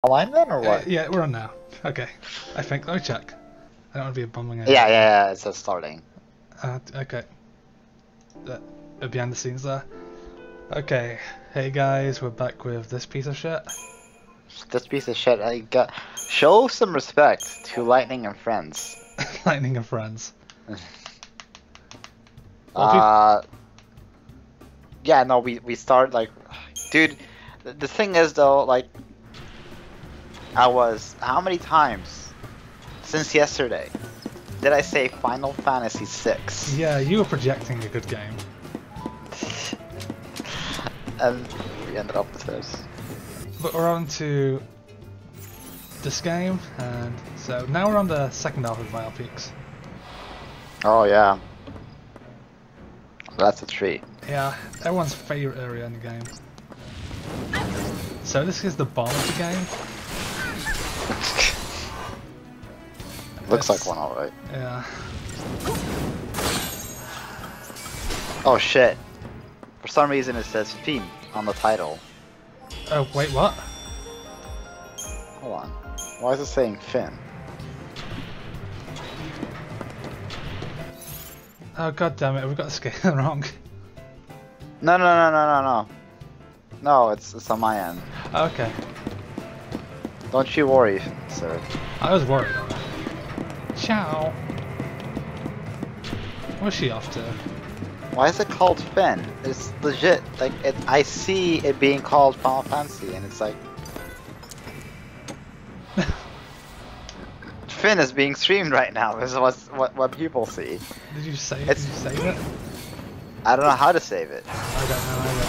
Online then, or what? Yeah, we're on now. Okay. I think. Let me check. I don't want to be bumming Yeah, it says starting. Okay. Behind the scenes there. Okay. Hey guys, we're back with this piece of shit. This piece of shit, I got. Show some respect to Lightning and Friends. Lightning and Friends. Yeah, no, we start like, dude. The thing is though, like, how many times since yesterday did I say Final Fantasy VI? Yeah, you were projecting a good game. And we ended up with this. But we're on to this game, and so now we're on the second half of Vile Peaks. Oh yeah. That's a treat. Yeah, everyone's favourite area in the game. So this is the bomb of the game. Looks like one, alright. Yeah. Oh shit. For some reason it says Fiend on the title. Oh, wait, what? Hold on. Why is it saying Finn? Oh god damn it, we've got the scale wrong. No. No, it's on my end. Okay. Don't you worry, sir. I was worried alright. Ciao. Where's she off to? Why is it called Finn? It's legit. Like I see it being called Final Fantasy, and it's like Finn is being streamed right now. This is what people see. Did you save it? Did you save it? I don't know how to save it. I don't know either.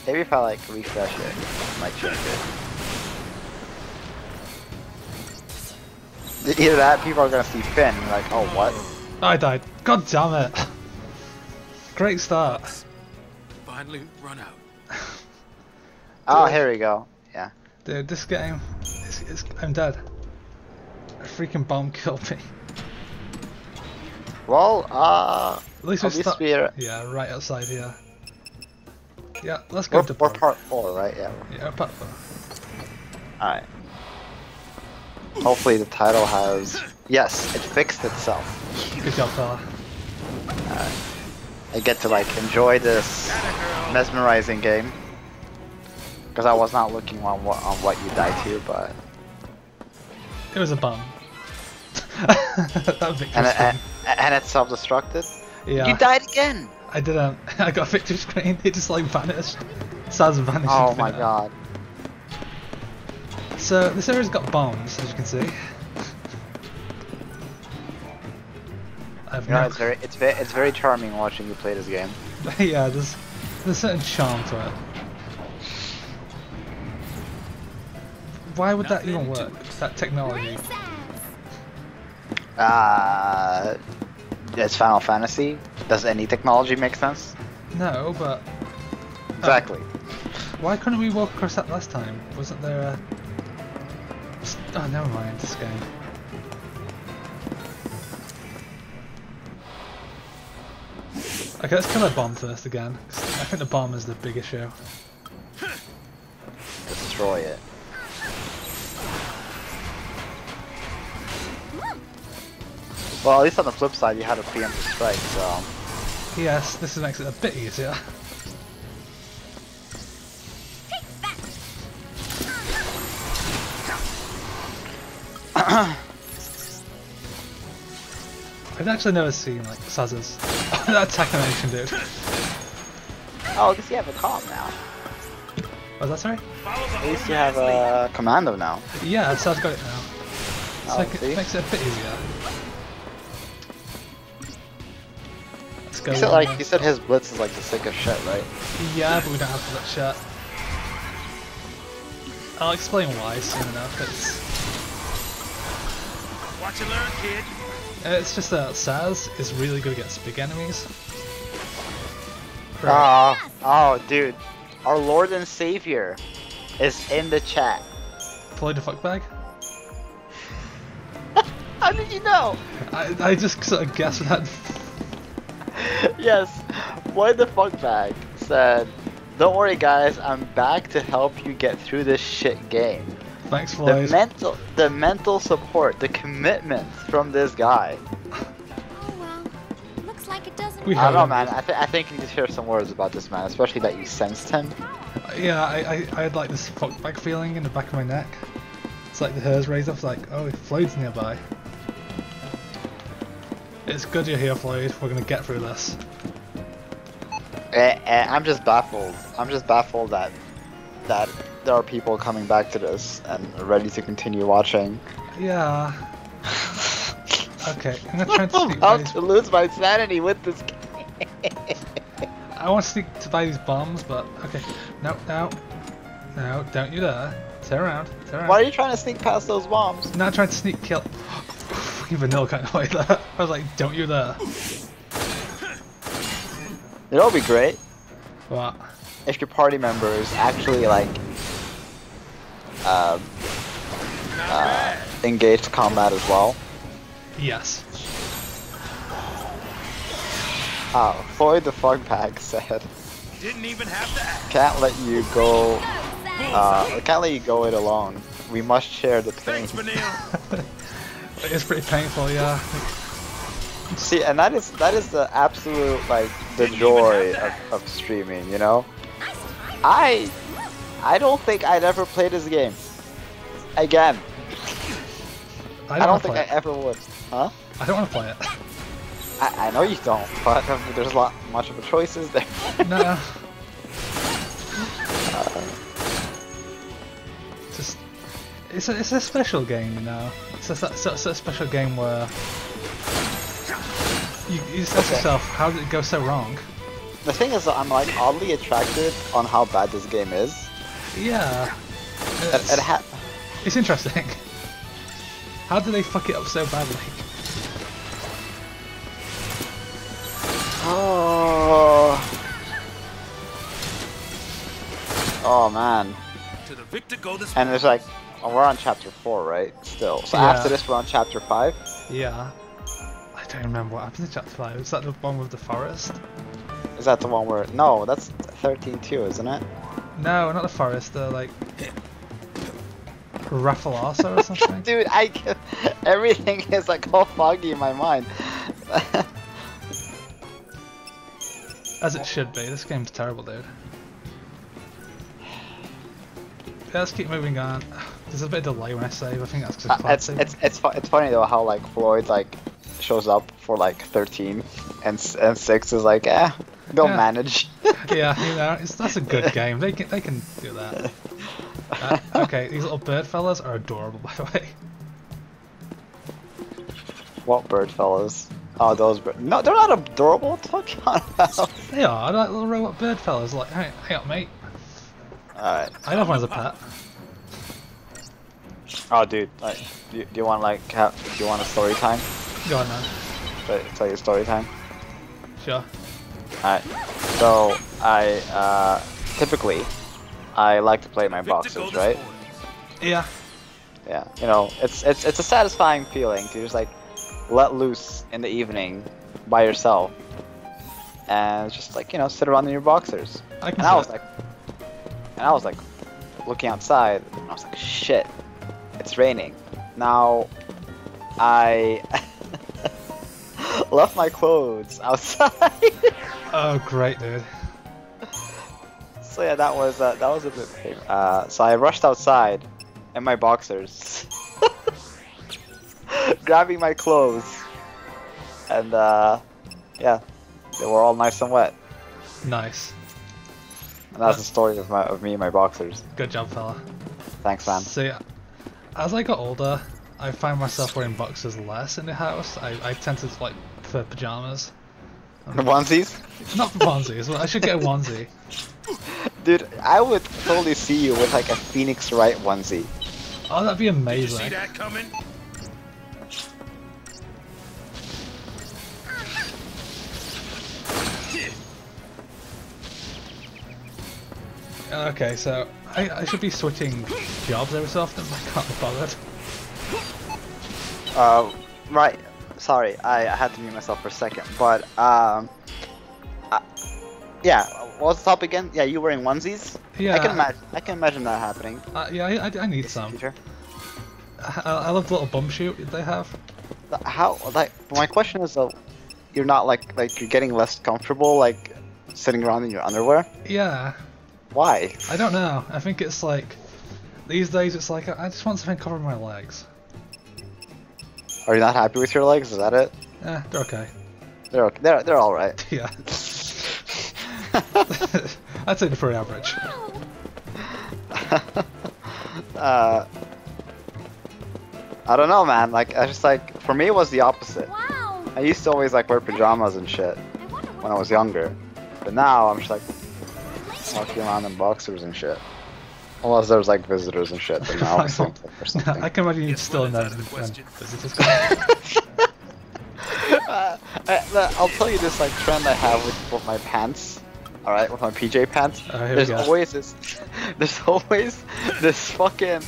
Maybe if I like refresh it, I might change it. Either that, people are gonna see Finn and like, oh what? I died. God damn it. Great start. Finally run out. Oh, here we go. Yeah. Dude, this game, I'm dead. A freaking bomb killed me. Well, at least we're yeah, right outside here. Yeah, let's go to we're part 4, right? Yeah. Yeah, part 4. Alright. Hopefully the title has... Yes, it fixed itself. Good job, fella. I get to like enjoy this mesmerizing game. Because I was not looking on what you died to, but... It was a bum. That victory screen. And it's self-destructed? Yeah. You died again! I didn't. I got a victory screen. It just like vanished. Saz vanished. Oh my god. So this area's got bombs, as you can see. It's very charming watching you play this game. Yeah, there's a certain charm to it. Why would that even work? That technology. It's Final Fantasy. Does any technology make sense? No, but exactly. Why couldn't we walk across that last time? Wasn't there a... Oh, never mind, this game. Okay, let's kill that bomb first again. 'Cause I think the bomb is the big issue. Destroy it. Well, at least on the flip side, you had a preemptive strike, so... Yes, this makes it a bit easier. I've actually never seen like Saz's that attack animation, dude. Oh, at least you have a comm now. Was that sorry? At least you have a commando now. Yeah, Saz got it now. So Oh, it makes it a bit easier. Let's go. You said his blitz is like the sickest shit, right? Yeah, but we don't have that shit. I'll explain why soon enough. Watch and learn, kid. It's just that Saz is really good against big enemies. Oh, dude. Our Lord and Savior is in the chat. Floyd the fuckbag? How did you know? I just sort of guessed that. Yes, Floyd the Fuckbag said Don't worry, guys. I'm back to help you get through this shit game. Thanks, Floyd. The mental support, the commitment from this guy. Oh well. Looks like it doesn't. We I don't know, him. man. I think you need to share some words about this man, especially that you sensed him. Yeah, I had like this fuck back feeling in the back of my neck. It's like the hairs raised up. It's like, oh, Floyd's nearby. It's good you're here, Floyd. We're gonna get through this. I'm just baffled. I'm just baffled that there are people coming back to this and ready to continue watching. Yeah. Okay, I'm gonna try to I'm sneak by about these. to lose my sanity with this game. I want to sneak to buy these bombs, but okay. No, no, no! Don't you dare! Turn around! Turn around! Why are you trying to sneak past those bombs? Not trying to sneak kill. Fucking vanilla kind of like that. I was like, don't you dare! You know, it'd be great What? if your party members actually like engaged combat as well. Yes. Floyd the Fugbag said, Didn't even have to ask. "Can't let you go. Can't let you go it alone. We must share the pain." Thanks, Vanille. It's pretty painful, yeah. See, and that is the absolute like the joy of streaming. You know, I don't think I'd ever play this game again. I don't think I ever would. Huh? I don't want to play it. I know you don't, but there's much of a choices there. No. Just, it's a special game, you know. It's a special game where you say to yourself, how did it go so wrong? The thing is that I'm like oddly attracted on how bad this game is. Yeah. It's interesting. How did they fuck it up so badly? Oh man. To the victor go this And there's like, we're on chapter 4, right? Still. So Yeah. after this, we're on chapter 5. Yeah. I don't remember what happened in chapter 5. Is that the one with the forest? Is that the one where? No, that's 13 too, isn't it? No, not the forest. The like Raffalasso or something. Dude, everything is like all foggy in my mind. As it should be. This game's terrible, dude. Yeah, let's keep moving on. There's a bit of delay when I save. I think that's because it's funny though how like Floyd like shows up for like 13 and 6 is like they'll manage. Yeah, you know, that's a good game. They can do that. Okay, these little bird fellas are adorable, by the way. What bird fellas? Oh, those bird. No, they're not adorable. What the fuck you on about? They are. They're like little robot bird fellas. Like, hey, hang up, mate. Alright. I have one as a pet. Oh, dude. Like, do you want like do you want a story time? Go on, man. Tell you a story time. Sure. Alright. So I typically I like to play my boxers, right? Yeah. Yeah. You know, it's a satisfying feeling to just like let loose in the evening by yourself and just like, you know, sit around in your boxers. And I was like looking outside and I was like, shit, it's raining. Now I left my clothes outside. Oh, great, dude. So yeah, that was a bit pain. So I rushed outside in my boxers, grabbing my clothes, and yeah, they were all nice and wet. Nice. And that's the story of me and my boxers. Good job, fella. Thanks, man. See, as I got older, I find myself wearing boxers less in the house. I tend to like prefer pajamas. The onesies? Not for onesies. Well, I should get a onesie. Dude, I would totally see you with like a Phoenix Wright onesie. Oh, that'd be Did you amazing. see that coming? Okay, so I should be switching jobs every so often, but I can't be bothered. Right. Sorry, I had to mute myself for a second, but yeah, was the top again? Yeah, you wearing onesies? Yeah. I can imagine that happening. Yeah, I need some. Teacher. I love the little bum chute they have. How like my question is though, you're not like you're getting less comfortable like sitting around in your underwear? Yeah. Why? I don't know. I think it's like these days it's like I just want something covering my legs. Are you not happy with your legs? Is that it? Yeah, they're okay. They're okay. They're all right. Yeah. I'd say they're pretty average. I don't know, man. Like, I just like for me it was the opposite. Wow. I used to always like wear pajamas and shit when I was younger, but now I'm just like walking around in boxers and shit. Unless there's like visitors and shit, but now it's or something. I can imagine you still in there when visitors come. I'll tell you this like trend I have with my pants. All right, with my PJ pants. There's always this fucking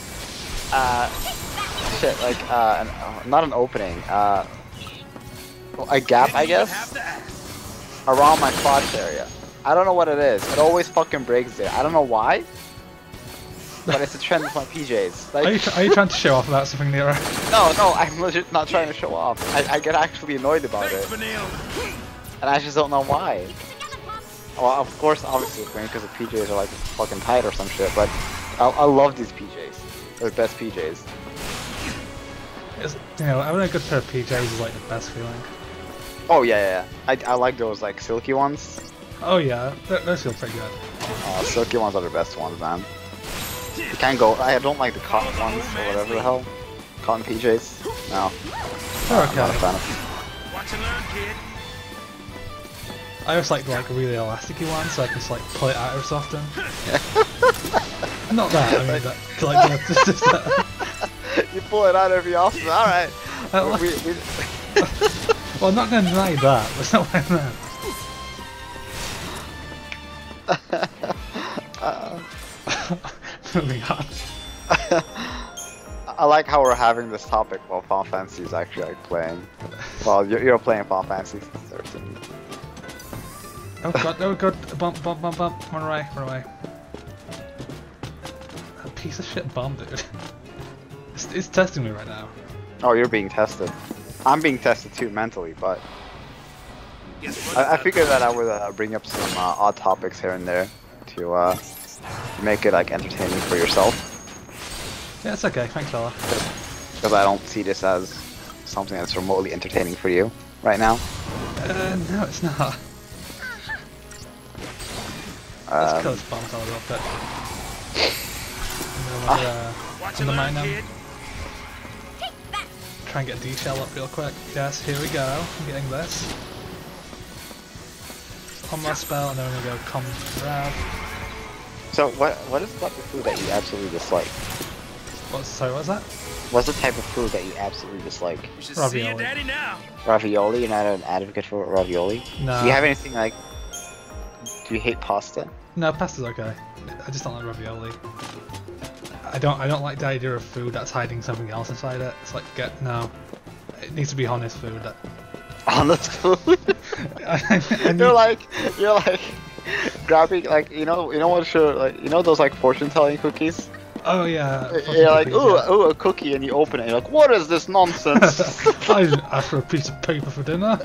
shit like not an opening, a gap I guess around my crotch area. I don't know what it is. It always fucking breaks there. I don't know why. But it's a trend with my PJs. Like, are you trying to show off about something, Nero? No, I'm legit not trying to show off. I get actually annoyed about it. And I just don't know why. Well, of course, obviously it's because the PJs are like fucking tight or some shit, but I love these PJs. They're the best PJs. Having a good pair of PJs is like the best feeling. Oh yeah. I like those like silky ones. Oh yeah, those feel pretty good. Silky ones are the best ones, man. You can't go. I don't like the cotton ones or whatever the hell. Cotton PJs. No. They're okay. I'm not a fan of them. Watch and learn, kid. I just like really elasticy ones, so I can just like pull it out every so often. Not that. I mean that. Like just that. You pull it out every often. All right. Well, I'm not going to deny that. That's not what I meant. Moving on. I like how we're having this topic while Final Fantasy is actually like playing. Well, you're playing Final Fantasy 13. Oh god, bump, run away. A piece of shit bomb, dude. It's testing me right now. Oh, you're being tested. I'm being tested too mentally, but I figured that I would bring up some odd topics here and there to make it like entertaining for yourself. Yeah, it's okay. Thanks, fella. Because I don't see this as something that's remotely entertaining for you right now. No, it's not. Let's kill this bomb fella real quick. In the mine now. Try and get a D shell up real quick. Yes, here we go. I'm getting this. On my spell, and then we're gonna go come grab. So what is about the food that you absolutely dislike? Sorry, what's that? What's the type of food that you absolutely dislike? You should see your daddy now. Ravioli? You're not an advocate for ravioli? No. Do you have anything like... Do you hate pasta? No, pasta's okay. I just don't like ravioli. I don't like the idea of food that's hiding something else inside it. It's like, no. It needs to be honest food. Honest food? You're like grabbing like you know what like those like fortune telling cookies? Oh yeah. You're like ooh a cookie and you open it and you're like, what is this nonsense? I didn't ask for a piece of paper for dinner.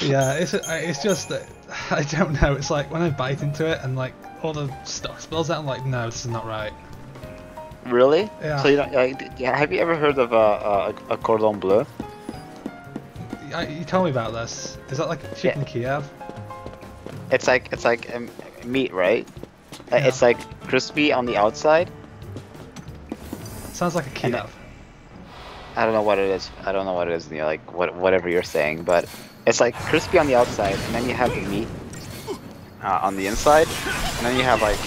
Yeah, it's just that I don't know. It's like when I bite into it and like all the stuff spills out. I'm like, no, this is not right. Really? Yeah. So have you ever heard of a cordon bleu? You told me about this. Is that like a chicken Kiev? It's like meat, right? Yeah. It's like crispy on the outside. Sounds like a Kiev. I don't know what it is. And you're like whatever you're saying, but it's like crispy on the outside, and then you have the meat on the inside, and then you have like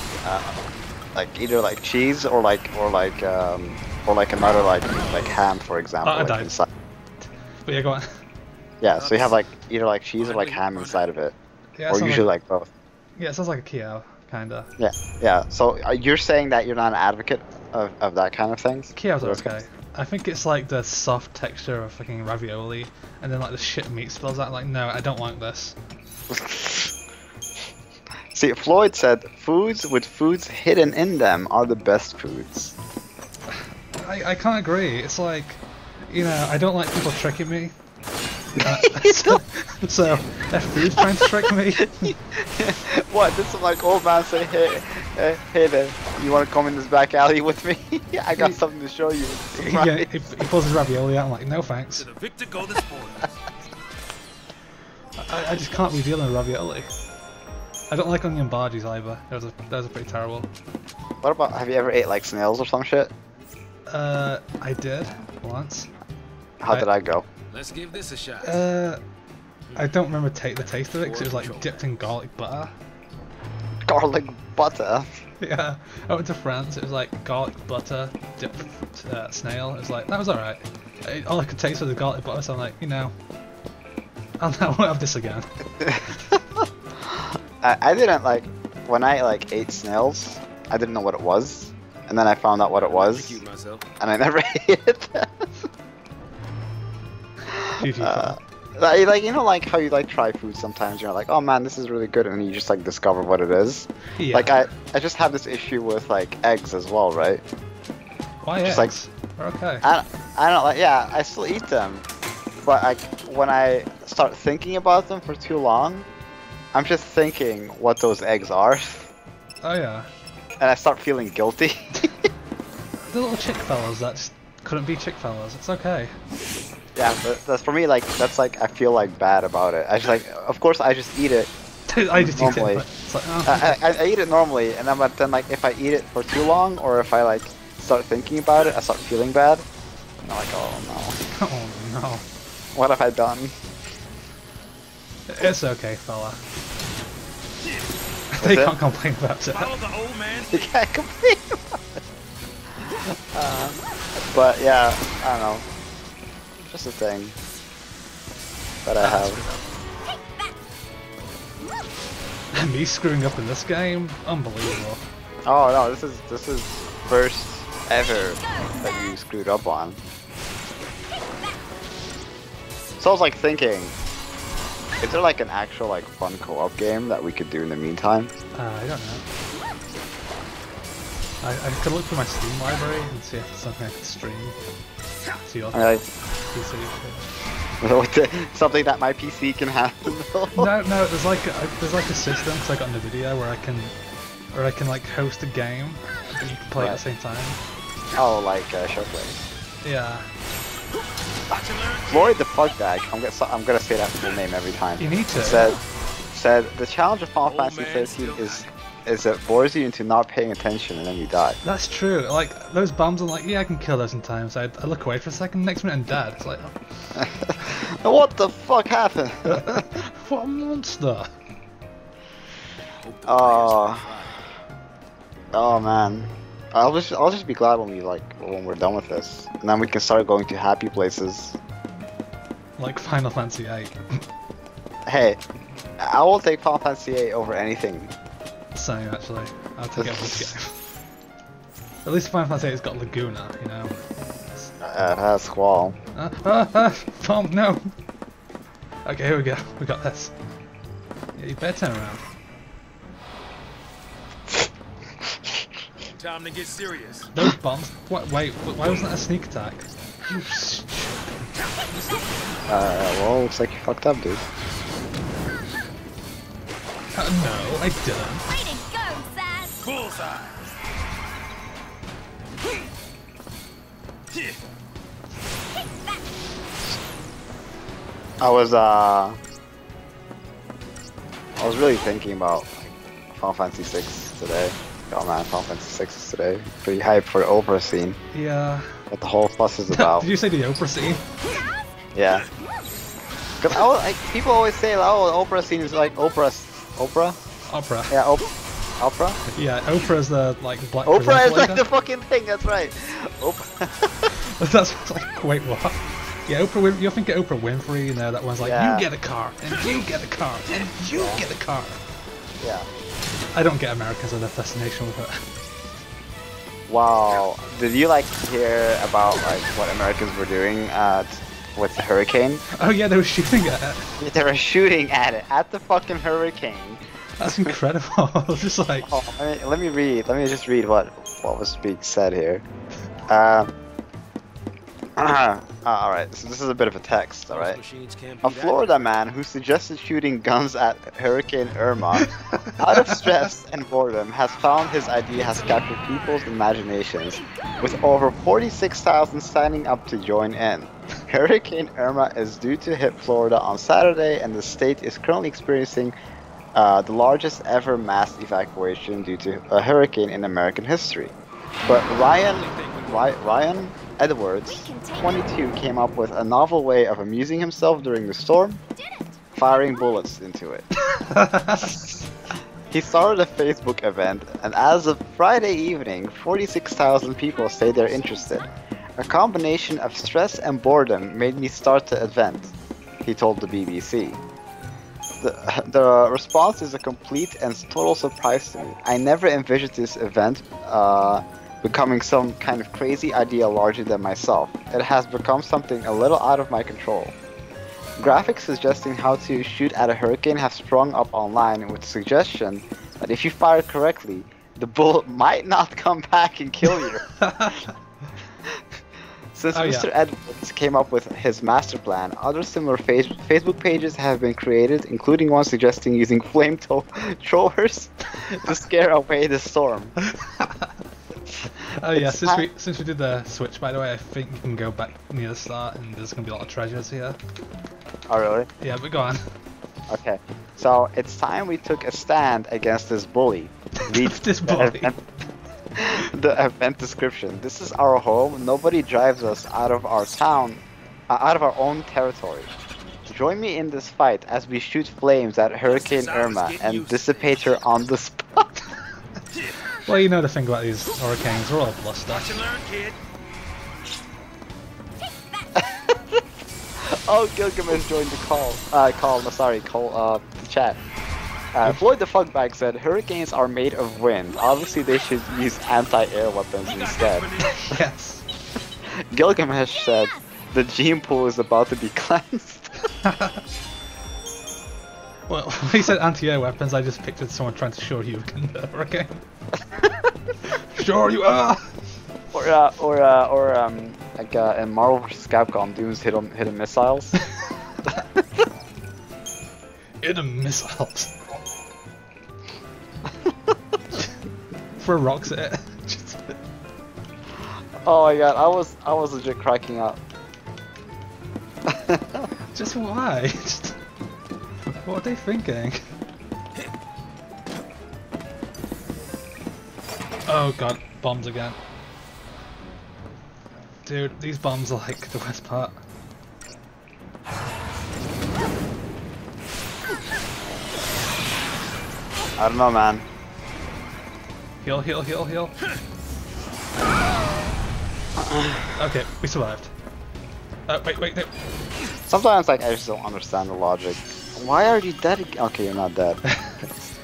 either like cheese or like another like ham, for example. I died. Inside. But yeah, go on. Yeah, so you have like either like cheese or like ham inside of it, Yeah, or usually like both. Yeah, it sounds like a Kiev, kinda. Yeah. So you're saying that you're not an advocate of that kind of things? Kiev's are okay. I think it's like the soft texture of fucking ravioli, and then like the shit meat spills out. Like, no, I don't like this. See, Floyd said, foods with foods hidden in them are the best foods. I can't agree. It's like, you know, I don't like people tricking me. So if food's trying to trick me. What? This is like old man say, hey there, you want to come in this back alley with me? I got something to show you. Yeah, he pulls his ravioli out. I'm like, no thanks. To the victor go the spoils. I just can't be dealing with ravioli. I don't like onion bhajis either. Those are pretty terrible. What about, have you ever ate like snails or some shit? I did once. How did I go? Let's give this a shot. I don't remember the taste of it because it was like dipped in garlic butter. Garlic butter? Yeah, I went to France. It was like garlic butter dipped snail. It was like, that was alright. All I could taste was the garlic butter, so I'm like, you know, I won't have this again. I didn't like, when I like ate snails, I didn't know what it was, and then I found out what it was, and I never ate it. Like, you know, like how you like try food sometimes, you're like, oh man, this is really good, and then you just like discover what it is. Yeah. Like I just have this issue with like eggs as well, right? Why just eggs? We're okay. I don't like, yeah, I still eat them, but like when I start thinking about them for too long, I'm just thinking what those eggs are. Oh yeah. And I start feeling guilty. The little chick fellas that just couldn't be chick fellas. It's okay. Yeah, but that's for me. Like that's like I feel like bad about it. I just like, of course, I just eat it. I just normally. eat it. It's like, oh. I eat it normally, and then but then like if I eat it for too long, or if I like start thinking about it, I start feeling bad. And I'm like, oh no. Oh no. What have I done? It's okay, fella. They can't complain about it. Follow the old man. You can't complain about it. But yeah, I don't know. Just a thing that I have. Me screwing up in this game? Unbelievable. Oh no, this is first ever that you screwed up on. So I was like thinking, is there like an actual like fun co-op game that we could do in the meantime? I don't know. I could look through my Steam library and see if there's something I could stream. See your PC. Something that my PC can handle. No, there's like a system, because I got in the video where I can like host a game that you can play at the same time. Oh, like Showplay. Yeah. Floyd the fuck bag. I'm gonna say that full name every time. You need to. Said the challenge of Final Fantasy 13 is it bores you into not paying attention and then you die. That's true. Like those bombs, I'm like, yeah, I can kill those sometimes. I look away for a second, next minute I'm dead. It's like, oh. What the fuck happened? What a monster! Oh man, I'll just be glad when we're done with this, and then we can start going to happy places. Like Final Fantasy VIII. Hey, I will take Final Fantasy VIII over anything. Same, actually. I'll take it over this game. At least Final Fantasy VIII's got Laguna, you know. It has Squall. Bomb, no! Okay, here we go. We got this. Yeah, you better turn around. Time to get serious. Those bombs. What? Wait, why wasn't that a sneak attack? You stupid. Well, looks like you fucked up, dude. No, I didn't. Way to go, Zaz! Bullseye. I was really thinking about Final Fantasy VI today. Oh man, Final Fantasy VI is today. Pretty hyped for the Oprah scene. Yeah. What the whole fuss is about. Did you say the Oprah scene? Yeah. Cause people always say, oh, the Oprah scene is like Opera. Yeah, Oprah. Yeah, Oprah's the like black. Oprah is like the fucking thing. That's right. Oprah. That's like, wait, what? Yeah, Oprah. You're thinking Oprah Winfrey, you know, that one's like, yeah. You get a car, and you get a car, and you get a car. Yeah. I don't get Americans and their fascination with it. Wow. Did you like hear about like what Americans were doing at with the hurricane. Oh yeah, they were shooting at it. They were shooting at it, at the fucking hurricane. That's incredible. Just like. Oh, let me read. Let me just read what was being said here. Alright, so this is a bit of a text, alright? A Florida man who suggested shooting guns at Hurricane Irma, out of stress and boredom, has found his idea has captured people's imaginations, with over 46,000 signing up to join in. Hurricane Irma is due to hit Florida on Saturday, and the state is currently experiencing the largest ever mass evacuation due to a hurricane in American history. But Ryan Edwards, 22, came up with a novel way of amusing himself during the storm, firing bullets into it. He started a Facebook event, and as of Friday evening, 46,000 people say they're interested. A combination of stress and boredom made me start the event, he told the BBC. The response is a complete and total surprise to me. I never envisioned this event becoming some kind of crazy idea larger than myself. It has become something a little out of my control. Graphics suggesting how to shoot at a hurricane have sprung up online with the suggestion that if you fire correctly, the bullet might not come back and kill you. Since Mr. Edwards came up with his master plan, other similar Facebook pages have been created, including one suggesting using flamethrowers to scare away the storm. Oh yeah, since we did the switch, by the way, I think you can go back near the start and there's going to be a lot of treasures here. Oh really? Yeah, but go on. Okay, so it's time we took a stand against this bully. Read this bully. The event description. This is our home. Nobody drives us out of our town, out of our own territory. Join me in this fight as we shoot flames at Hurricane Irma and dissipate her on the spot. Well, you know the thing about these hurricanes, they're all bluster. Oh, Gilgamesh joined the the chat. Floyd the Fuckbag said, hurricanes are made of wind. Obviously they should use anti-air weapons instead. Yes. Gilgamesh said, the gene pool is about to be cleansed. Well, when he said anti-air weapons, I just pictured someone trying to shore you against the hurricane. Sure you are! Or like in Marvel vs. Capcom, dudes hidden missiles. Hidden missiles. Throw rocks at it. Oh my god, I was legit cracking up. Just why? What are they thinking? Oh god, bombs again. Dude, these bombs are like the worst part. I don't know, man. Heal, heal, heal, heal. Okay, we survived. Wait, no. Sometimes like I just don't understand the logic. Why are you dead again? Okay, you're not dead.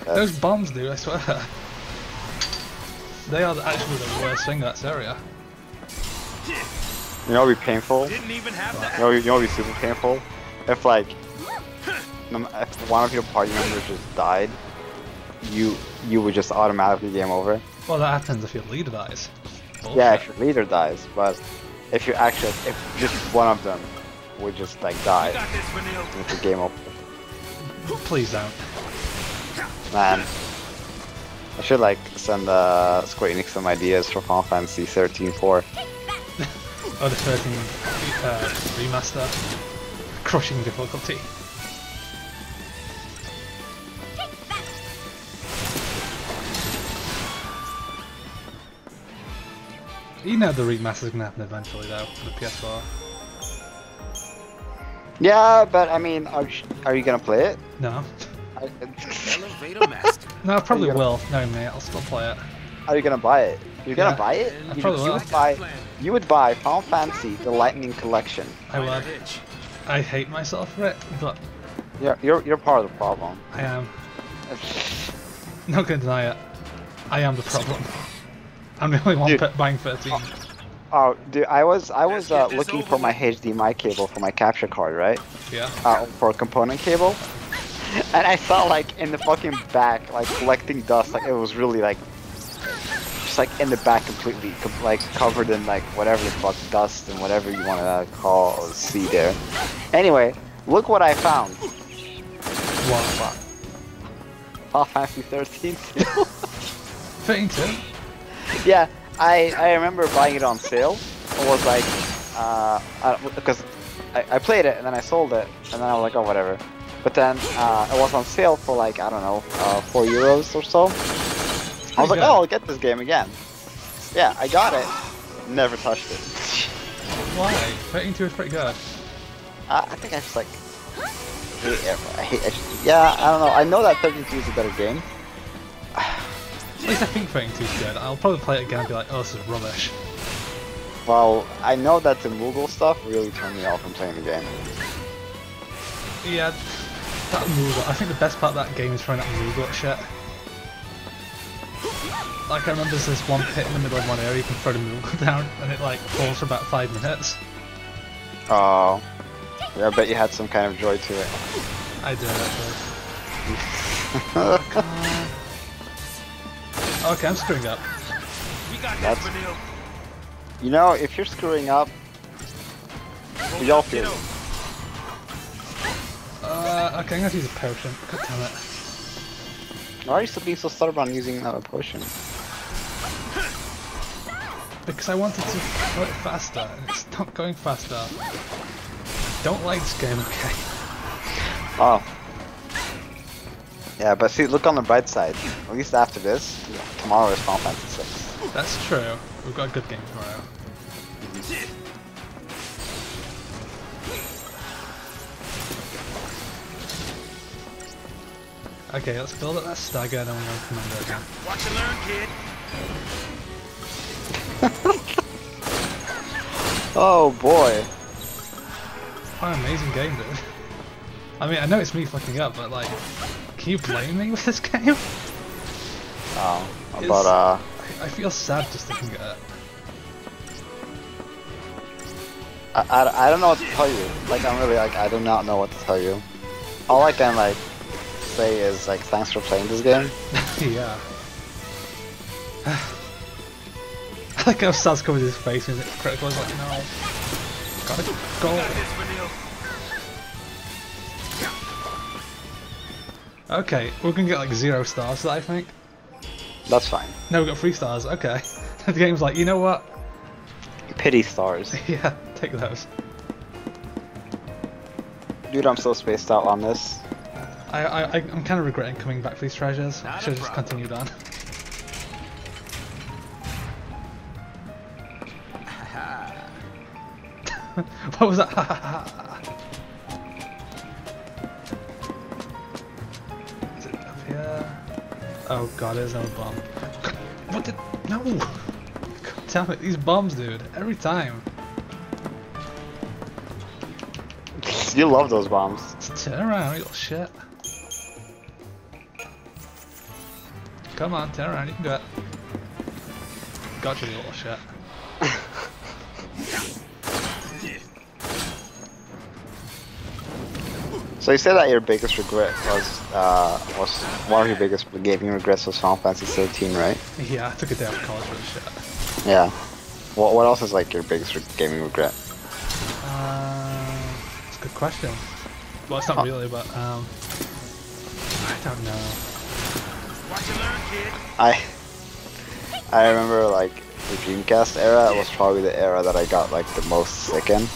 Those bombs, dude, I swear. They are actually the worst thing in that area. You know what would be painful? Didn't even have that. You know what would be super painful? If like, if one of your party members just died, you would just automatically game over. Well, that happens if your leader dies. Bullshit. Yeah, if your leader dies, but if if just one of them would just like die, it's a game over. Please don't. Man, I should like send Square Enix some ideas for Final Fantasy 13-4. Oh, the 13 remaster. Crushing difficulty. You know the remaster's gonna happen eventually though, for the PS4. Yeah, but I mean, are you gonna play it? No. Elevator master. No, I probably will. No, mate, I'll still play it. Are you gonna buy it? You're gonna Yeah, buy it? I probably will. You would buy Final Fantasy: The Lightning Collection. I would. I hate myself for it, but Yeah, you're part of the problem. I am. Not gonna deny it. I am the problem. I'm the only one buying 13. Oh, dude, I was looking for my HDMI cable for my capture card, right? Yeah. For a component cable, and I saw like in the fucking back, like collecting dust, like it was really like, just like in the back completely, like covered in like whatever the fuck dust and whatever you want to call see there. Anyway, look what I found. What? Final Fantasy 13. 13 too? Yeah. I remember buying it on sale. It was like, because I played it and then I sold it and then I was like, oh whatever. But then it was on sale for like, I don't know, €4 or so. I was like, oh, I'll get this game again. Yeah, I got it. Never touched it. Why? 13-2 is pretty good. I think I just like yeah, I don't know. I know that 13-2 is a better game. At least I think 13-2 is good. I'll probably play it again and be like, oh, this is rubbish. Well, I know that the Moogle stuff really turned me off from playing the game. Yeah, that Moogle. I think the best part of that game is throwing that Moogle shit. Like, I remember there's this one pit in the middle of one area you can throw the Moogle down and it like falls for about 5 minutes. Oh. Yeah, I bet you had some kind of joy to it. I did, actually. Oh, God. Okay, I'm screwing up. That's... You know, if you're screwing up, we all feel it. Okay, I'm gonna use a potion. God damn it. Why are you still being so stubborn on using a potion? Because I wanted to go it faster, and it's not going faster. Don't like this game, okay? Oh. Yeah, but see, look on the bright side. At least after this, tomorrow is Final Fantasy VI. That's true. We've got a good game tomorrow. Okay, let's build up that stagger and then we'll go commander again. Watch and learn, kid. Oh boy. What an amazing game, dude. I mean, I know it's me fucking up, but like, can you blame me with this game? Oh, but I feel sad just looking at it. I don't know what to tell you. Like, I'm really like, I do not know what to tell you. All I can like say is like, thanks for playing this game. Yeah. I like how Saz covers his face when it's critical. He's like, no, gotta go. Okay, we're gonna get like 0 stars, I think. That's fine. No, we got 3 stars. Okay. The game's like, you know what? Pity stars. Yeah, take those. Dude, I'm so spaced out on this. I'm kind of regretting coming back for these treasures. I should have just continued on. What was that? Is it up here? Oh god, there's no bomb. God, what did... No! God damn it, these bombs, dude. Every time. You love those bombs. Just turn around, you little shit. Come on, turn around, you can do it. Gotcha, you little shit. So you said that your biggest regret was one of your biggest gaming regrets was Final Fantasy 13, right? Yeah, I took a day off college for this shit. Yeah. What else is like your biggest gaming regret? It's a good question. Well, it's not really, but I don't know. Watch and learn, kid. I remember like the Dreamcast era was probably the era that I got like the most sick in.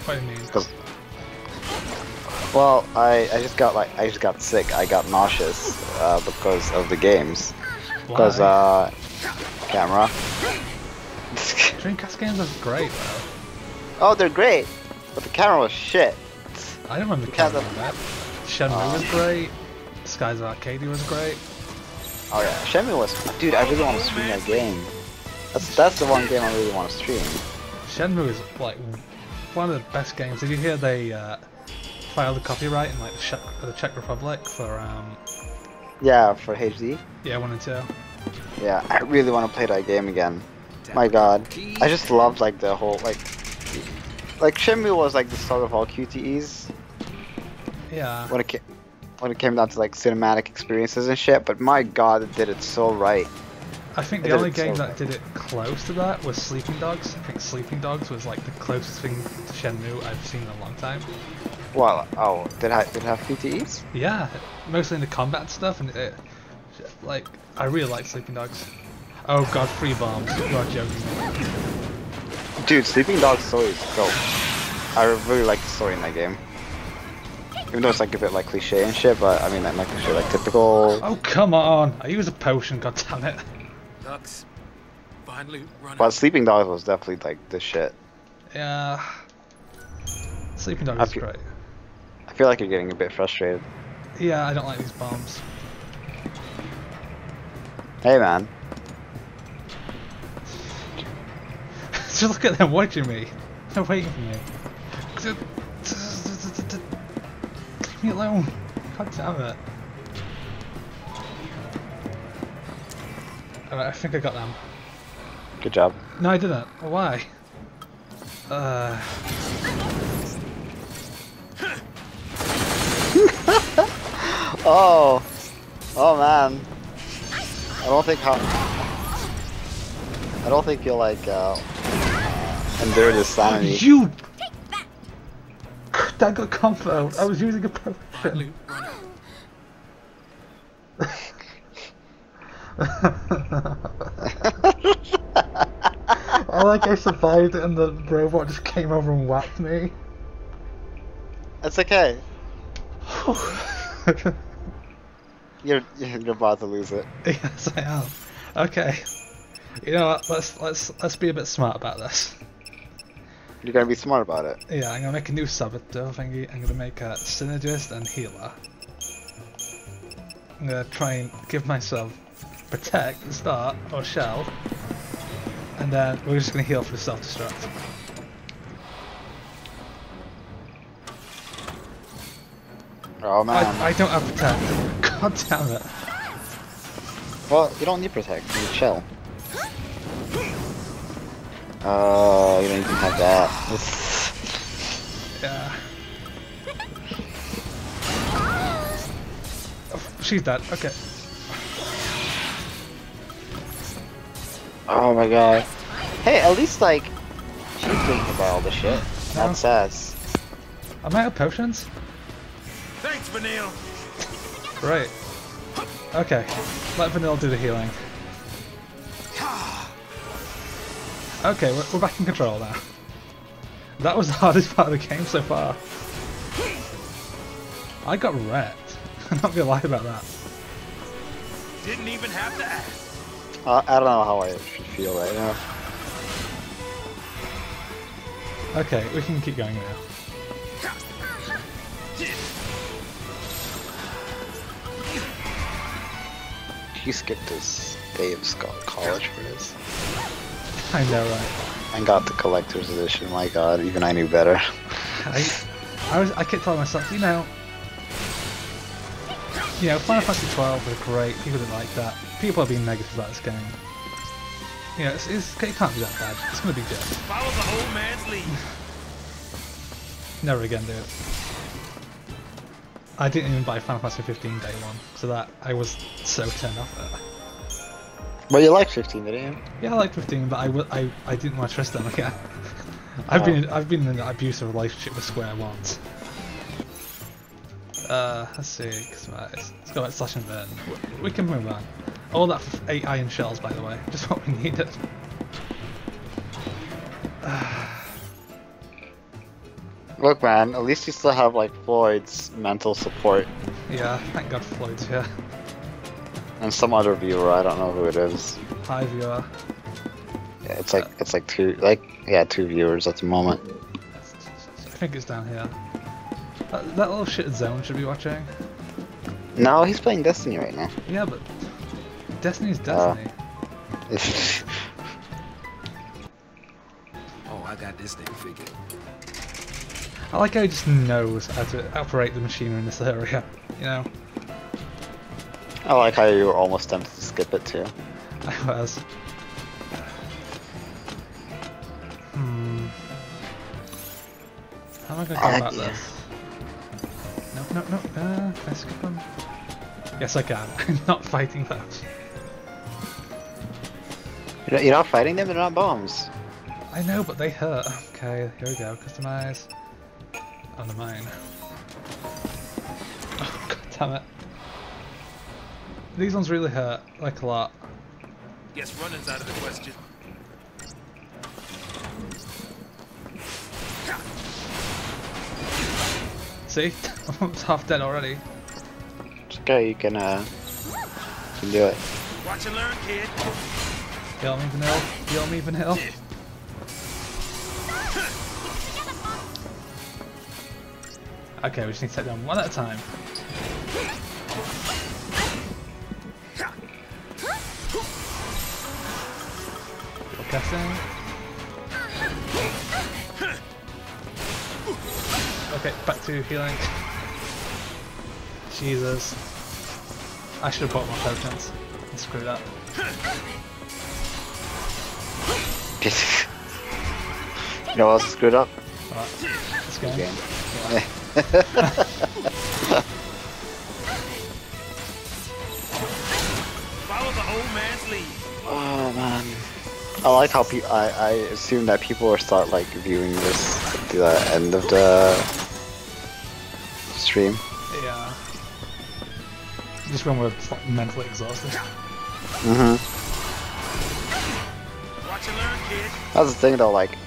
What do you mean? Well, I just got sick. I got nauseous because of the games. Because camera. Dreamcast games are great though. Oh, they're great, but the camera was shit. I don't remember the camera that. Shenmue was great. Skies of Arcadia was great. Oh yeah, Shenmue was. Dude, I really want to stream that game. That's the one game I really want to stream. Shenmue is like one of the best games. Did you hear they filed a copyright in like the Czech Republic for Yeah, for HD. Yeah, 1 and 2. Yeah, I really want to play that game again. My god. I just loved like the whole like Shenmue was like the start of all QTEs. Yeah. When it came down to like cinematic experiences and shit, but my god, it did it so right. I think the only game that did it close to that was Sleeping Dogs. I think Sleeping Dogs was like the closest thing to Shenmue I've seen in a long time. Well, oh, did it have QTEs? Yeah, mostly in the combat stuff, and like I really like Sleeping Dogs. Oh god, 3 bombs. You are joking. Dude, Sleeping Dogs story is dope. I really like the story in that game. Even though it's like a bit like cliche and shit, but I mean like cliche, like typical. Oh come on! I used a potion, god damn it. Ducks finally running. But Sleeping Dogs was definitely like the shit. Yeah. Sleeping Dogs is great. I feel like you're getting a bit frustrated. Yeah, I don't like these bombs. Hey man. Just look at them watching me. They're waiting for me. Leave me alone. God damn it. Alright, I think I got them. Good job. No, I didn't. Why? Oh man. I don't think you'll like endure this sanity. You! That got combo. I was using a potion. I survived it and the robot just came over and whacked me. It's okay. You're about to lose it. Yes, I am. Okay. You know what? Let's be a bit smart about this. You're gonna be smart about it. Yeah, I'm gonna make a new saboteur thingy. I'm gonna make a synergist and healer. I'm gonna try and give myself protect at the start or shell, and then we're just gonna heal for the self-destruct. Oh man. I don't have protect. God damn it. Well, you don't need protect. You need shell. You don't even have that. Yeah. Oh, she's dead. Okay. Oh my god. Hey, at least like she's thinking about all the shit. That's sass. Am I out of potions? Thanks, Vanille. Right. Okay. Let Vanille do the healing. Okay, we're back in control now. That was the hardest part of the game so far. I got wrecked. I'm not gonna lie about that. Didn't even have to ask. I don't know how I should feel right now. Okay, we can keep going now. You skipped this day of college for this. I know, right? And got the collector's edition. My god, even I knew better. I kept telling myself, you know, Final Fantasy XII was great. People didn't like that. People are being negative about this game. You know, it can't be that bad. It's gonna be good. Follow the old man's lead. Never again, dude. I didn't even buy Final Fantasy 15 day one, so that I was so turned off at it. Well, you liked 15, didn't you? Yeah, I like 15, but I didn't want to trust them again. I've been in an abusive relationship with Square once. Let's see, let's go like slash and burn. We can move on. All that for 8 iron shells, by the way, just what we needed. Look, man, at least you still have like Floyd's mental support. Yeah, thank God for Floyd's here. And some other viewer, I don't know who it is. Hi, viewer. Yeah, it's like two viewers at the moment. I think it's down here. That little shit Zone should be watching. No, he's playing Destiny right now. Yeah, but Destiny's Destiny. Oh, I got this thing figured. I like how he just knows how to operate the machinery in this area, you know? I like how you were almost tempted to skip it too. I was. How am I gonna go about this? No. Can I skip them? Yes, I can. I'm not fighting them. You're not fighting them, they're not bombs. I know, but they hurt. Okay, here we go. Customize. Undermine. Oh, god damn it. These ones really hurt, like a lot. Guess running's out of the question. See? I'm half dead already. It's okay, you can do it. Watch and learn, kid. Heal me, Vanille. Heal me, Vanille. Okay, we just need to take them one at a time. Guessing. Okay, back to healing. Jesus. I should have bought more tokens and screwed up. You know what else is screwed up? Alright, let's go. Game. Yeah. Follow the old man's lead. Oh man. I like how I assume that people will start like viewing this at the end of the stream. Yeah. Just when we're like, mentally exhausted. Mm-hmm. Watch and learn, kid. That's the thing though, like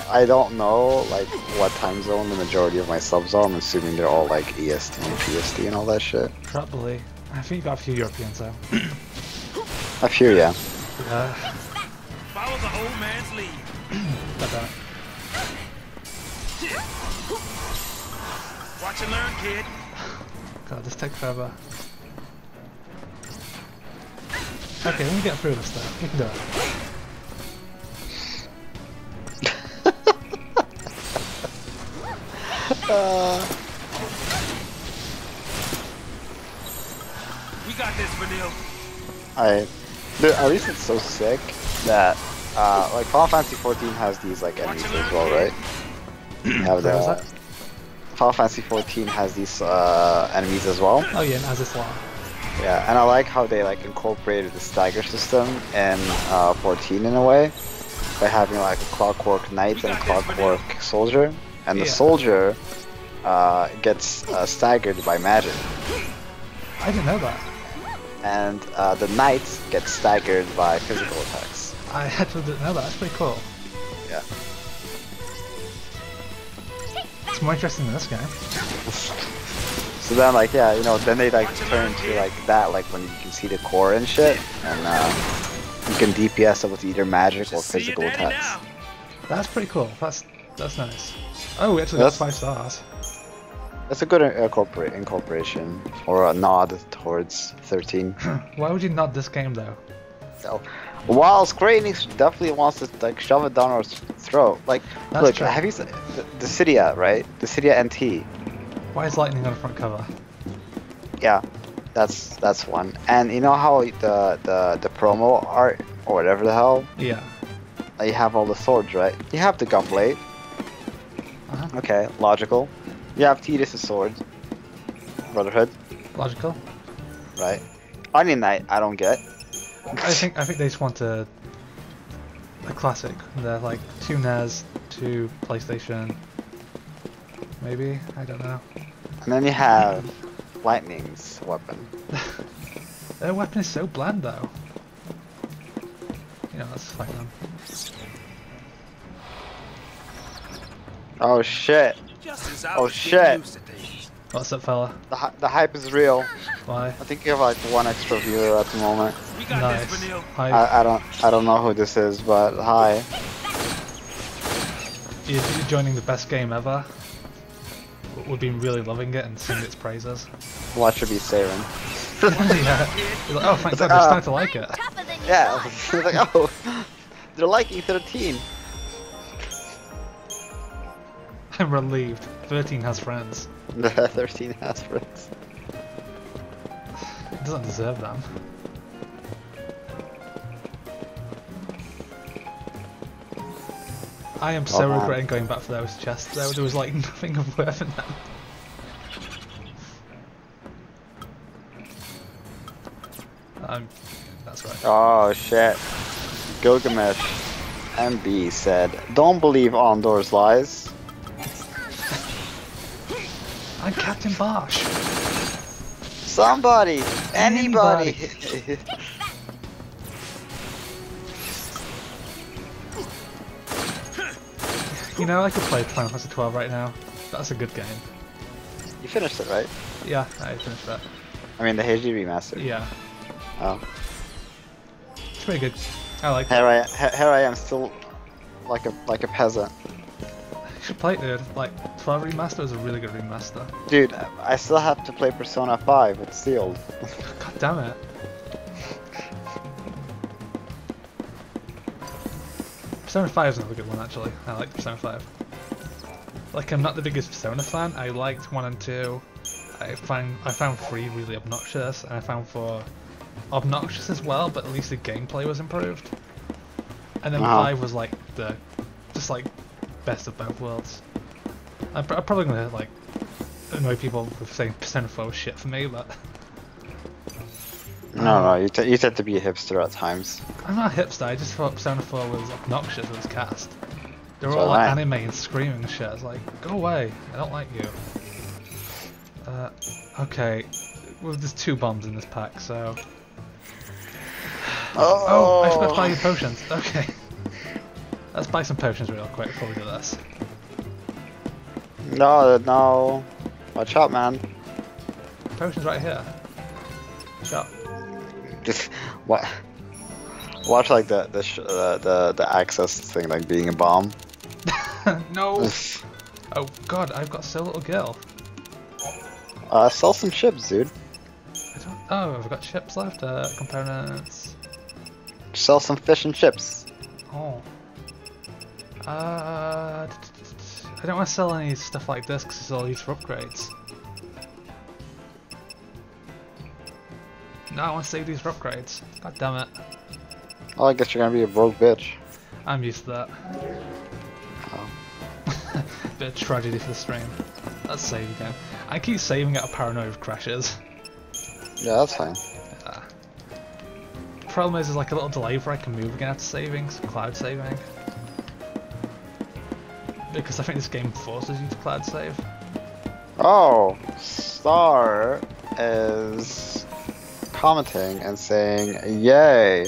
I don't know like what time zone the majority of my subs are. I'm assuming they're all like EST and PST and all that shit. Probably. I think you got a few Europeans though. A few, yeah. Yeah. Follow the old man's lead. Got Watch and learn, kid. God, this takes forever. Okay, let me get through this stuff. We can do it. We got this, Vanille. Dude, at least it's so sick that like Final Fantasy 14 has these like enemies as well, right? You have What was the that? Final Fantasy 14 has these enemies as well. Oh yeah, and as it's long. Yeah, and I like how they like incorporated the stagger system in 14 in a way by having like a clockwork knight and a clockwork soldier, and the Yeah. soldier gets staggered by magic, I didn't know that. and the knight gets staggered by physical attacks. I actually didn't know that. That's pretty cool. Yeah. It's more interesting than this game. So then, like, yeah, you know, then they like turn to like that, like when you can see the core and shit, and you can DPS it with either magic or Just see your physical daddy attacks. now. That's pretty cool. That's nice. Oh, we actually got 5 stars. That's a good incorporation or a nod towards 13. Why would you not this game though? So, while Square Enix definitely wants to like shove it down our throat, like, That's look, true. have you seen the Cydia, right? The Cydia NT. Why is lightning on the front cover? Yeah, that's one. And you know how the promo art or whatever the hell, Yeah. you have all the swords, right? You have the gunblade. Uh-huh. Okay, logical. You have Tidus' sword. Brotherhood, Logical. right? Onion Knight, I don't get. I think they just want a classic. They're like 2 NES, 2 PlayStation. Maybe, I don't know. And then you have Lightning's weapon. Their weapon is so bland though. You know, let's fight them. Oh shit! Just as I Oh, was shit. getting used to things. What's up, fella? The hype is real. Why? I think you have like 1 extra viewer at the moment. We got Nice. this, Vanille. Hi. I don't know who this is, but hi. You're joining the best game ever. We've been really loving it and singing its praises. Watch her be Saren. Yeah. You're like, oh, thank It's God, like, they're starting to like it. Tougher than you Yeah, thought. it's like, oh, they're liking 13. I'm relieved. 13 has friends. 13 has friends. It doesn't deserve them. I am so regretting going back for those chests though. There was like nothing of worth in them. That's right. Oh shit. Gilgamesh MB said, "Don't believe Ondor's lies." I'm Captain Bosch. Somebody! Anybody! You know, I could play Final Fantasy XII right now. That's a good game. You finished it, right? Yeah, I finished that. I mean, the HD remaster. Yeah. Oh. It's pretty good. I like it. Here I am, still like a peasant. You should play it, dude. Like, 12 Remaster is a really good remaster. Dude, I still have to play Persona 5. It's sealed. God damn it. Persona 5 is another good one, actually. I like Persona 5. Like, I'm not the biggest Persona fan. I liked 1 and 2. I found 3 really obnoxious, and I found 4 obnoxious as well, but at least the gameplay was improved. And then 5 was like just like best of both worlds. I'm probably gonna like annoy people with saying Persona 4 was shit for me, but no, you tend to be a hipster at times. I'm not a hipster. I just thought Persona 4 was obnoxious with its cast. They were all like anime and screaming and shit. It's like, go away! I don't like you. Okay, well, there's 2 bombs in this pack, so. Oh, I forgot to buy you potions. Okay. Let's buy some potions real quick before we do this. No. Watch out, man. Potions right here. Shut. Just watch like the access thing like being a bomb. No. Oh god, I've got so little gil. Sell some chips, dude. Oh, I've got chips left. Components. Sell some fish and chips. Oh. I don't want to sell any stuff like this because it's all used for upgrades. No, I want to save these for upgrades. God damn it. Oh, I guess you're gonna be a broke bitch. I'm used to that. Oh. Bit of tragedy for the stream. Let's save again. I keep saving out of paranoia of crashes. Yeah, that's fine. The problem is there's like a little delay where I can move again after saving, so cloud saving. Because I think this game forces you to cloud save. Oh, Star is commenting and saying, "Yay,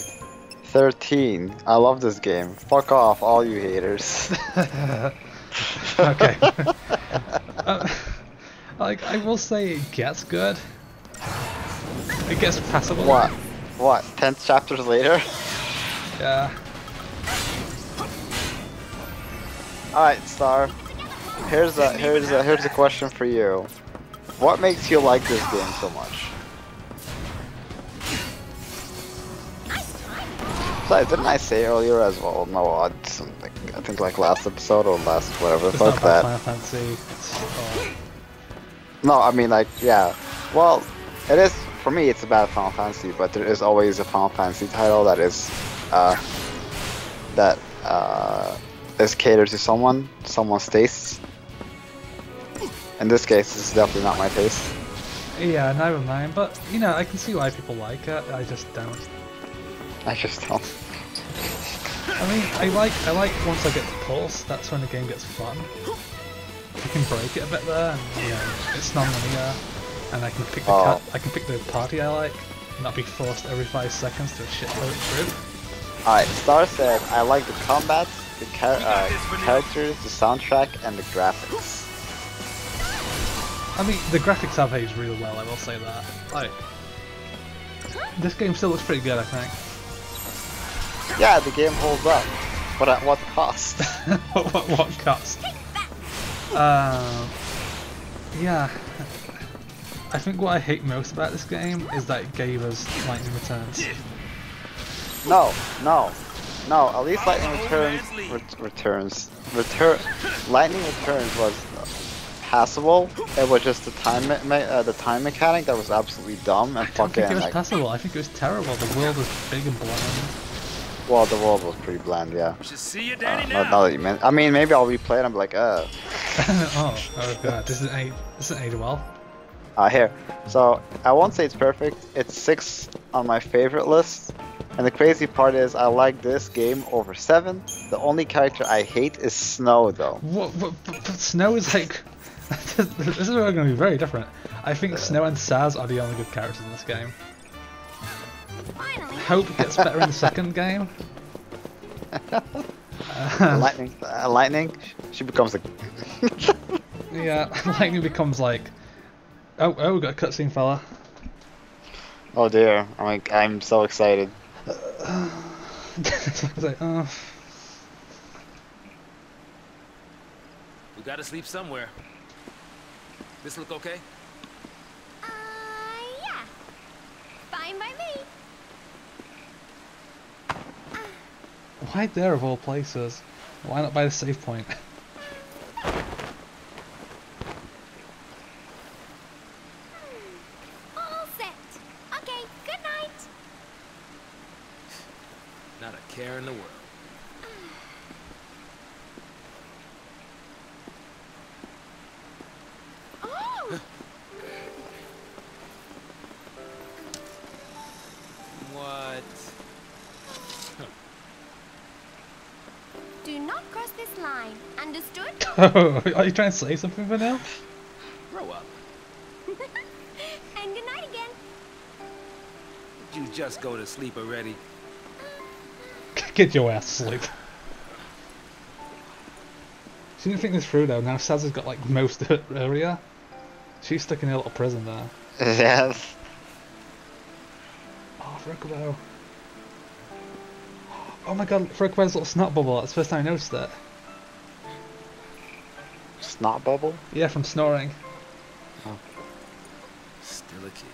13! I love this game. Fuck off, all you haters." Okay. Like, I will say it gets good. It gets passable. What? 10 chapters later? Yeah. Alright, Star. Here's a question for you. What makes you like this game so much? Besides, didn't I say earlier as well? No, I think like last episode or last whatever. It's Fuck not that. Final Fantasy. No, I mean like yeah. Well, it is for me. It's about Final Fantasy, but there is always a Final Fantasy title that is is catered to someone's tastes. In this case, it's definitely not my taste. Yeah, neither mine. But you know, I can see why people like it. I just don't. I just don't. I mean, I like once I get to Pulse. That's when the game gets fun. You can break it a bit there, and you know, it's non-linear, and I can pick the party I like, and not be forced every 5 seconds to a shitload group. Alright, Star said, "I like the combats, the characters, the soundtrack, and the graphics." I mean, the graphics have aged really well. I will say that. Like, this game still looks pretty good, I think. Yeah, the game holds up, but at what cost? what cost? Yeah. I think what I hate most about this game is that it gave us Lightning Returns. No. At least Lightning Lightning Returns was passable. It was just the time mechanic that was absolutely dumb and I don't think it was like. passable. I think it was terrible. The world was big and blind. Well, the world was pretty bland, yeah. Should see you, Danny, Now that you meant, I mean, maybe I'll replay it. I'm like, oh god, this isn't age well. Here. So I won't say it's perfect. It's 6 on my favorite list. And the crazy part is, I like this game over 7. The only character I hate is Snow, though. But Snow is like, this is going to be very different. I think Snow and Saz are the only good characters in this game. Finally. Hope it gets better in the second game. Lightning, she becomes a. Yeah, Lightning becomes like, oh, we got a cutscene, fella. Oh dear, I'm so excited. It's like, oh. We gotta sleep somewhere. This look okay? Yeah. Fine by me. Why there of all places? Why not by the save point? All set. Okay, good night. Not a care in the world. Oh! What? Do not cross this line. Understood? Oh, are you trying to say something for now? Grow up. And good night again. Did you just go to sleep already? Get your ass to sleep. She didn't think this through though. Now Saz has got like most of the area. She's stuck in a little prison there. Yes. Oh, Frokubo. Oh my god, Frokubo's little snot bubble. That's the first time I noticed that. Snot bubble? Yeah, from snoring. Oh. Still a kid.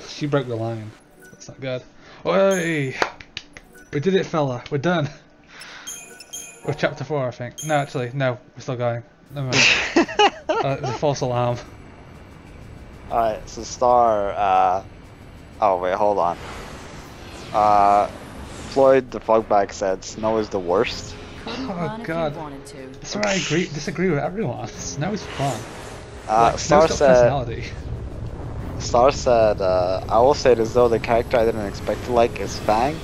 She broke the line. That's not good. Oi! We did it, fella. We're done. We're chapter 4, I think. No, actually, no. We're still going. Never mind. It was a false alarm. Alright, so Star, oh wait, hold on. Floyd the Fogbag said Snow is the worst. Oh god. That's where I disagree with everyone. Snow is fun. Star Snow's got personality. Star said, I will say it as though the character I didn't expect to like is Fang.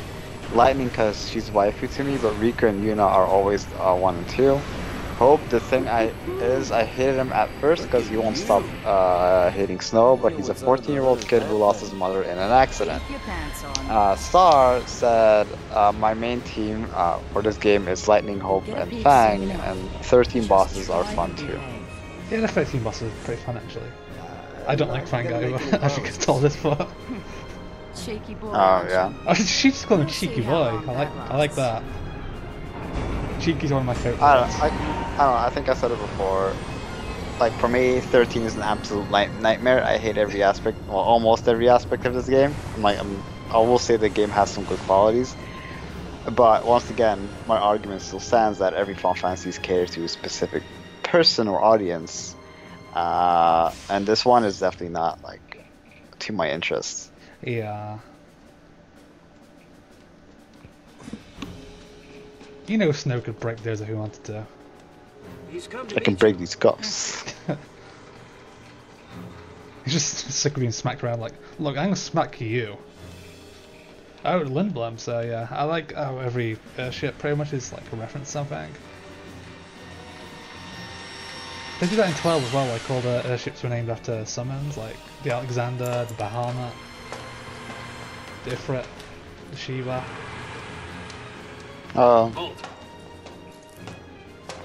Lightning because she's waifu to me, but Rika and Yuna are always 1 and 2. Hope, the thing I hated him at first because he won't stop hating Snow, but he's a 14-year-old kid who lost his mother in an accident. Star said, my main team for this game is Lightning, Hope, and Fang, and 13 bosses are fun too. Yeah, the 13 bosses are pretty fun actually. I don't like Fang either, as you can tell this far. Cheeky boy. Oh yeah. Oh, she just called him Cheeky Boy. I like that. Cheeky's one of my favourites. I don't know, I think I said it before. Like, for me, 13 is an absolute nightmare. I hate every aspect, well, almost every aspect of this game. I will say the game has some good qualities. But once again, my argument still stands that every Final Fantasy caters to a specific person or audience. And this one is definitely not, like, to my interests. Yeah. You know Snow could break those if he wanted to. I can break these cups. He's just sick of being smacked around like, look, I'm gonna smack you. Oh, Lindblom, so yeah. I like how every ship pretty much is like a reference to something. They did that in 12 as well, like all the airships were named after summons, like the Alexander, the Behemoth, the Ifrit, the Shiva. Oh.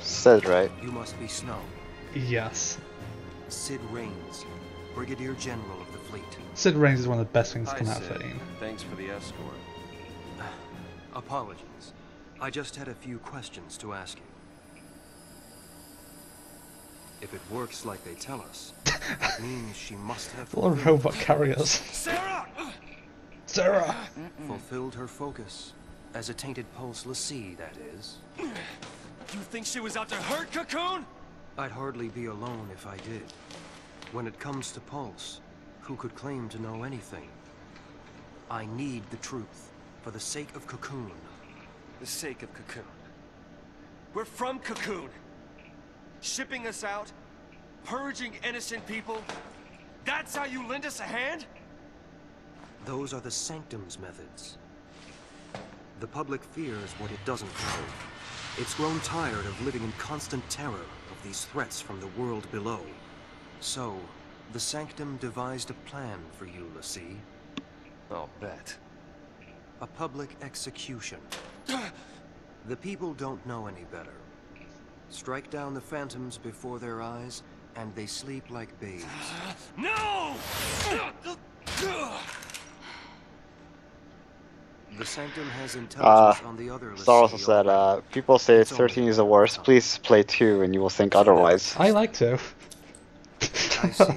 Said right. You must be Snow. Yes. Sid Raines, Brigadier General of the fleet. Sid Raines is one of the best things to come out of 13. Thanks for the escort. Apologies. I just had a few questions to ask you. If it works like they tell us, that means she must have Little robot carriers. Sarah! Sarah! fulfilled her focus. As a tainted pulse l'Cie, that is. You think she was out to hurt Cocoon? I'd hardly be alone if I did. When it comes to Pulse, who could claim to know anything? I need the truth, for the sake of Cocoon. The sake of Cocoon. We're from Cocoon. Shipping us out, purging innocent people. That's how you lend us a hand? Those are the Sanctum's methods. The public fears what it doesn't know. It's grown tired of living in constant terror of these threats from the world below. So, the Sanctum devised a plan for you, Lassie. I'll bet. A public execution. The people don't know any better. Strike down the phantoms before their eyes, and they sleep like babes. No! The Sanctum has intelligence on the other. Star also said, people say 13 is the worst. Please play 2 and you will think otherwise. I like to. I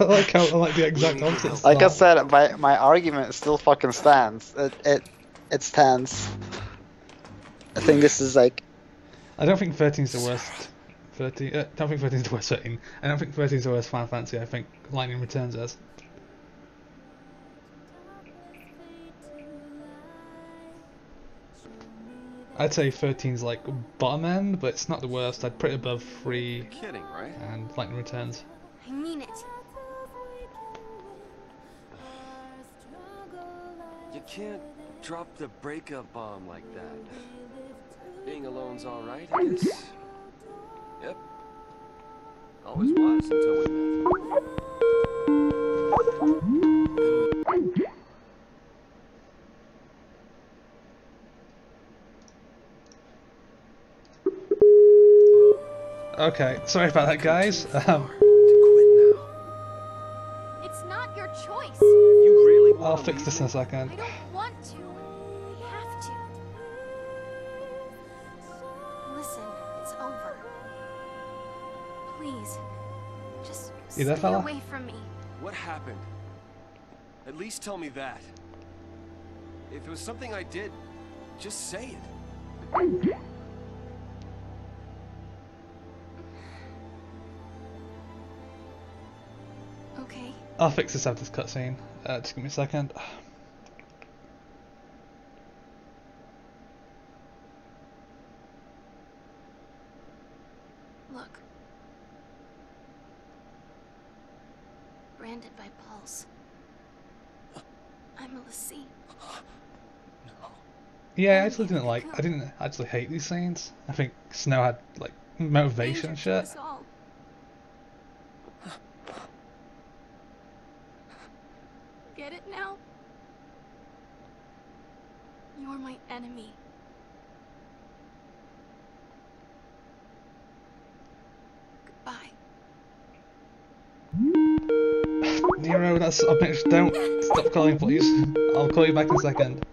like the exact opposite. Like I said, my argument still fucking stands. It stands. I think this is like... I don't think 13 is the worst. 13. I don't think 13 is the worst 13. I don't think 13 is the worst Final Fantasy. I think Lightning Returns is. I'd say 13's like bottom end, but it's not the worst. I'd put it above 3 You're kidding, right? and Lightning Returns. I mean it. You can't drop the breakup bomb like that. Being alone's alright, I guess. Yep. Always was until we met. Okay, sorry about that, guys. To quit now. It's not your choice. You really want I'll to fix leave this in a me? second. I don't want to. I have to. Listen, it's over. Please, just You there, stay fella? away from me. What happened? At least tell me that. If it was something I did, just say it. Okay. I'll fix this after this cutscene. Just give me a second. Look. Branded by Pulse. I'm a Lassie. Yeah, I actually didn't like. I didn't actually hate these scenes. I think Snow had like motivation and Danger to shit. us all. Get it now? You're my enemy. Goodbye. Nero, that's up next. Don't stop calling, please. I'll call you back in a second.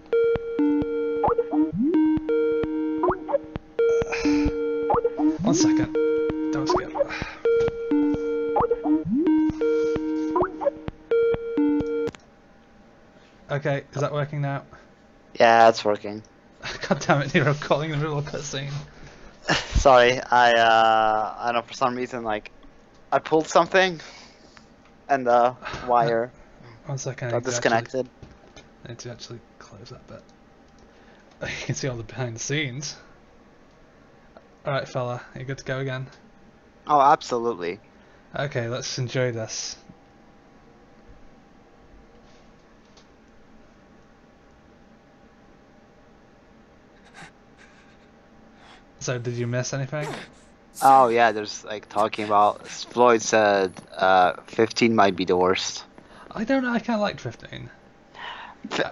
One second. Don't skip. Okay, is that working now? Yeah, it's working. God damn it, Nero, calling in the middle of a cutscene. Sorry, I don't know, for some reason, like, I pulled something, and the wire 1 second. got disconnected. I need to actually close that bit. You can see all the behind the scenes. Alright, fella, you good to go again? Oh, absolutely. Okay, let's enjoy this. So, did you miss anything? Oh yeah, there's like talking about, Floyd said 15 might be the worst. I don't know, I kinda liked 15.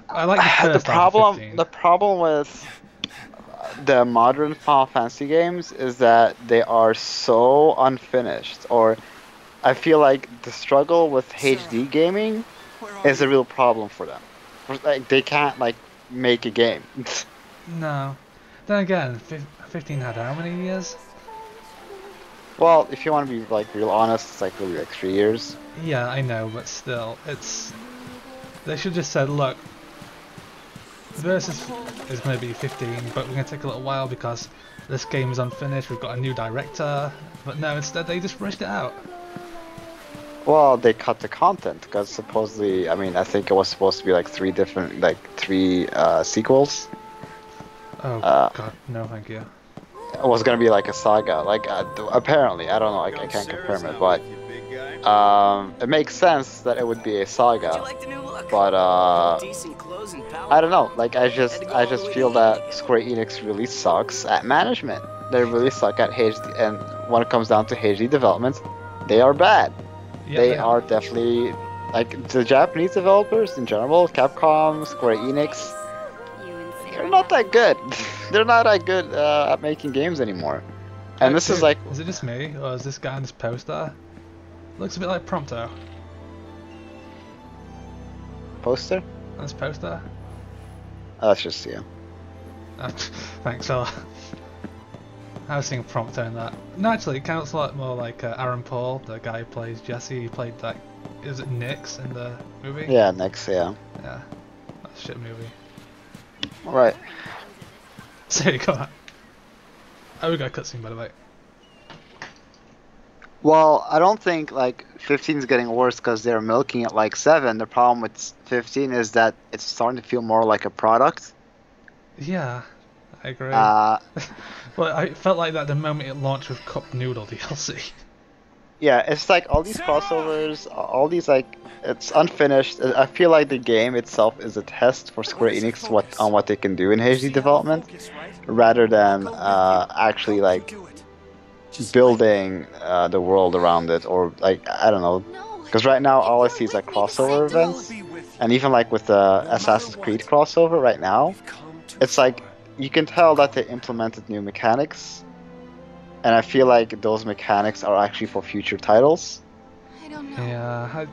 I like the first the half of problem 15. the problem with the modern Final Fantasy games is that they are so unfinished, or I feel like the struggle with HD gaming is a real problem for them. Like they can't like make a game. No. Then again, 15 had how many years? Well, if you want to be like real honest, it's like really like 3 years. Yeah, I know, but still, it's... They should just said, look, Versus is going to be 15, but we're going to take a little while because this game is unfinished, we've got a new director, but no, instead they just rushed it out. Well, they cut the content because supposedly, I mean, I think it was supposed to be like three sequels. Oh god, no thank you. It was gonna be like a saga, like apparently, I don't know, I can't confirm it, but it makes sense that it would be a saga. But I don't know, like I just feel that Square Enix really sucks at management. They really suck at HD, and when it comes down to HD development, they are bad. Yeah, they are definitely, like, the Japanese developers in general, Capcom, Square Enix, they're not that good. They're not that good at making games anymore. And this is like... Is it just me, or is this guy in this poster? Looks a bit like Prompto. Poster? This poster? Oh, that's just you. Thanks, fella. I was seeing Prompto in that. No, actually, it counts a lot more like Aaron Paul, the guy who plays Jesse. He played that. Is it Nix in the movie? Yeah, Nix, yeah. Yeah. That's a shit movie. Alright. So you got. Oh, we got a cutscene, by the way. Well, I don't think like 15 is getting worse because they're milking it like 7. The problem with 15 is that it's starting to feel more like a product. Yeah, I agree. Well, I felt like that the moment it launched with Cup Noodle DLC. Yeah, it's like all these crossovers, all these like, it's unfinished. I feel like the game itself is a test for Square Enix on what they can do in HD development, rather than actually like building the world around it, or like, I don't know. Because right now all I see is like crossover events, and even like with the Assassin's Creed crossover right now, it's like you can tell that they implemented new mechanics. And I feel like those mechanics are actually for future titles. I don't know. Yeah.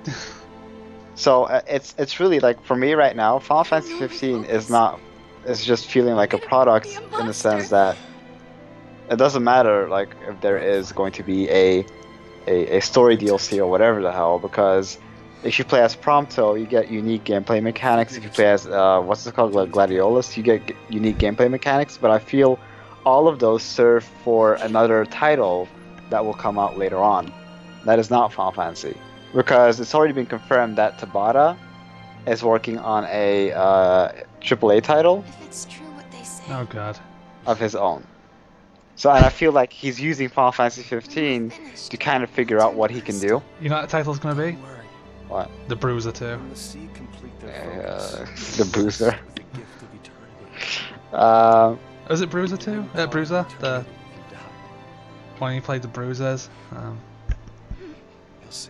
So it's really like, for me right now, Final Fantasy 15 is just feeling like a product in the sense that it doesn't matter like if there is going to be a story DLC or whatever the hell, because if you play as Prompto, you get unique gameplay mechanics. If you play as what's it called, like Gladiolus, you get unique gameplay mechanics. But I feel all of those serve for another title that will come out later on. That is not Final Fantasy. Because it's already been confirmed that Tabata is working on a AAA title. If it's true what they say. Oh god. Of his own. So, and I feel like he's using Final Fantasy 15 to kind of figure out what he can do. You know what the title's gonna be? What? The Bruiser 2. The Boozer. Was it Bruiser 2? Bruiser? The one you played the Bruisers. You'll see.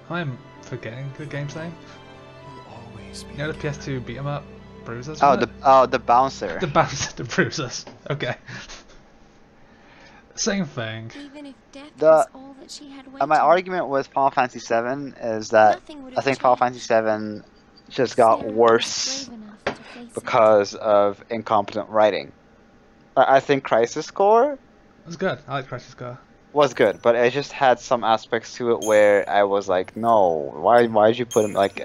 I'm forgetting the game's name. You'll always be. You know the PS2 beat 'em up Bruisers? Oh, the Bouncer. The Bouncer, the Bruisers. Okay. Same thing. Even if death The- was all that she had my waited. argument with Final Fantasy 7 is that Nothing would I have think Final Fantasy changed. 7 just got Sarah was worse brave enough to face it. because of incompetent writing. I think Crisis Core It was good. I like Crisis Core. was good, but it just had some aspects to it where I was like, no, why'd you put him like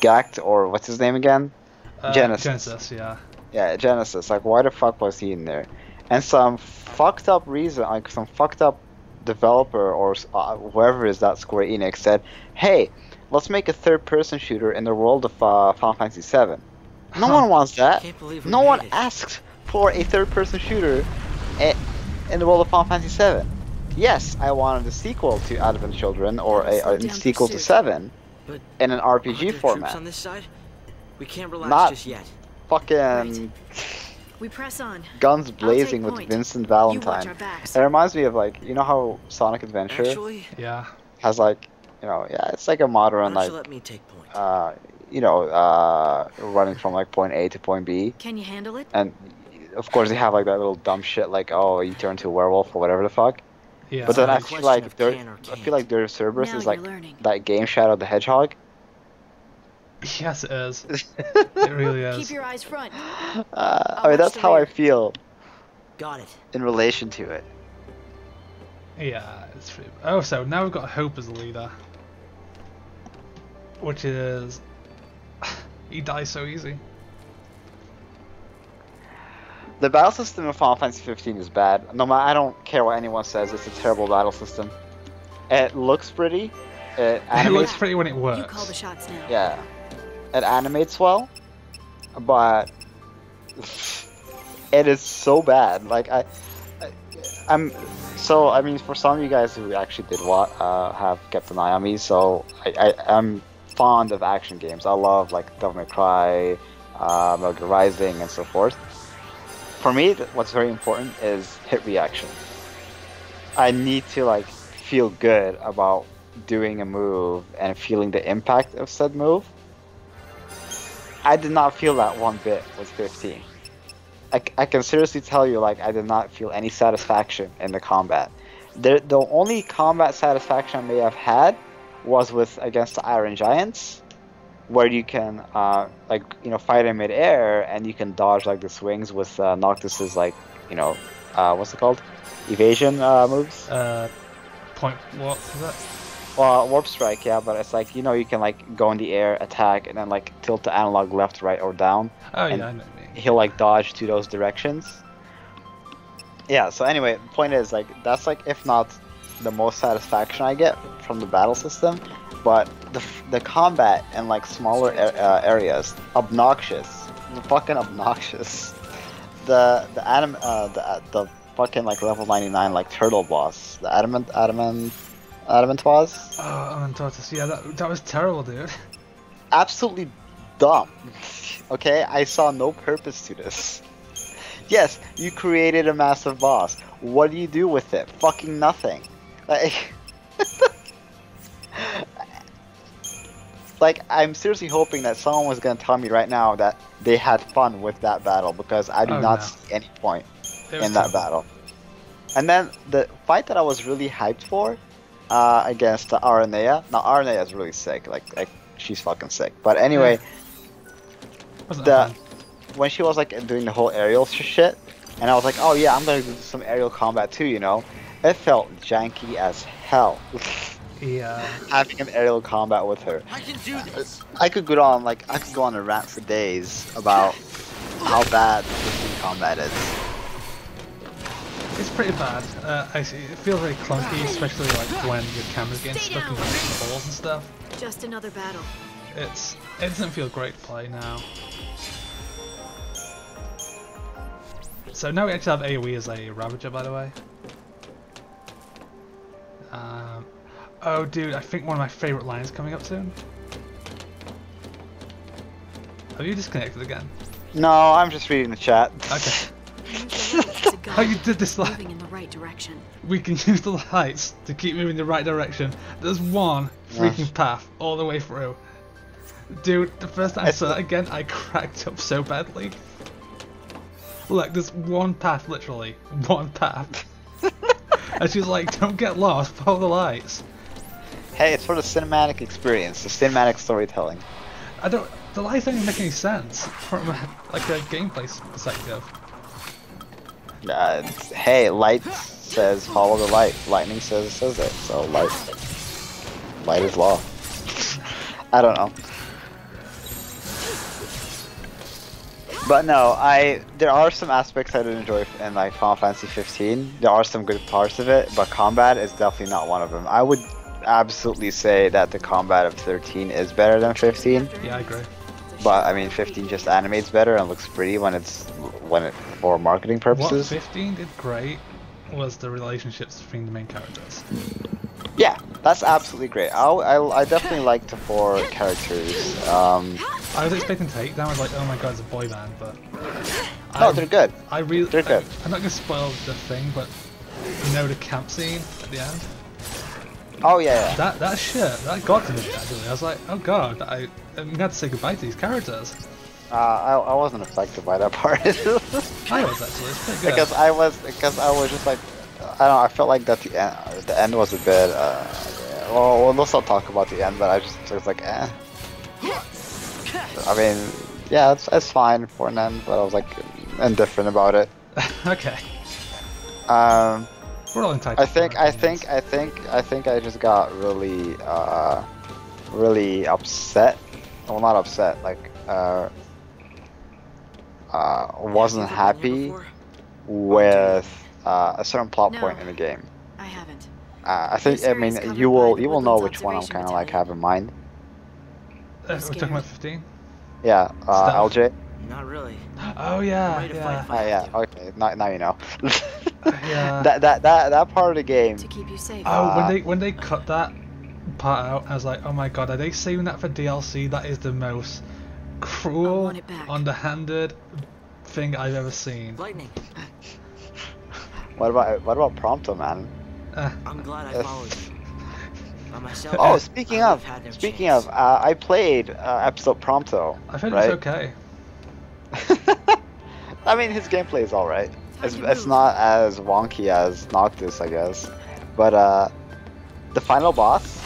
Gact, or what's his name again? Genesis. Genesis, yeah. Yeah, Genesis. Like, why the fuck was he in there? And some fucked up reason, like some fucked up developer or whoever is that Square Enix said, hey, let's make a third-person shooter in the world of Final Fantasy 7. No one wants that. Can't believe we No one made it. asked for a third-person shooter in the world of Final Fantasy 7. Yes, I wanted a sequel to Advent Children or a sequel to 7 But in an aren't RPG there troops format. on this side? We can't relax Not just yet. fucking We press on. guns blazing with point. Vincent You watch Valentine. our backs. It reminds me of, like, you know how Sonic Adventure Actually, Yeah. has, like, you know, yeah, it's like a why modern, don't you like, let me take point? running from like point A to point B, Can you handle it? and of course they have like that little dumb shit like, oh, you turn to a werewolf or whatever the fuck. Yeah. But then not I a feel question like of can or I can't. feel like their Cerberus Now is like you're learning. that game Shadow the Hedgehog. Yes, it is. It really is. Keep your eyes front. I mean, that's watch the how I rear. feel Got it. in relation to it. Yeah, it's true. Oh, so now we've got Hope as the leader. Which is... he dies so easy. The battle system in Final Fantasy 15 is bad. No matter, I don't care what anyone says. It's a terrible battle system. It looks pretty, It It looks animates. pretty when it You call works. the shots now. Yeah, it animates well, but it is so bad. Like I'm. So I mean, for some of you guys who actually did have kept an eye on me, so I'm fond of action games. I love like Devil May Cry, Metal Gear Rising, and so forth. For me, what's very important is hit reaction. I need to like feel good about doing a move and feeling the impact of said move. I did not feel that one bit with 15. I can seriously tell you, like, I did not feel any satisfaction in the combat. The only combat satisfaction I may have had was against the Iron Giants, where you can like, you know, fight in midair and you can dodge like the swings with Noctis's, like, you know, what's it called, evasion moves. Point what is that? Well, warp strike, yeah, but it's like, you know, you can like go in the air, attack, and then like tilt the analog left, right, or down. Oh and yeah, I know what you mean. he'll like dodge to those directions. Yeah, so anyway, the point is, like, that's like, if not the most satisfaction I get from the battle system, but the combat in like smaller areas, obnoxious, fucking obnoxious. The fucking like level 99 like turtle boss, the adamant boss. Oh, Tortoise. Yeah, that was terrible, dude. Absolutely dumb. Okay, I saw no purpose to this. Yes, you created a massive boss. What do you do with it? Fucking nothing. Like, like, I'm seriously hoping that someone was gonna tell me right now that they had fun with that battle, because I do not see any point in that battle. And then the fight that I was really hyped for, against Aranea. Now Aranea is really sick. Like she's fucking sick. But anyway, when she was like doing the whole aerial shit, and I was like, oh yeah, I'm gonna do some aerial combat too, you know. It felt janky as hell. Yeah. Having an aerial combat with her. I can do this. I could go on a rant for days about how bad the combat is. It's pretty bad. It feels very clunky, especially like when your camera's getting stuck in the balls and stuff. Just another battle. It doesn't feel great to play now. So now we actually have AoE as a Ravager, by the way. Oh dude, I think one of my favourite lines coming up soon. Have you disconnected again? No, I'm just reading the chat. Okay. Oh, you did this line. Moving in the right direction. We can use the lights to keep moving in the right direction. There's one freaking path all the way through. Dude, the first time I saw that again, I cracked up so badly. Look, there's one path, literally. One path. And she's like, don't get lost, follow the lights. Hey, it's for the cinematic experience, the cinematic storytelling. The lights don't even make any sense from like a gameplay perspective. Hey, light says follow the light. Lightning says it. So light is law. I don't know. But no, there are some aspects I did enjoy in like Final Fantasy 15. There are some good parts of it, but combat is definitely not one of them. I would absolutely say that the combat of 13 is better than 15. Yeah, I agree. But I mean, 15 just animates better and looks pretty when it for marketing purposes. What 15 did great was the relationships between the main characters. Yeah, that's absolutely great. I definitely like the 4 characters. I was expecting to hate them. I was like, oh my god, it's a boy band, but no, they're good. They're good. I'm not gonna spoil the thing, but you know the camp scene at the end. Oh yeah. That shit, that got to me actually. I was like, oh god, I'm gonna have to say goodbye to these characters. I wasn't affected by that part. I was actually. It's pretty good. because I was just like, I don't know. I felt like that the end was a bit. Well, let's not talk about the end, but I was like, eh. I mean, yeah, it's fine for an end, but I was like indifferent about it. Okay. We're all entitled. I think I just got really really upset. Well, not upset, like wasn't happy with a certain plot point in the game. I haven't. I think, I mean, you will know which one I'm kind of like have in mind. We're talking about 15? Yeah, LJ. Not really. Oh yeah, I'm ready to fight yeah. if I have to. Okay, now you know. Yeah. That part of the game. To keep you safe. Oh, when they cut that part out, I was like, oh my god, are they saving that for DLC? That is the most cruel, want it back. underhanded thing I've ever seen. Lightning. What about Prompto, man? I'm glad I followed you. By myself, Oh, I speaking would of, have had their chance. I played episode Prompto. I've heard right? it's okay. I mean, his gameplay is alright. It's move. not as wonky as Noctis, I guess. But the final boss.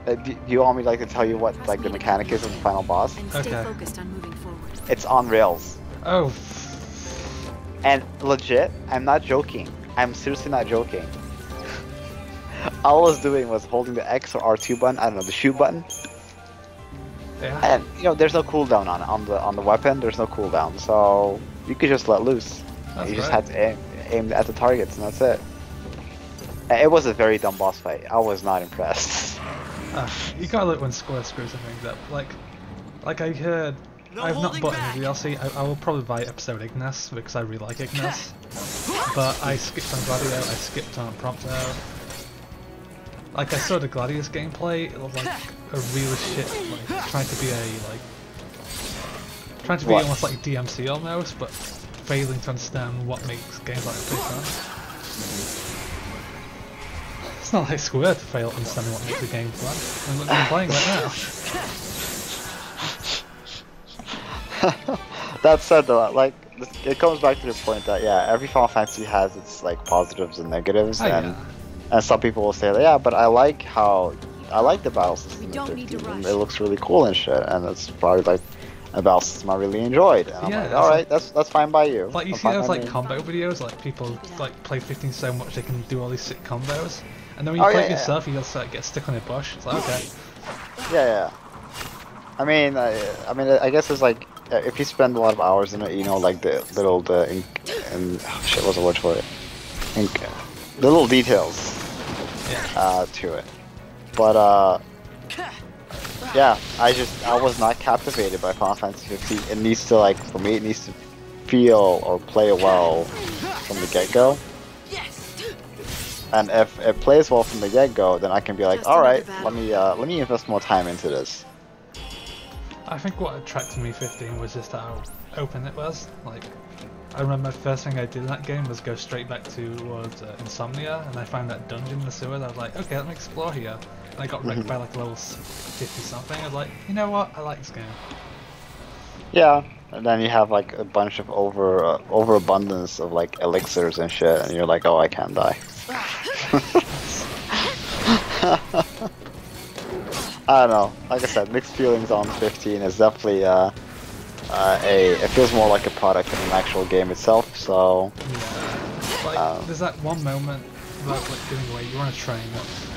Do you want me like to tell you what like the mechanic is of the final boss? And stay Okay. focused on moving forward. It's on rails. Oh, And legit, I'm not joking. I'm seriously not joking. All I was doing was holding the X or R2 button, I don't know, the shoot button. yeah. And you know, there's no cooldown on the weapon. There's no cooldown, so you could just let loose. That's You just great. had to aim at the targets, and that's it. And it was a very dumb boss fight. I was not impressed. You gotta look when Square screws things up. Like I heard, I've not bought any DLC. I will probably buy episode Ignis because I really like Ignis. But I skipped on Gladio. I skipped on Prompto. Like I saw the Gladius gameplay. It looked like a real shit. Like trying to be What? almost like DMC almost, but failing to understand what makes games like this fun. It's not like Square to fail understanding what makes a game fun. And look what I'm playing right now. That said, though, like it comes back to the point that yeah, every Final Fantasy has its like positives and negatives, Oh, and yeah. some people will say, yeah, but I like the battle system. We don't in need to 15. rush. It looks really cool and shit, and it's probably like a battle system I really enjoyed. And I'm Yeah, like, it's all right, that's fine by you. Like you That's see fine those by like me. combo videos, like people like play 15 so much they can do all these sick combos, and then when you Oh, play yeah, it yeah. yourself, you just like get stuck on a bush. It's like okay, Yeah. I mean, I guess it's like if you spend a lot of hours in it, you know, like the shit, what's the word for it? The little details yeah. to it. But yeah, I was not captivated by Final Fantasy 15. It needs to like, for me, it needs to feel or play well from the get-go. And if it plays well from the get-go, then I can be like, Just all right, another let me invest more time into this. I think what attracted me 15 was just how open it was. Like, I remember the first thing I did in that game was go straight back towards Insomnia, and I found that dungeon in the sewers. I was like, okay, let me explore here. And I got wrecked by like level 50 something. I was like, you know what? I like this game. Yeah, and then you have like a bunch of overabundance of like elixirs and shit, and you're like, oh, I can't die. I don't know. Like I said, mixed feelings on 15 is definitely it feels more like a product than an actual game itself. So Yeah. Like, there's that one moment without like giving away, you're on a train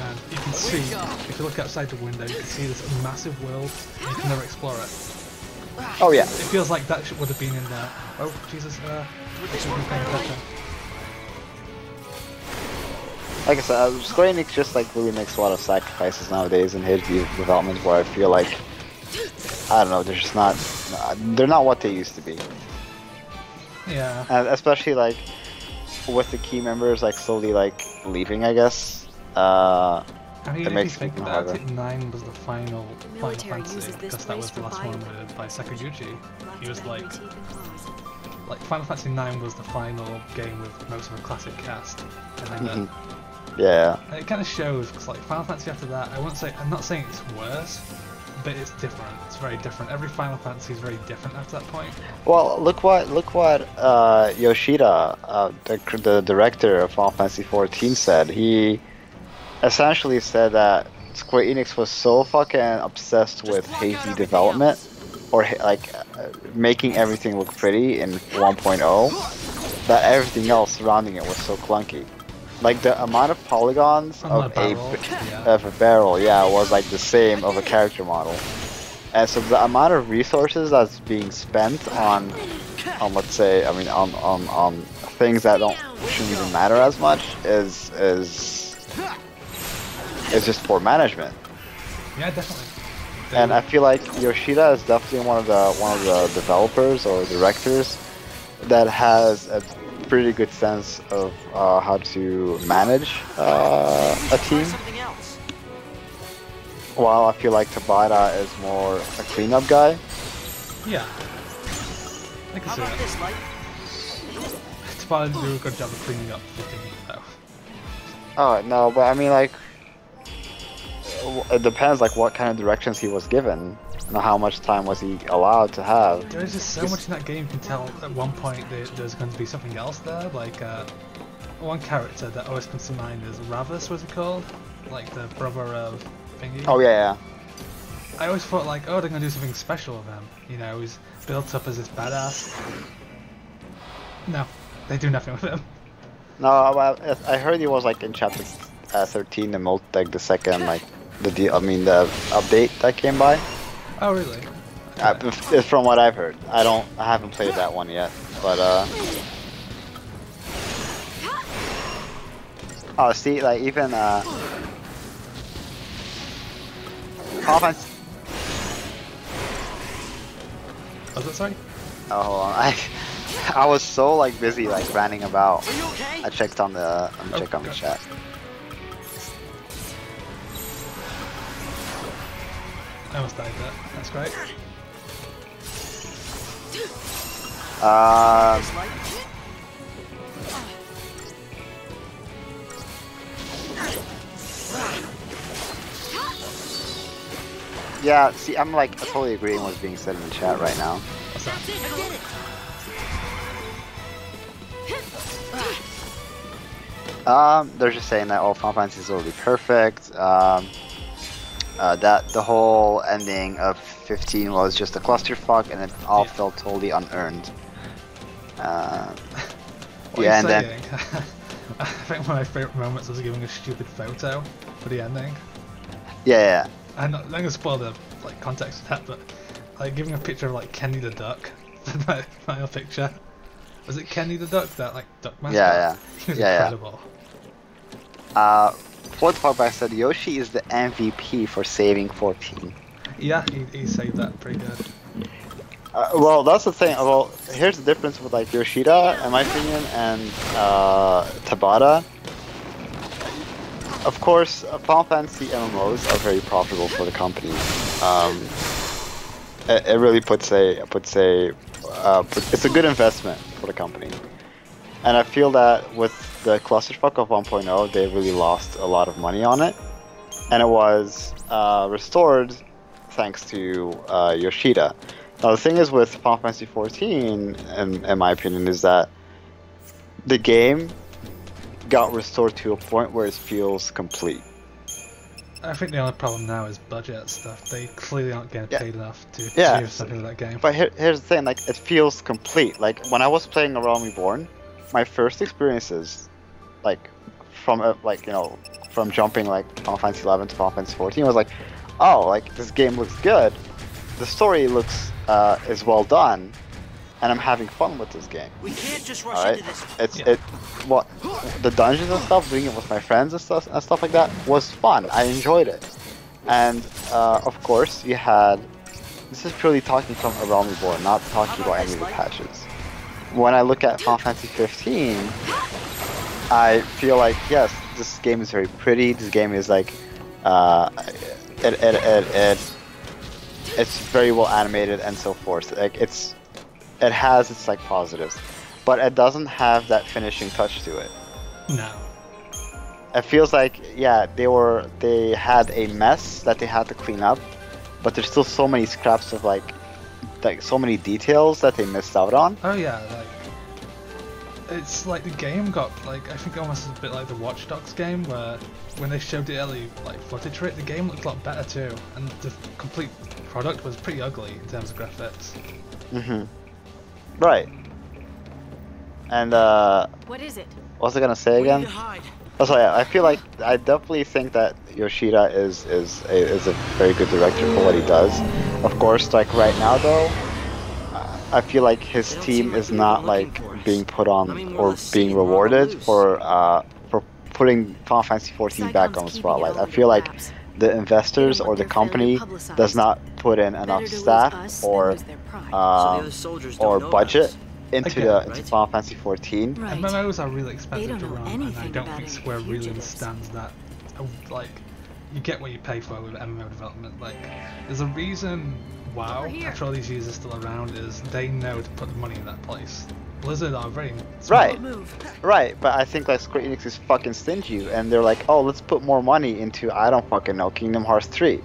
and you can see, if you look outside the window, you can see this massive world and you can never explore it. oh yeah, It feels like that would have been in there. Oh, Jesus, I should have been paying attention. like I said, Square Enix just like really makes a lot of sacrifices nowadays in his development, where I feel like I don't know, they're not what they used to be, Yeah. and especially like with the key members like slowly like leaving, I guess. I mean, It if you makes think it about harder. it, 9 was the final Military Fantasy, uses this because that was place the for last one bioweapons. with by Sakaguchi. He was Left like, teeth and claws. like Final Fantasy 9 was the final game with most of a classic cast, and then Yeah. and it kind of shows, because like Final Fantasy after that, I'm not saying it's worse, but it's different. It's very different. Every Final Fantasy is very different after that point. Well, look what Yoshida, the director of Final Fantasy 14, said. He essentially said that Square Enix was so fucking obsessed with hazy development, or making everything look pretty in 1.0, that everything else surrounding it was so clunky. Like the amount of polygons On of the a barrel, yeah. of a barrel, yeah, was like the same of a character model. And so the amount of resources that's being spent on let's say, I mean, on things that shouldn't even matter as much is it's just poor management. Yeah, definitely. And I feel like Yoshida is definitely one of the developers or directors that has a pretty good sense of how to manage a team. Something else. While I feel like Tabata is more a cleanup guy. Yeah. I can How see about that. this, Light? Tabata did do a good job of cleaning up the team, though. Oh no, but I mean like, it depends like what kind of directions he was given, and how much time was he allowed to have. There's just so much in that game you can tell at one point there's going to be something else there, like one character that always comes to mind is Ravus, was he called? Like the brother of Thingy. Oh yeah, I always thought like, oh, they're going to do something special with him. You know, he's built up as this badass. No, they do nothing with him. no, I heard he was like in chapter 13, like the second like the update that came by. Oh really? From what I've heard, I haven't played that one yet, but oh, see, like even offense. Was that sorry? Oh, hold on. I was so like busy like ranting about. Are you okay? I checked on the check on the God. chat. I almost died there. That's great. This Light? Yeah, see, I'm like totally agreeing with what's being said in the chat right now. What's that? I did it. They're just saying that Final Fantasy is already perfect. That the whole ending of 15 was just a clusterfuck, and it all felt totally unearned. What yeah, are and you then saying? I think one of my favourite moments was giving a stupid photo for the ending. yeah, I'm not gonna spoil the like context of that, but like giving a picture of like Kenny the duck, my final picture. Was it Kenny the duck? That like duck mascot? Yeah. He was Yeah, yeah. incredible. Floyd Fogback said Yoshi is the MVP for saving 14. Yeah, he saved that pretty good. Well, that's the thing. Well, here's the difference with like Yoshida, in my opinion, and Tabata. Of course, Final Fantasy MMOs are very profitable for the company. It really it's a good investment for the company. And I feel that with the clusterfuck of 1.0, they really lost a lot of money on it, and it was restored thanks to Yoshida. Now the thing is with Final Fantasy 14, in my opinion, is that the game got restored to a point where it feels complete. I think the only problem now is budget stuff. They clearly aren't getting paid enough to do something with that game. But here's the thing, like it feels complete. Like when I was playing A Realm Reborn, my first experiences, like from from jumping like Final Fantasy 11 to Final Fantasy 14 was like, oh, like this game looks good, the story looks is well done, and I'm having fun with this game. We can't just rush Alright, into this. the dungeons and stuff, doing it with my friends and stuff like that was fun. I enjoyed it, and of course you had. This is purely talking from A Realm Reborn, not talking about any of the patches. When I look at Final Fantasy 15, I feel like yes, this game is very pretty. This game is like, it's very well animated and so forth. Like it has its like positives, but it doesn't have that finishing touch to it. No. It feels like they had a mess that they had to clean up, but there's still so many scraps of like so many details that they missed out on. Oh yeah, like it's like the game got like I think almost a bit like the Watch Dogs game where when they showed the early like footage for it, the game looked a lot better too, and the complete product was pretty ugly in terms of graphics. Right. And What is it? what was I gonna say We need again? to hide. Also, yeah, I feel like I definitely think that Yoshida is a very good director for what he does. Of course, like right now though, I feel like his team is not like being put on or being rewarded for putting Final Fantasy 14 back on the spotlight. I feel like the investors or the company does not put in enough staff or budget into Final Fantasy 14. Right. MMOs are really expensive They to don't know run, and I anything don't about think any Square really fugitives. understands that. Like, you get what you pay for with MMO development. Like, there's a reason WoW, after all these years, is still around, is they know to put the money in that place. Blizzard are very smart. Right, but I think like Square Enix is fucking stingy, and they're like, oh, let's put more money into, I don't fucking know, Kingdom Hearts 3.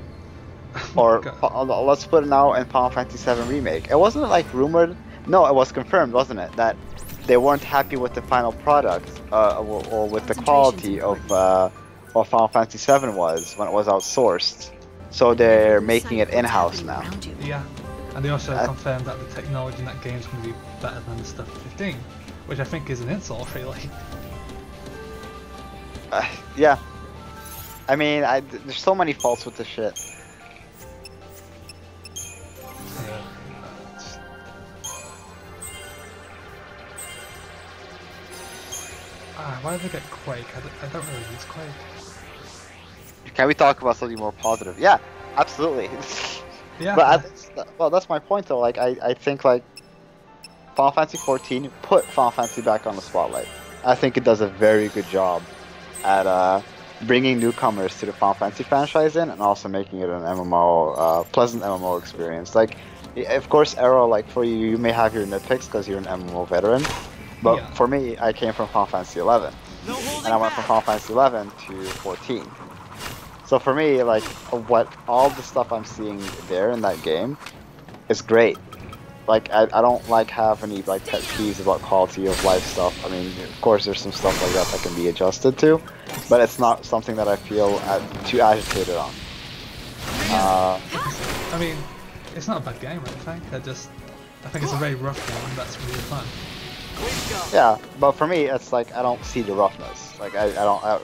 Or let's put it now in Final Fantasy 7 Remake. It wasn't like rumored, no, it was confirmed, wasn't it, that they weren't happy with the final product, or with the quality of what Final Fantasy 7 was when it was outsourced. So they're making it in-house now. Yeah, and they also confirmed that the technology in that game is going to be better than the stuff in 15, which I think is an insult, really. Yeah. I mean, there's so many faults with this shit. Why did they get Quake? I don't really use Quake. Can we talk about something more positive? Yeah, absolutely. Yeah. But that's my point though. Like I think like Final Fantasy 14 put Final Fantasy back on the spotlight. I think it does a very good job at bringing newcomers to the Final Fantasy franchise in, and also making it an MMO, pleasant MMO experience. Like, of course, Arrow, like for you, you may have your nitpicks because you're an MMO veteran. But for me, I came from Final Fantasy 11, and I went from Final Fantasy 11 to 14. So for me, like, all the stuff I'm seeing there in that game is great. Like, I don't like have any like pet peeves about quality of life stuff. I mean, of course, there's some stuff like that can be adjusted to, but it's not something that I feel too agitated on. I mean, it's not a bad game, I think. I think it's a very rough game. That's really fun. Yeah, but for me, it's like I don't see the roughness. Like I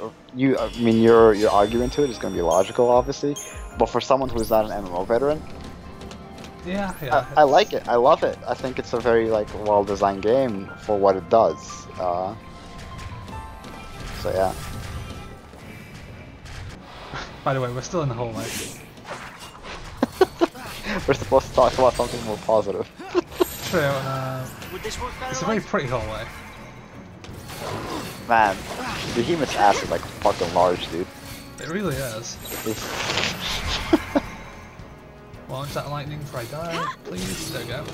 mean, your argument to it is going to be logical, obviously, but for someone who is not an MMO veteran, I like it. I love it. I think it's a very like well-designed game for what it does. So yeah. By the way, we're still in the hallway. We're supposed to talk about something more positive. True. It's a very pretty hallway. Man, Behemoth's ass is like fucking large, dude. It really is. Launch that lightning before I die, please. There we go.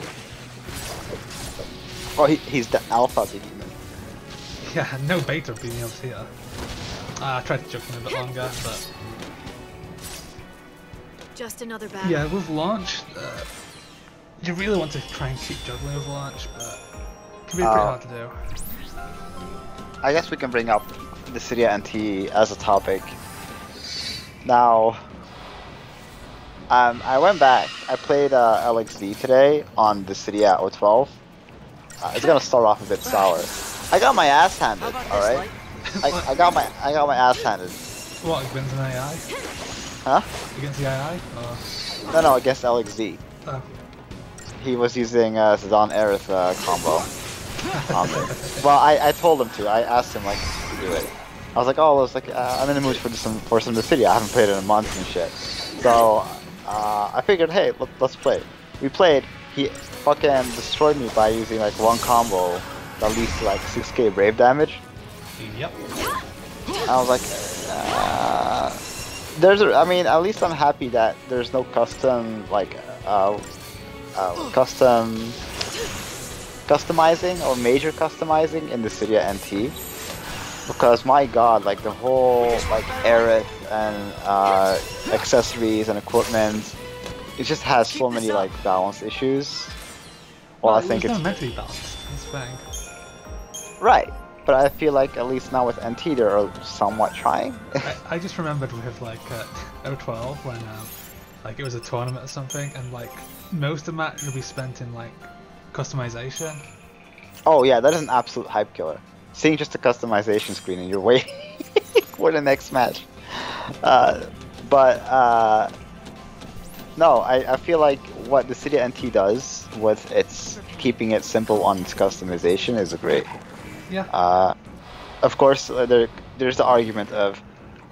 Oh, he's the alpha Behemoth. Yeah, no beta Behemoths here. I tried to joke him a bit longer, but Just another battle. yeah, with launch, you really want to try and keep juggling with launch, but it can be pretty hard to do. I guess we can bring up the Cydia NT as a topic. Now, I went back. I played LXD today on the Cydia 012. It's gonna start off a bit sour. I got my ass handed. All right. I got my ass handed. What, against an AI? Huh? Against the AI? Or... No, against LXD. Oh. He was using Zidane Aerith combo. Well, I told him to. I asked him like to do it. I was like, oh, I'm in the mood for some of the Cydia. I haven't played it in months and shit. So I figured, hey, let's play. We played. He fucking destroyed me by using like one combo that leads to like 6k brave damage. Yep. I was like, I mean, at least I'm happy that there's no custom like customizing or major customizing in the Cydia NT, because my god, like the whole like Aerith and accessories and equipment, it just has so many like balance issues. Well, I think it's meant to be balanced. That's the thing. Right, but I feel like at least now with NT they're somewhat trying. I just remembered with like 012 when like it was a tournament or something, and like most of the match would be spent in like customization. Oh yeah, that is an absolute hype killer. Seeing just a customization screen and you're waiting for the next match. No, I feel like what the Cydia NT does with its keeping it simple on its customization is great. Yeah. of course, there's the argument of,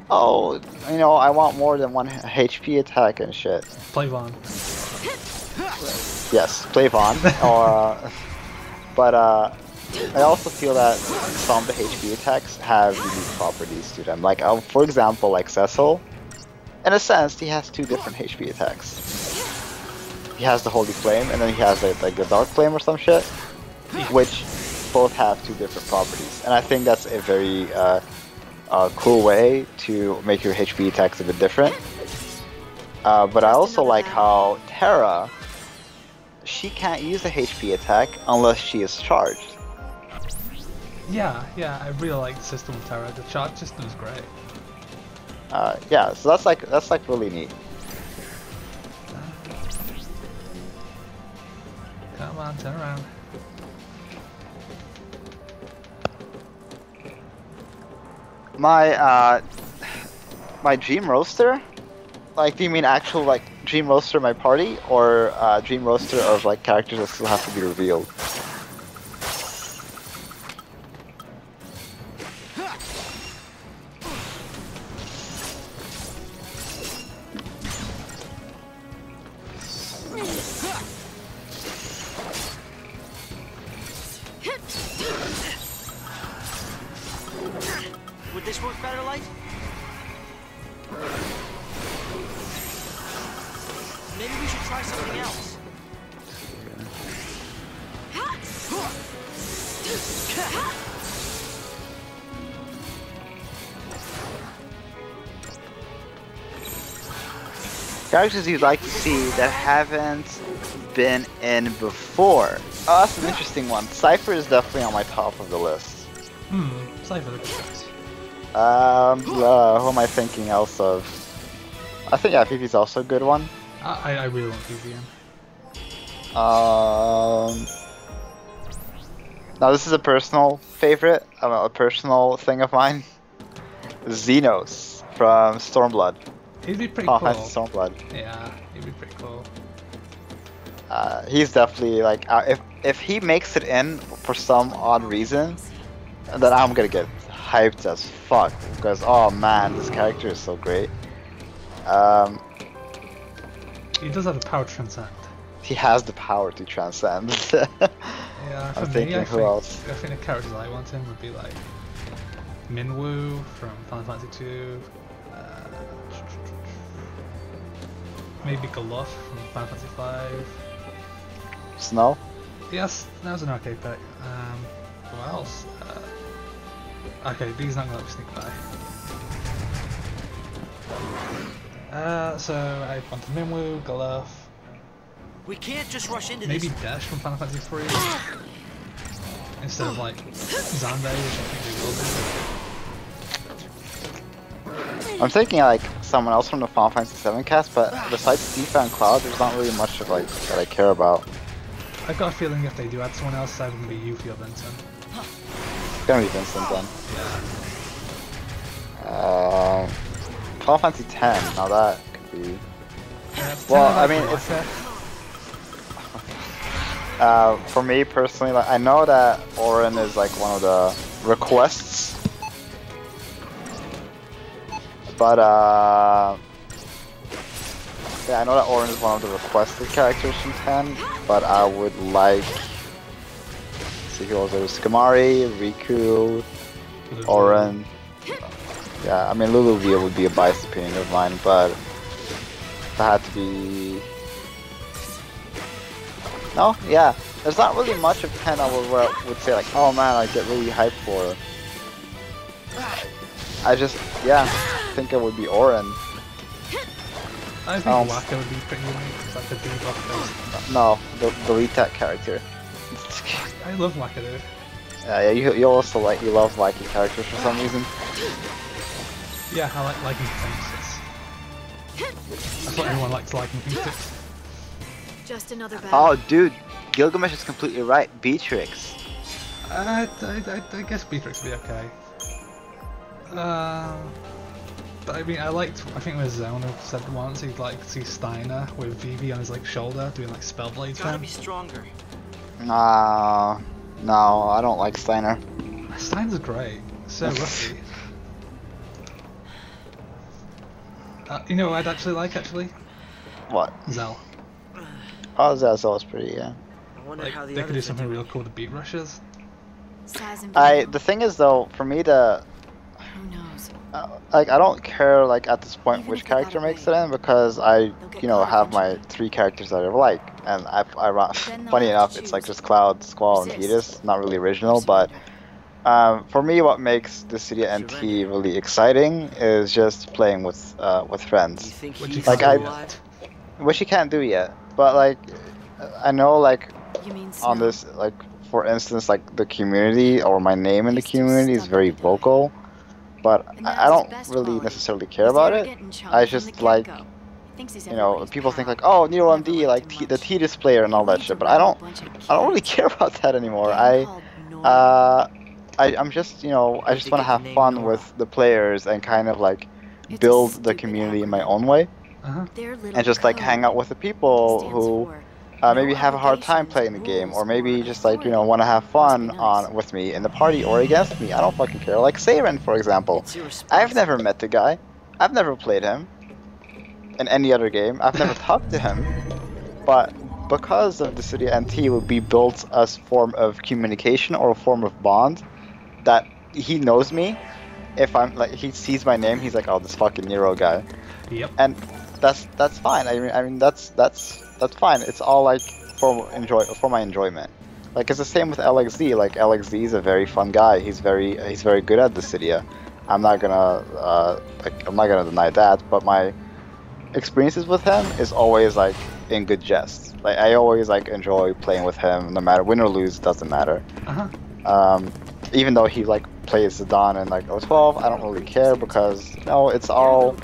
oh, you know, I want more than one HP attack and shit. Play Vaughn. Yes, play Vaughn. But I also feel that some of the HP attacks have unique properties to them. Like, for example, like Cecil, in a sense, he has two different HP attacks. He has the Holy Flame, and then he has like the Dark Flame or some shit, which both have two different properties. And I think that's a very cool way to make your HP attacks a bit different. But I also like how Terra, she can't use a HP attack unless she is charged. Yeah, I really like the system of Terra. The charge system is great. Yeah, so that's like really neat. Come on, turn around. My dream roster? Like, do you mean actual like dream roster of my party, or dream roster of like characters that still have to be revealed? Would this work better, Light? Maybe we should try something else. Characters you'd like to see that haven't been in before. Oh, that's an interesting one. Cypher is definitely on my top of the list. Cypher the good choice. Who am I thinking else of? I think yeah, Vivi's also a good one. I really want Vivi in. Now this is a personal favorite, a personal thing of mine. Xenos from Stormblood. He'd be pretty Oh, cool. Stormblood. Yeah, he'd be pretty cool. He's definitely like, if he makes it in for some odd reason, then I'm gonna get hyped as fuck, because oh man, this character is so great. He does have the power to transcend. He has the power to transcend. Yeah, for I'm me, thinking who else? I think the characters I want him would be like Minwoo from Final Fantasy II, maybe Galuf from Final Fantasy V. Snow? Yes, that was an arcade pick. Who else? Okay, these not gonna let me sneak by. So I wanted Minwoo, Galuf. We can't just rush into Maybe this. Dash from Final Fantasy III instead of like Zande, which I think they will do. I'm thinking like someone else from the Final Fantasy VII cast, but besides Tifa and Cloud, there's not really much of like that I care about. I've got a feeling if they do add someone else, it's either gonna be Yuffie or Vincent. It's gonna be Vincent then. Yeah. Final Fantasy X. Now that could be. Well, I mean, it's. For me personally, like I know that Auron is like one of the requests, but yeah, I know that Auron is one of the requested characters from 10, but I would like. See who else there is: Skamari, Riku, Auron. Yeah, I mean Lulu would be a biased opinion of mine, but if I had to be. No, yeah. There's not really much of 10 I would say like, oh man, I get really hyped for. I just, yeah, think it would be Auron. I think Waka would be pretty unique. It's like the debuff face. No, delete that character. I love Waka, dude. Yeah, you also like, you love liking characters for some reason. Yeah, I like liking things. That's what everyone likes liking things. Just another bad. Oh, dude, Gilgamesh is completely right. Beatrix. I guess Beatrix would be okay. But I mean, I think with Zona said once he'd like to see Steiner with Vivi on his like shoulder doing like spell blades. Gotta be stronger. No, I don't like Steiner. Steiner's great. So rusty. You know what I'd actually like, What? Zell. Oh, Zell's pretty, yeah. I wonder Like, how the they could do others are something real doing. cool to beat rushes. Size and The thing is though, for me to, who knows? like, I don't care, like, at this point Even which if they got character makes it away, in, because I, they'll get you know, caught have my eventually. 3 characters that I like, and I run, Then they'll funny have enough, to it's like choose. just Cloud, Squall, and Resist Tidus, not really or original, but surrender. for me what makes Dissidia NT Surrender. really exciting is just playing with Do you friends. think Which he's you Like, still I- alive? Which you can't do yet, but like, I know like You mean on Snow? this, like, for instance, like the community or my name in the He's too community is stubborn very to die. vocal, but And I that's his don't best really quality. necessarily care He's about it. arrogant and chummy I from just the like, get-go. Thinks he's you know, everybody's people think pal. like, oh, Nero Never MD, liked like him the much. Tidus player and all that He shit, leads but I around a don't bunch of really kids. care about that anymore. Gang called Nora. I'm just, you know, I just They want to get the have name fun Nora. with the players and kind of like It's a build the stupid community in my acronym. own way, Uh-huh. Their little and just like code hang out with the people stands who for maybe no have a hard time obligations, playing the game, or rules, maybe or just like, you know, authority. want to have Must fun be nice. on with me in the party or against me. I don't fucking care. Like Saren, for example. It's irresponsible. I've never met the guy. I've never played him in any other game. I've never talked to him. But because of the City NT would be built as form of communication or a form of bond, that he knows me. If I'm like, he sees my name, he's like, oh, this fucking Nero guy. Yep. And that's fine. I mean that's fine. It's all like for my enjoyment. Like it's the same with LXZ. Like LXZ is a very fun guy. He's very good at Dissidia. I'm not gonna deny that. But my experiences with him is always like in good jest. Like I always like enjoy playing with him, no matter win or lose. Doesn't matter. Uh-huh. Even though he like plays Zidane and like 012, I don't really care because it's all.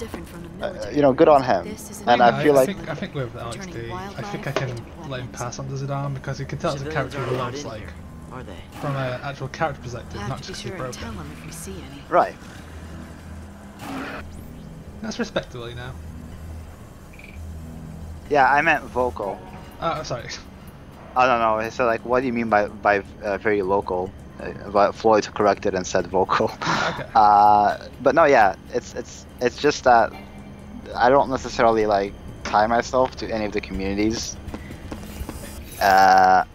You know, good on him. And I feel like I think with LXD, I think I can let him pass on to Zidane because you can tell it's a character who loves, like, Are they? from an actual character perspective, We'll not have to be just his sure and tell broken. him if we see any. right. That's respectfully now. Yeah, I meant vocal. Oh, sorry. I don't know. He said like, what do you mean by very local? But Floyd corrected and said vocal. Okay. But no, yeah, it's just that I don't necessarily like tie myself to any of the communities, and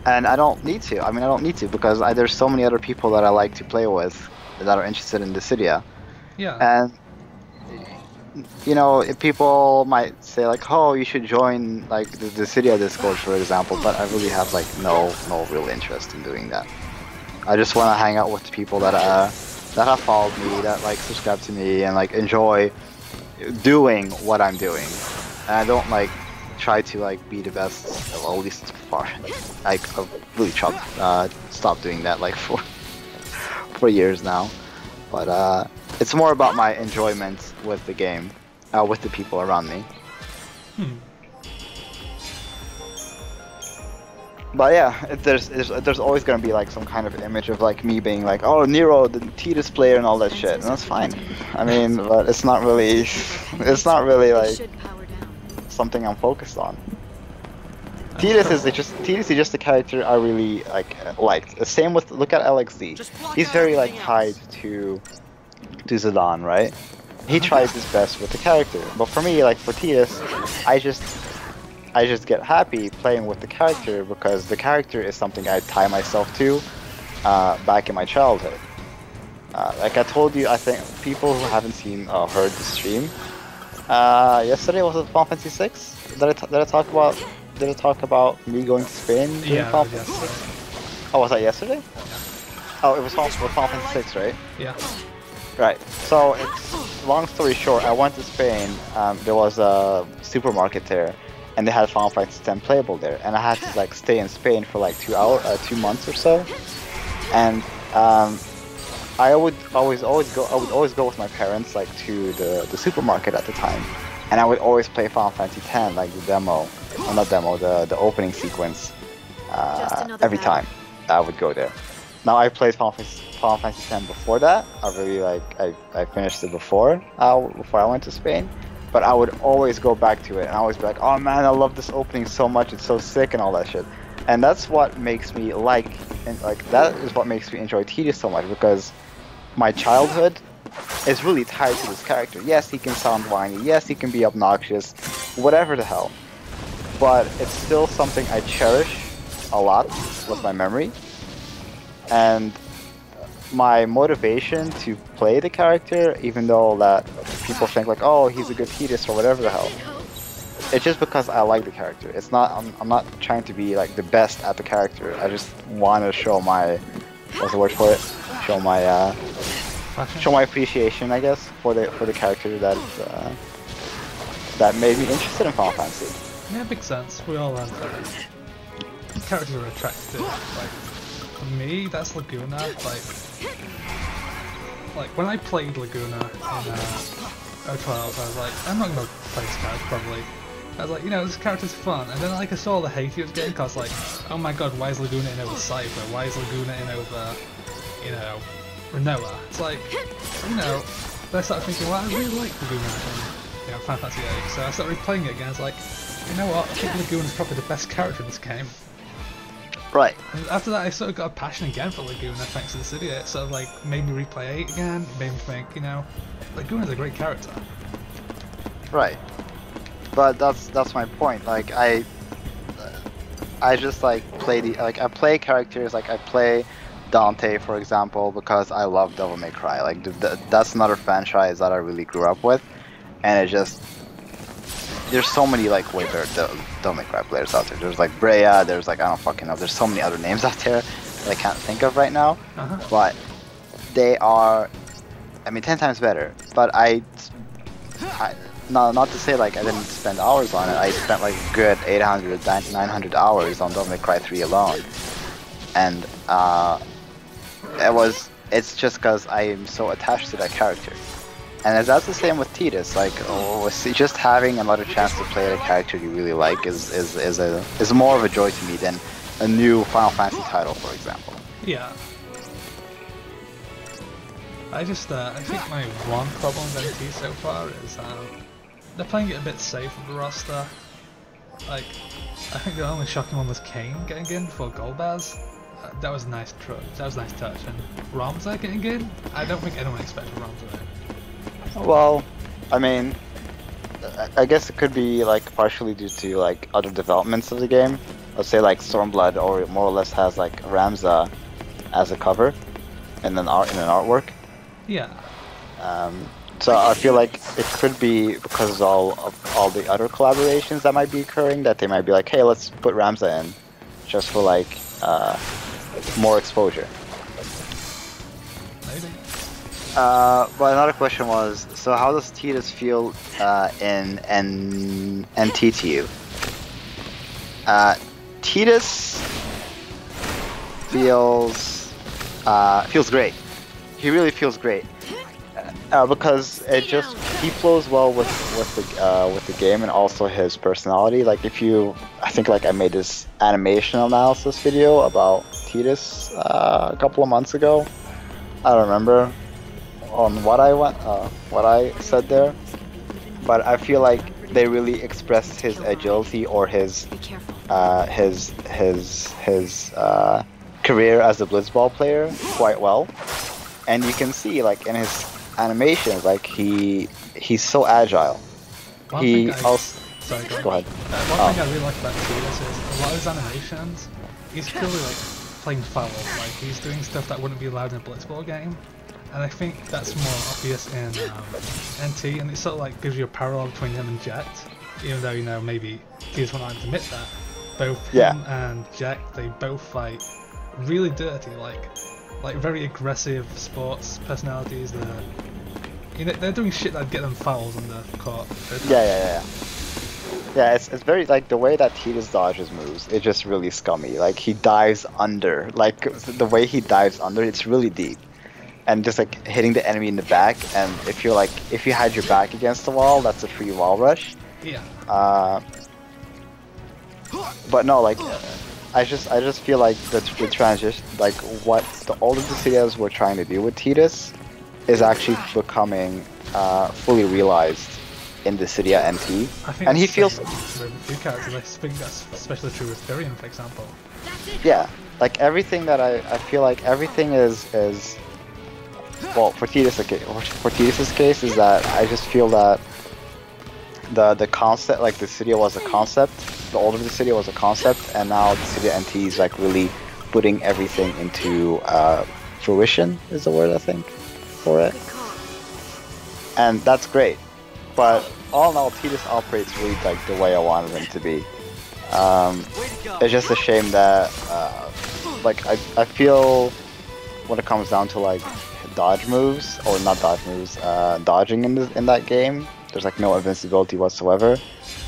I don't need to. I mean, I don't need to because there's so many other people that I like to play with that are interested in Dissidia. Yeah. And you know, if people might say like, oh, you should join like the Dissidia Discord, for example, but I really have like no real interest in doing that. I just want to hang out with people that have followed me, that like subscribe to me, and like enjoy doing what I'm doing. And I don't like try to like be the best, well, at least far. I've really stopped doing that like for years now. But it's more about my enjoyment with the game, with the people around me. But yeah, there's always gonna be like some kind of image of like me being like, oh, Nero, the Tidus player and all that shit, and that's fine. I mean, but it's not really like something I'm focused on. Tidus is just a character I really liked. Same with, look at LXZ. He's very like tied to Zidane, right? He tries his best with the character, but for me, like for Tidus, I just get happy playing with the character because the character is something I tie myself to back in my childhood. Like I told you, I think people who haven't seen or heard the stream yesterday, was it Final Fantasy VI? Did I talk about? Did I talk about me going to Spain? Yeah. Final Fantasy VI? Oh, was that yesterday? Oh, it was Final Fantasy VI, right? Yeah. Right. So it's long story short. I went to Spain. There was a supermarket there, and they had Final Fantasy X playable there, and I had to like stay in Spain for like 2 months or so, and I would always go with my parents like to the supermarket at the time, and I would always play Final Fantasy X, like the demo, well, not demo, the opening sequence, every time I would go there. Now I played Final Fantasy X before that. I really I finished it before I went to Spain. But I would always go back to it, and I always be like, oh man, I love this opening so much, it's so sick and all that shit. And that's what makes me like that is what makes me enjoy Tidus so much, because my childhood is really tied to this character. Yes, he can sound whiny. Yes, he can be obnoxious. Whatever the hell. But it's still something I cherish a lot with my memory. And my motivation to play the character, even though that people think like, oh, he's a good Tidus or whatever the hell, it's just because I like the character. It's not. I'm not trying to be like the best at the character. I just want to show my, what's the word for it? Show my appreciation, I guess, for the character that made me interested in Final Fantasy. Yeah, makes sense. We all have characters are attractive. Like for me, that's Laguna. Like when I played Laguna in 012, I was like, I'm not gonna play this character probably. I was like, you know, this character's fun, and then like I saw the hate he was getting, cause like, oh my god, why is Laguna in over Cypher? Why is Laguna in over, you know, Renoa? It's like, you know, then I started thinking, well, I really like Laguna in, you know, Final Fantasy VIII, so I started replaying it again. I was like, you know what? I think Laguna's probably the best character in this game. Right. And after that, I sort of got a passion again for Laguna thanks to the city. It sort of like made me replay 8 again. It made me think, you know, Laguna's a great character. Right. But that's my point. Like I just like I play characters, like I play Dante, for example, because I love Devil May Cry. Like that's another franchise that I really grew up with, and it just, there's so many like way better Devil May Cry players out there. There's like Brea, there's like, I don't fucking know, there's so many other names out there that I can't think of right now. But they are, I mean, 10 times better. But not to say like I didn't spend hours on it. I spent like a good 800, 900 hours on Devil May Cry 3 alone, and it's just because I am so attached to that character. And that's the same with Tidus. Like, just having another chance to play a character you really like is more of a joy to me than a new Final Fantasy title, for example. Yeah. I think my one problem with NT so far is they're playing it a bit safe with the roster. Like, I think the only shocking one was Kane getting in for Golbaz. That was a nice touch. And Ramza getting in? I don't think anyone expected Ramza in. Well, I mean, I guess it could be like partially due to like other developments of the game. Let's say like Stormblood, or more or less has like Ramza as a cover, and then in an artwork. Yeah. So I feel like it could be because of all the other collaborations that might be occurring, that they might be like, hey, let's put Ramza in, just for like more exposure. Maybe. But another question was, so how does Tidus feel in NT to you? Tidus feels great. He really feels great. Because he flows well with the game, and also his personality. Like I think like I made this animation analysis video about Tidus a couple of months ago. I don't remember on what I said there, but I feel like they really expressed his agility or his career as a blitzball player quite well, and you can see like in his animations, like he's so agile. Go ahead. One thing I really like about Tidus is a lot of his animations, he's clearly like playing foul, like he's doing stuff that wouldn't be allowed in a blitzball game. And I think that's more obvious in NT, and it sort of like gives you a parallel between him and Jet, even though, you know, maybe Tidus will not admit that. Both him and Jet, they both fight really dirty, like very aggressive sports personalities. They're doing shit that'd get them fouls on the court. Yeah, it's very like the way that Tidus dodges moves. It's just really scummy. Like he dives under, like the way he dives under, it's really deep. And just like hitting the enemy in the back, and if you hide your back against the wall, that's a free wall rush. Yeah. But no, like I just feel like the transition, like what all of the Dissidias were trying to do with Tidus, is actually becoming fully realized in Dissidia NT. And he feels. With a few characters, I think that's especially true with Tyrion, for example. Yeah. like everything that I feel like everything is well, for Tidus's case is that I just feel that the concept, like the city was a concept, the older the city was a concept, and now the city NT is like really putting everything into fruition is the word I think for it, and that's great. But all in all, Tidus operates really like the way I wanted him to be. It's just a shame that like I feel when it comes down to like dodge moves, or not dodge moves, dodging in that game, there's like no invincibility whatsoever.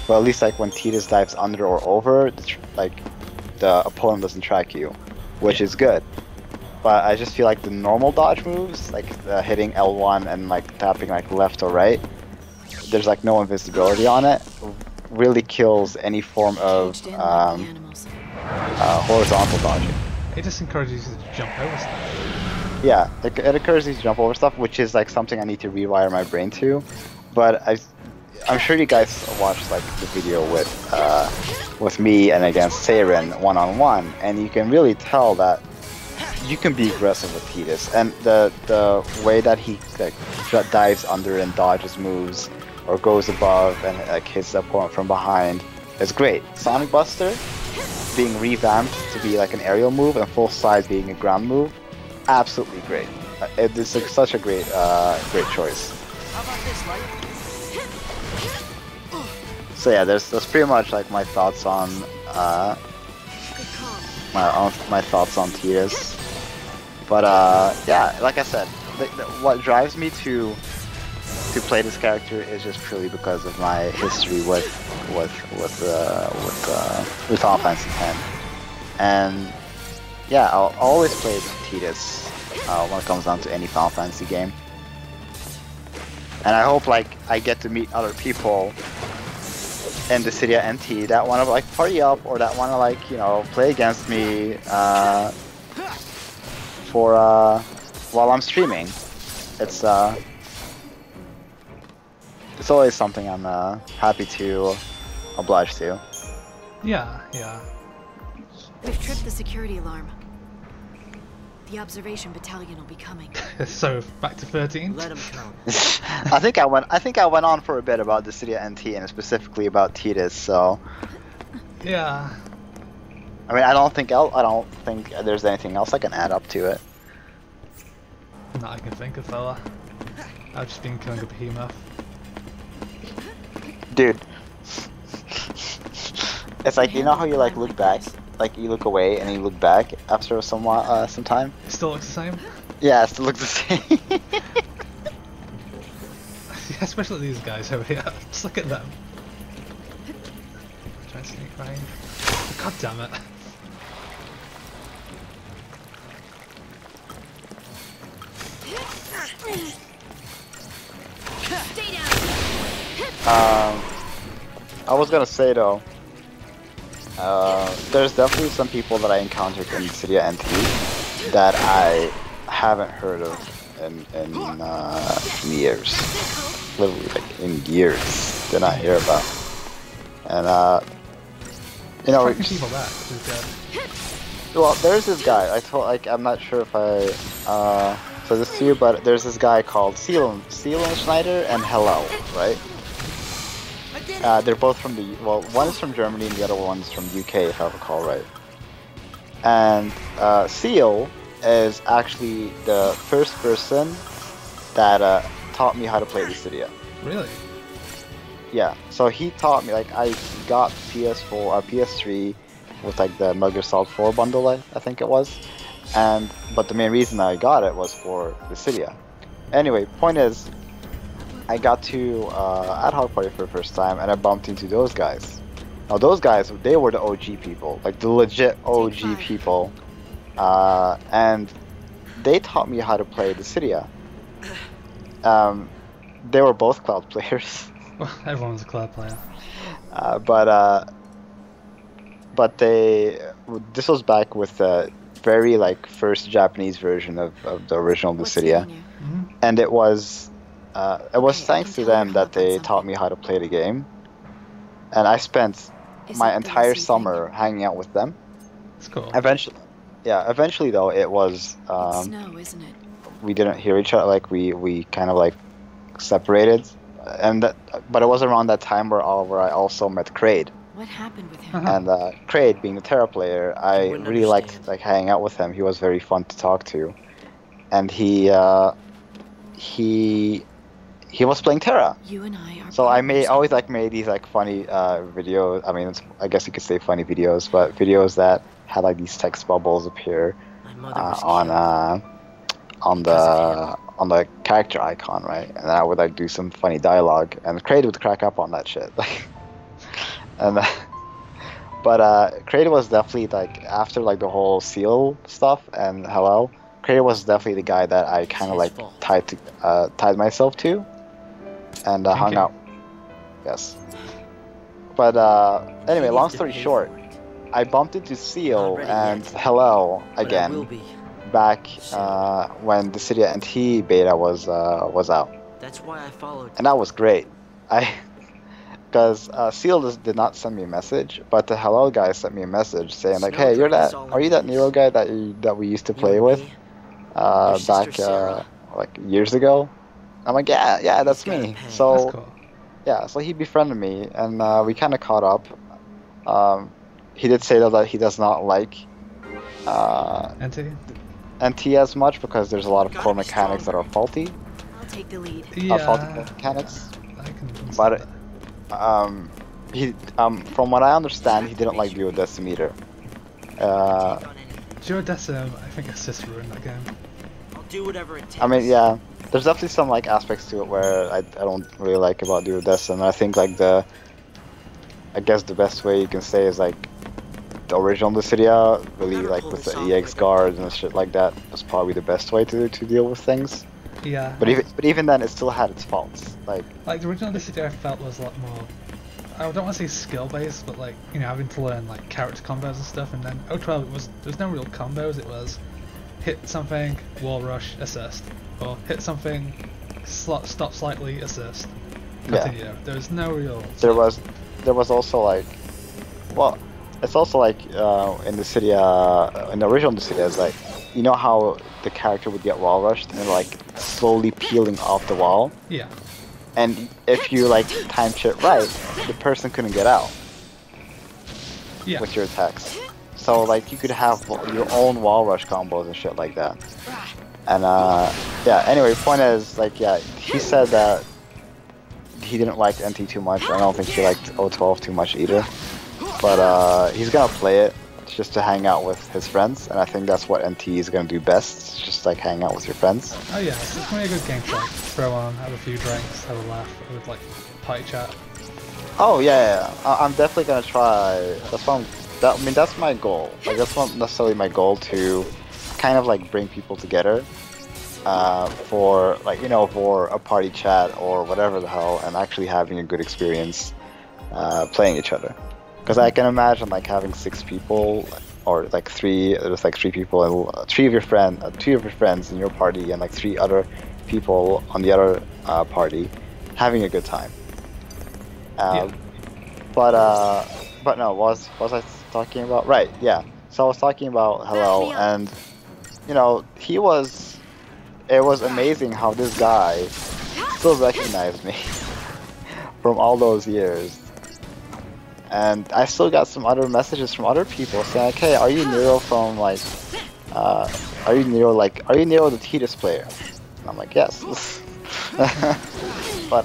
But at least like when Tidus dives under or over, the opponent doesn't track you, which is good. But I just feel like the normal dodge moves, like hitting L1 and like tapping like left or right, there's like no invincibility on it, really kills any form of horizontal dodging. It just encourages you to jump over stuff. Yeah, it encourages you to jump over stuff, which is like something I need to rewire my brain to. But I'm sure you guys watched like the video with me and against Seiren one-on-one, and you can really tell that you can be aggressive with Tidus, and the way that he like dives under and dodges moves, or goes above and like hits the opponent from behind is great. Sonic Buster being revamped to be like an aerial move and Full Slide being a ground move, absolutely great. It's like such a great great choice. So yeah, that's pretty much like my thoughts on my thoughts on Tidus. But yeah, like I said, what drives me to play this character is just purely because of my history with Final Fantasy X, and yeah, I'll always play Tidus when it comes down to any Final Fantasy game. And I hope like I get to meet other people in the city of NT that want to like party up, or that want to like, you know, play against me for while I'm streaming. It's always something I'm happy to oblige to. Yeah, yeah. We've tripped the security alarm. The observation battalion will be coming. So back to 13. Let him count. I think I went on for a bit about the city of NT and specifically about Tidus. So yeah. I mean, I don't think there's anything else I can add up to it. Not I can think of, fella. I've just been killing a behemoth. Dude, it's like, you know how you like look back, like you look away and you look back after some time. It still looks the same. Yeah, it still looks the same. Yeah, especially these guys over here. Just look at them. Try to sneak right. God damn it. Stay down. I was gonna say though, there's definitely some people that I encountered in the city of NT that I haven't heard of in years. Literally, like in years, did not hear about. And you know, people back. Who's dead? well, there's this guy. I'm not sure if I said this to you, but there's this guy called Seelen Schneider and Hello, right? They're both from one is from Germany and the other one is from UK, if I recall right. And Seal is actually the first person that taught me how to play Dissidia. Really? Yeah, so he taught me, like, I got PS4, PS3 with like the Metal Gear Solid 4 bundle, I think it was. But the main reason I got it was for Dissidia. Anyway, point is, I got to Ad Hoc Party for the first time, and I bumped into those guys. Now those guys, they were the OG people, like the legit OG people, and they taught me how to play Dissidia. They were both Cloud players. Well, everyone's a Cloud player. But this was back with the very like first Japanese version of the original Dissidia, and it was thanks to them that they taught me how to play the game, and I spent my entire summer hanging out with them. That's cool. yeah, eventually though it was It's snow, isn't it? we didn't hear each other, like we kind of like separated, and but it was around that time where I also met Kraid. What happened with him? And Kraid, being the Terra player, I wouldn't really liked understand. like hanging out with him. He was very fun to talk to, and he was playing Terra. You and I are So I partners. always like made these like funny videos. I mean, I guess you could say funny videos, but videos that had like these text bubbles appear My mother was killed. on the character icon, right? And then I would like do some funny dialogue, and Kraid would crack up on that shit. Like, and but Kraid was definitely like after like the whole seal stuff and hello, Kraid was definitely the guy that I kind of his like fault. tied myself to, and hung you. out. Yes. But anyway, He long needs to story pay short, for it. I bumped into Seal Not ready and yet, hello But I will again be. back when the Cydia NT beta was out. That's why I followed. And that was great. Because Seal did not send me a message, but the hello guy sent me a message saying like, "Hey, are you that Nero guy that we used to play You and with me, your sister back Sarah. like years ago?" I'm like, "Yeah, that's gotta me." pay. That's So cool. yeah, so he befriended me, and we kind of caught up. He did say that he does not like NT? NT as much because there's a lot of Gotta core be mechanics that are faulty. I'll take the lead. Yeah. Faulty core mechanics. I can understand But that. he from what I understand, he didn't like Duodecimeter. Duodecim, I think assists ruined that game. I'll do whatever it takes. I mean, yeah, there's definitely some like aspects to it where I don't really like about Duodecim. I think like I guess the best way you can say is like the original Dissidia, really like with the EX guards and shit like that, was probably the best way to deal with things. Yeah. But even then, it still had its faults. Like Like the original Dissidia I felt was a lot more, I don't want to say skill based, but like, you know, having to learn like character combos and stuff, and then XIII there was no real combos, it was hit something, wall rush, assist, or hit something, stop slightly, assist, continue. yeah, There was no real... there was also like, well, it's also like in the Dissidia, in the original Dissidia, it's like, you know how the character would get wall rushed and like slowly peeling off the wall, Yeah. and if you like time shit right, the person couldn't get out Yeah. with your attacks. So like you could have your own wall rush combos and shit like that. And yeah. Anyway, point is like yeah, he said that he didn't like NT too much. I don't think he liked 012 too much either. But he's gonna play it just to hang out with his friends, and I think that's what NT is gonna do best. It's just like hang out with your friends. Oh yeah, it's gonna be a good game to like, throw on, have a few drinks, have a laugh with like party chat. Oh yeah. I'm definitely gonna try. I mean that's my goal. Like that's not necessarily my goal to kind of like bring people together for like for a party chat or whatever the hell, and actually having a good experience playing each other. Because I can imagine like having 6 people or like there's like 3 people and 2 of your friends in your party and like 3 other people on the other party having a good time. Yeah. But no, was I talking about? Right, yeah. So I was talking about hello, and it was amazing how this guy still recognized me from all those years. And I still got some other messages from other people saying like, hey, are you Nero from like are you Nero the Tidus player? And I'm like, yes. But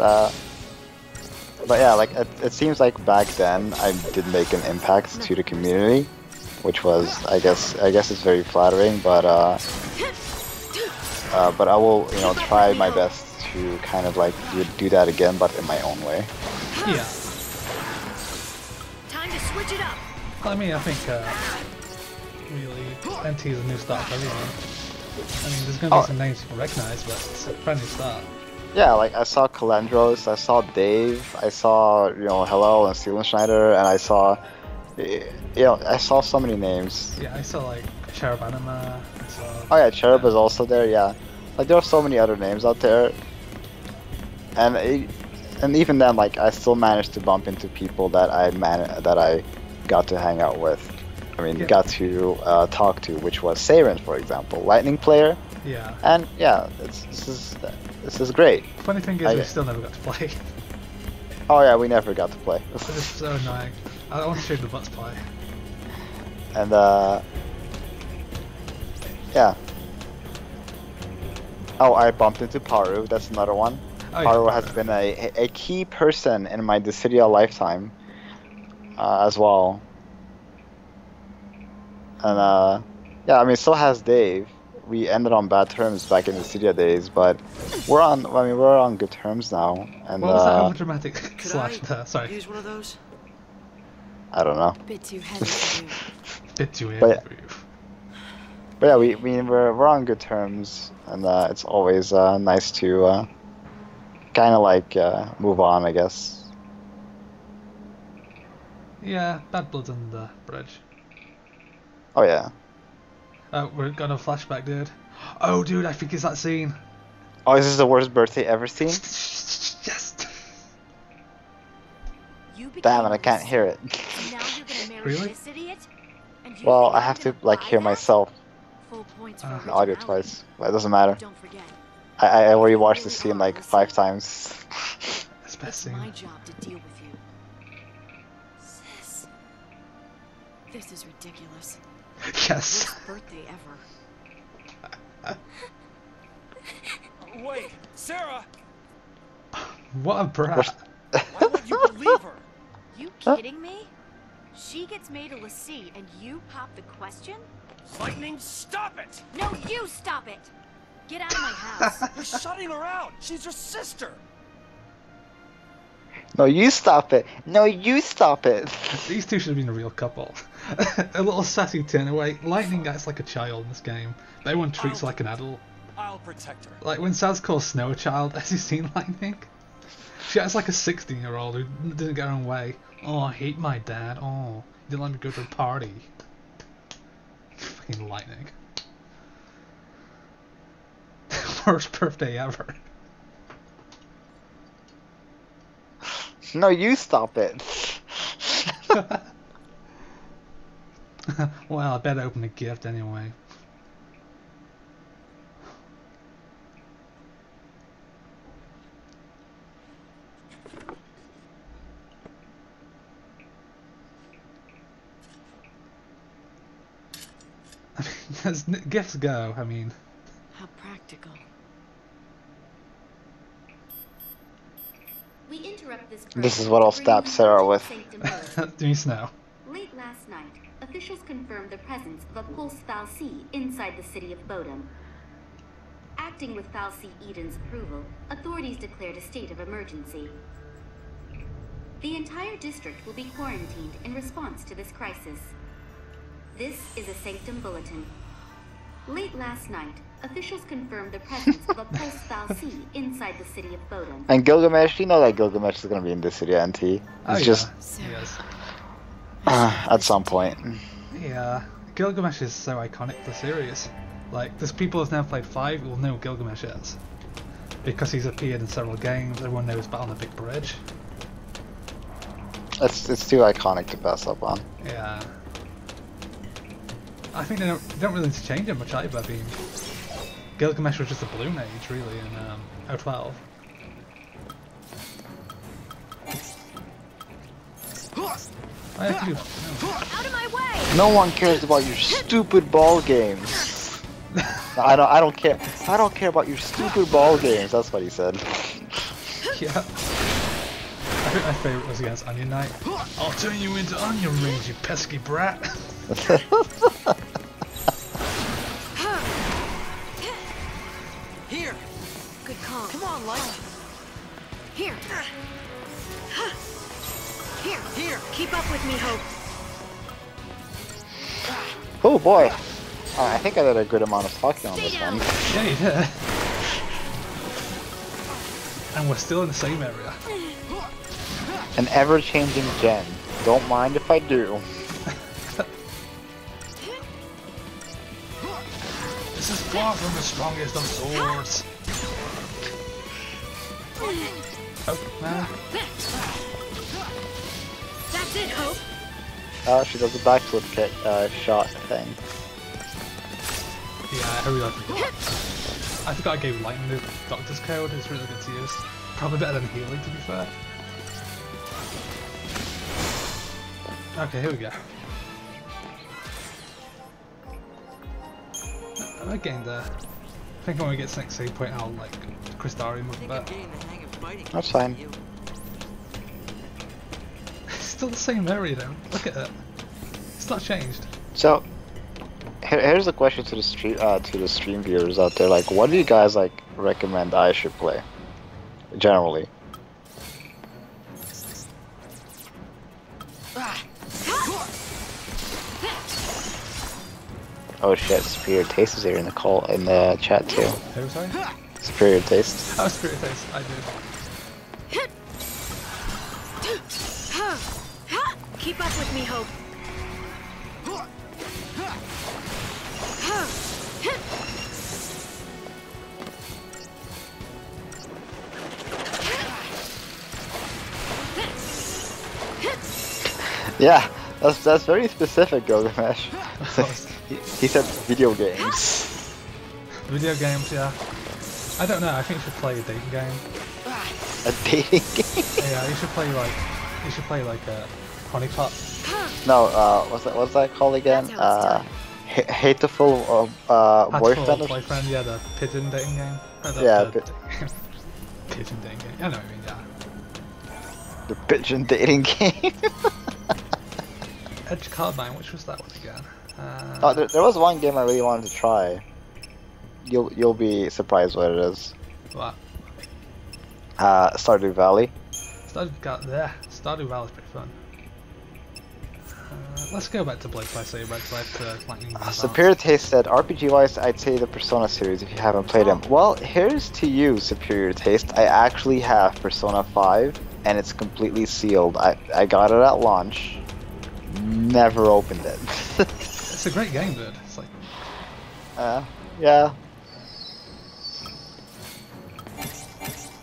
yeah, like it seems like back then I did make an impact to the community, which was I guess it's very flattering, but I will try my best to kind of like do that again, but in my own way. Yeah. Time to switch it up. I mean, I think really NT is a new start for everyone. I mean, there's gonna be some names you can recognize, but it's a brand new start. Yeah, like I saw Kalendros, I saw Dave, I saw Hello and Schneider, and I saw I saw so many names. Yeah, I saw like Cherub Anima. I saw. Oh yeah, Cherub is also there. Yeah, like there are so many other names out there, and even then, like I still managed to bump into people that I got to hang out with. I mean, got to talk to, which was Saren, for example, Lightning player. Yeah. And yeah, this is great. Funny thing is, we still never got to play. Oh yeah, we never got to play. It's so annoying. I want to show the Let's Play. And yeah. Oh, I bumped into Paru. That's another one. Oh, Paru yeah, has been a key person in my Dissidia lifetime as well. And yeah, I mean, so has Dave. We ended on bad terms back in the Dissidia days, but we're on good terms now. And what was that overdramatic slash there? Sorry. Use one of those? I don't know. Bit too heavy for you. Bit too heavy But for you. But yeah, we're on good terms, and it's always nice to kind of like move on, I guess. Yeah, bad blood's on the bridge. Oh yeah. We're got a flashback, dude. Oh, dude, I think it's that scene. Oh, is this the worst birthday ever seen? Yes. Damn it, I can't hear it. Now you're gonna marry Really? this idiot? And you Well, think I I'm have to gonna like buy hear that? myself Full points for in audio originality. twice, but it doesn't matter. Don't forget, I already watched the scene like 5 times. That's the best it's scene. my job to deal with you. Sis. This is ridiculous. Yes. Worst birthday ever. Wait, Sarah! What a brat. Why would you believe her? You kidding me? She gets made a lessee and you pop the question? Lightning, stop it! No, you stop it! Get out of my house. You're shutting her out. She's your sister. No, you stop it. No, you stop it. These two should have been a real couple. A little sassy turn away. Lightning acts like a child in this game, but everyone treats her like an adult. I'll protect her. Like when Saz calls Snow a child, has he seen Lightning? She acts like a 16-year-old who didn't get her own way. Oh, I hate my dad. Oh, he didn't let me go to a party. Fucking Lightning. Worst birthday ever. No, you stop it. Well, I better open a gift anyway. I mean, as gifts go, I mean... How practical. We interrupt this This is what I'll stab Sarah with. Do you Snow? Late last night, officials confirmed the presence of a pulse fal'Cie inside the city of Bodom. Acting with fal'Cie Eden's approval, authorities declared a state of emergency. The entire district will be quarantined in response to this crisis. This is a Sanctum Bulletin. Late last night, officials confirmed the presence of a pulse fal'Cie inside the city of Bodom. And Gilgamesh, you know that Gilgamesh is gonna be in Dissidia NT. It's Oh, just Yes. at some point. Yeah, Gilgamesh is so iconic to the series. Like, there's people who've never played 5 who will know who Gilgamesh is. Because he's appeared in several games, everyone knows Battle on the Big Bridge. It's too iconic to pass up on. Yeah. I think they don't really need to change it much either. I mean, Gilgamesh was just a balloon age, really, in 012. I have to do... Out of my way! No one cares about your stupid ball games. No, I don't care. I don't care about your stupid ball games. That's what he said. Yeah. I think my favourite was against Onion Knight. I'll turn you into onion rings, you pesky brat. Here! Good call. Come on, Light! Here. Here. Here! Keep up with me, Hope. Oh boy. I think I did a good amount of talking on this one. Yeah, you did. And we're still in the same area. An ever-changing gen. Don't mind if I do. This is far from the strongest of swords. Oh, man. That's it, Hope. she does the backflip kick, shot thing. Yeah, I really like it. I forgot I gave Lightning the Doctor's Code, it's really good to use. Probably better than healing, to be fair. Okay, here we go. I'm getting there. I think when we get to the next save point, I'll like Crystari move back. That's fine. It's still the same area though. Look at it. It's not changed. So, here's a question to the stream viewers out there. Like, what do you guys like recommend I should play? Generally. Oh shit, Superior Taste is here in the chat too. Who, sorry? Superior Taste. Oh, Superior Taste, I did. Keep up with me, Hope. Yeah, that's very specific, Gilgamesh. He said video games. Video games, yeah. I don't know, I think you should play a dating game. A dating game? Yeah, you should play like a Honeypot. No, what's that called again? Hateful boyfriend. Yeah, the pigeon dating game. Pigeon dating game. I know what I mean, yeah. The pigeon dating game. Edge Carbine, which was that one again? There was one game I really wanted to try. You'll be surprised what it is. What? Stardew Valley. Stardew Valley's pretty fun. Let's go back to Blade by Saber because I have to lightning. Superior Taste said, RPG wise, I'd say the Persona series if you haven't played them. Well, here's to you, Superior Taste. I actually have Persona 5 and it's completely sealed. I got it at launch. Never opened it. It's a great game, dude. It's like... yeah.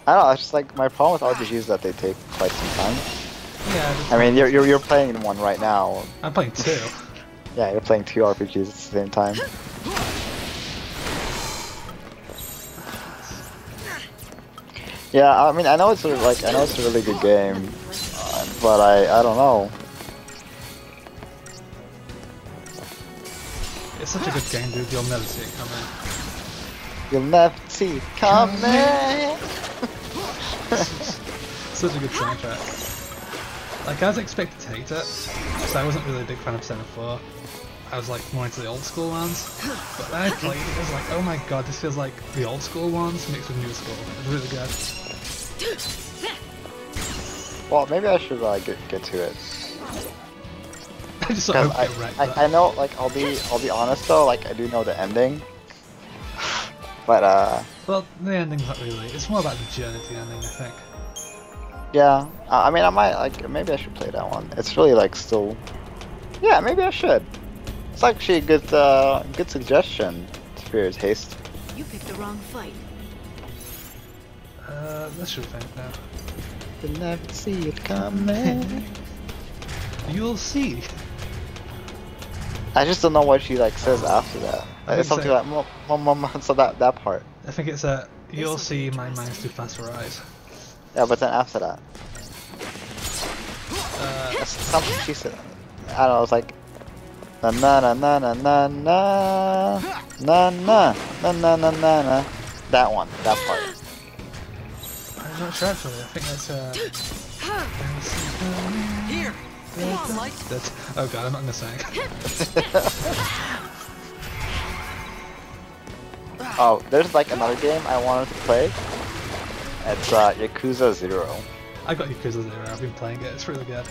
I don't know, it's just like, my problem with RPGs is that they take quite some time. Yeah. I mean, you're playing one right now. I'm playing 2. Yeah, you're playing 2 RPGs at the same time. Yeah, I mean, I know it's a really good game, but I don't know. It's such a good game, dude. You'll never see it coming. You'll never see it coming. Such a good soundtrack. Like, I was expected to hate it, because I wasn't really a big fan of Persona 4. I was like more into the old school ones. But then I played it, I was like, oh my god, this feels like the old school ones mixed with new school. It's really good. Well, maybe I should get to it. I just sort of get wrecked. I know, like, I'll be honest though, like, I do know the ending. But well, the ending's not really. It's more about the journey to the ending, I think. Yeah, I mean, I might, like, maybe I should play that one. It's really, like, still... Yeah, maybe I should. It's actually a good suggestion, Superior Taste. You picked the wrong fight. Let's should think now. You'll never see it coming. You'll see. I just don't know what she, like, says after that. It's something like, so that part. I think it's you'll see my mind's too fast for eyes. Yeah, but then after that. That's something she said. I don't know, it's like... Na na na na na na na na na na na na na. That one, that part. I'm not sure actually, I think that's Here! Come on, Mike! Oh god, I'm not gonna sing. Oh, there's like another game I wanted to play. It's Yakuza 0. I got Yakuza 0, I've been playing it, it's really good.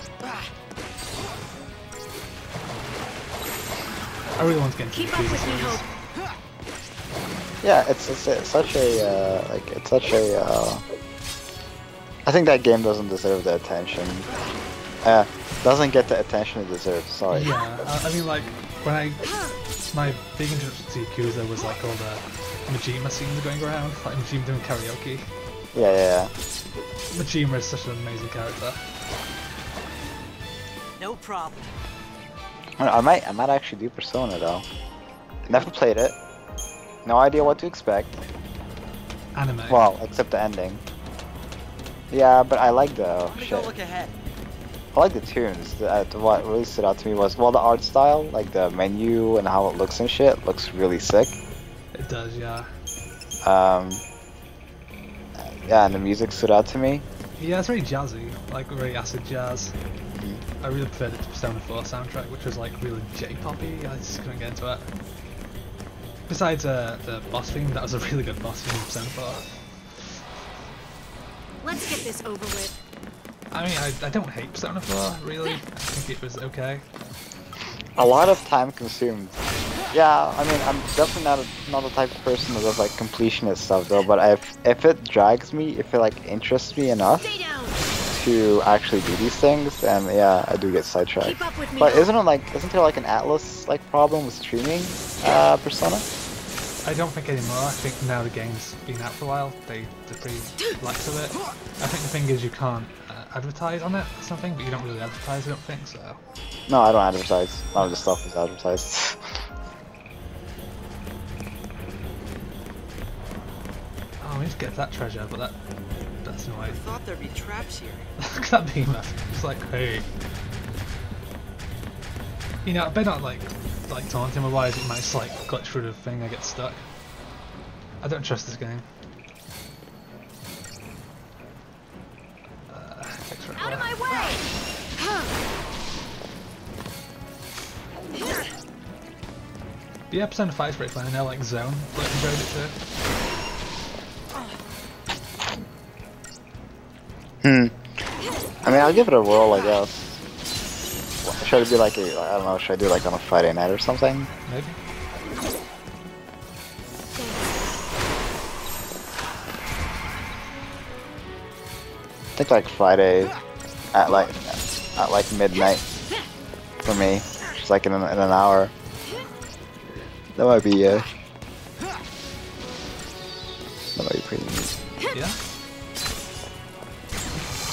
I really want to get into Keep up with me, Hope. Yeah, it's such a I think that game doesn't deserve the attention. Doesn't get the attention it deserves. Sorry. Yeah, I mean, like when my big introduction to Yakuza was like all the Majima scenes going around, like Majima doing karaoke. Yeah. Majima is such an amazing character. No problem. I might actually do Persona though. Never played it. No idea what to expect. Anime. Well, except the ending. Yeah, but I like the I'm gonna shit. go look ahead. I like the tunes. What really stood out to me was, well, the art style, like the menu and how it looks and shit, looks really sick. It does, yeah. Yeah, and the music stood out to me. Yeah, it's very jazzy, like very acid jazz. I really preferred it to Persona 4 soundtrack, which was like really J-poppy. I just couldn't get into it. Besides the boss theme, that was a really good boss theme in Persona 4. Let's get this over with. I mean, I don't hate Persona 4, really. I think it was okay. A lot of time consumed. Yeah, I mean, I'm definitely not the type of person that does like completionist stuff though. But if it drags me, if it like interests me enough to actually do these things, then yeah, I do get sidetracked. But isn't there like an Atlas like problem with streaming Persona? I don't think anymore. I think now the game's been out for a while, they're pretty lax of it. I think the thing is you can't advertise on it or something, but you don't really advertise, I don't think so. No, I don't advertise. None of the stuff is advertised. Oh, we need to get that treasure, but that's annoying. I thought there'd be traps here. Look at that Behemoth. It's like, hey. You know, I better not like taunt him, otherwise it might just like glitch through the thing and I get stuck. I don't trust this game. Out of my way! Yeah, Persona 5 is pretty fun. I know, like Zone, but I enjoyed it too. I mean, I'll give it a whirl, I guess. Should it be like I don't know, should I do like on a Friday night or something? Maybe. I think like Friday at like midnight for me, just like in an hour. That might be pretty neat. Yeah.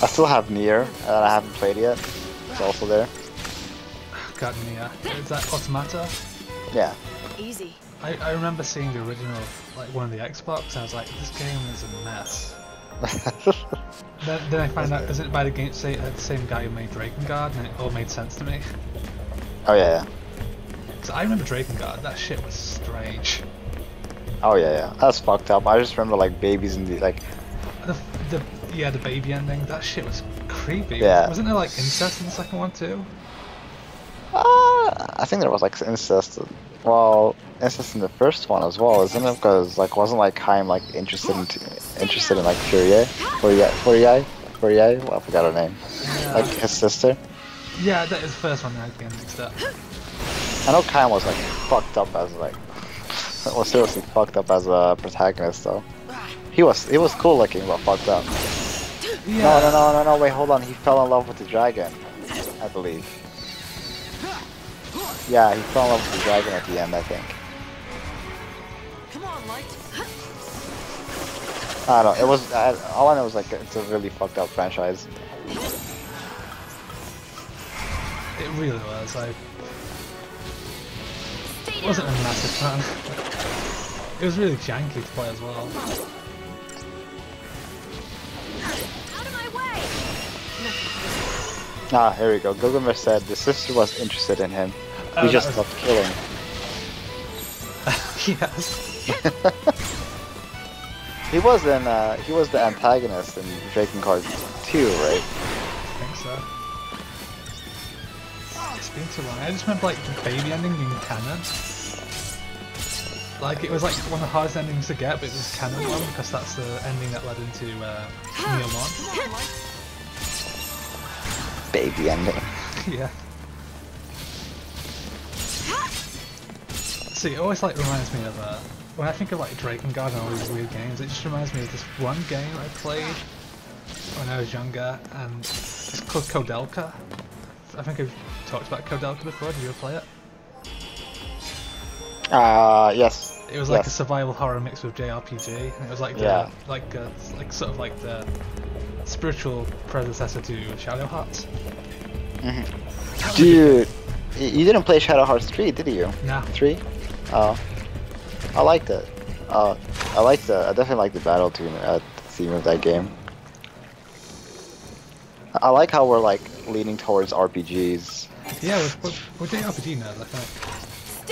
I still have Nier that I haven't played yet. It's also there. God, Nier. Is that Automata? Yeah. Easy. I remember seeing the original, like one of the Xbox, and I was like, this game is a mess. then I found out, isn't it by the same guy who made Drakengard, and it all made sense to me. Oh yeah. So I remember Drakengard, that shit was strange. Oh yeah. That's fucked up. I just remember like babies and the like. The baby ending, that shit was creepy. Yeah. Wasn't there like incest in the second one too? I think there was like incest. Well, incest in the first one as well, isn't it? Because like wasn't like Chaim like interested in like Furie? Well, I forgot her name. Yeah. Like his sister. Yeah, that is the first one that I getting mixed up. I know Chaim was like fucked up as like, well, seriously fucked up as a protagonist though. He was cool looking but fucked up. Yeah. No, wait, hold on. He fell in love with the dragon, I believe. Yeah, he fell in love with the dragon at the end, I think. Come on, Light. I don't know. It was all I know is like it's a really fucked up franchise. It really was. I wasn't a massive fan. It was really janky to play as well. Ah, here we go. Gilgamesh said the sister was interested in him. He just loved killing. Yes. He was the antagonist in Drakengard 2, right? I think so. It's been too long. I just remember like the baby ending being canon. Like it was like one of the hardest endings to get, but it was canon one because that's the ending that led into Nier 1. Baby ending. Yeah. See, it always like reminds me of when I think of like Drakengard and all these weird games, it just reminds me of this one game I played when I was younger, and it's called Kodelka. I think I've talked about Kodelka before. Did you ever play it? Yes. It was like a survival horror mixed with JRPG, and it was like sort of like the spiritual predecessor to Shadow Hearts. Dude, You didn't play Shadow Hearts 3, did you? No. 3? Oh. I liked it. I definitely like the battle theme of that game. I like how we're like leaning towards RPGs. Yeah, we're JRPG nerds, I think.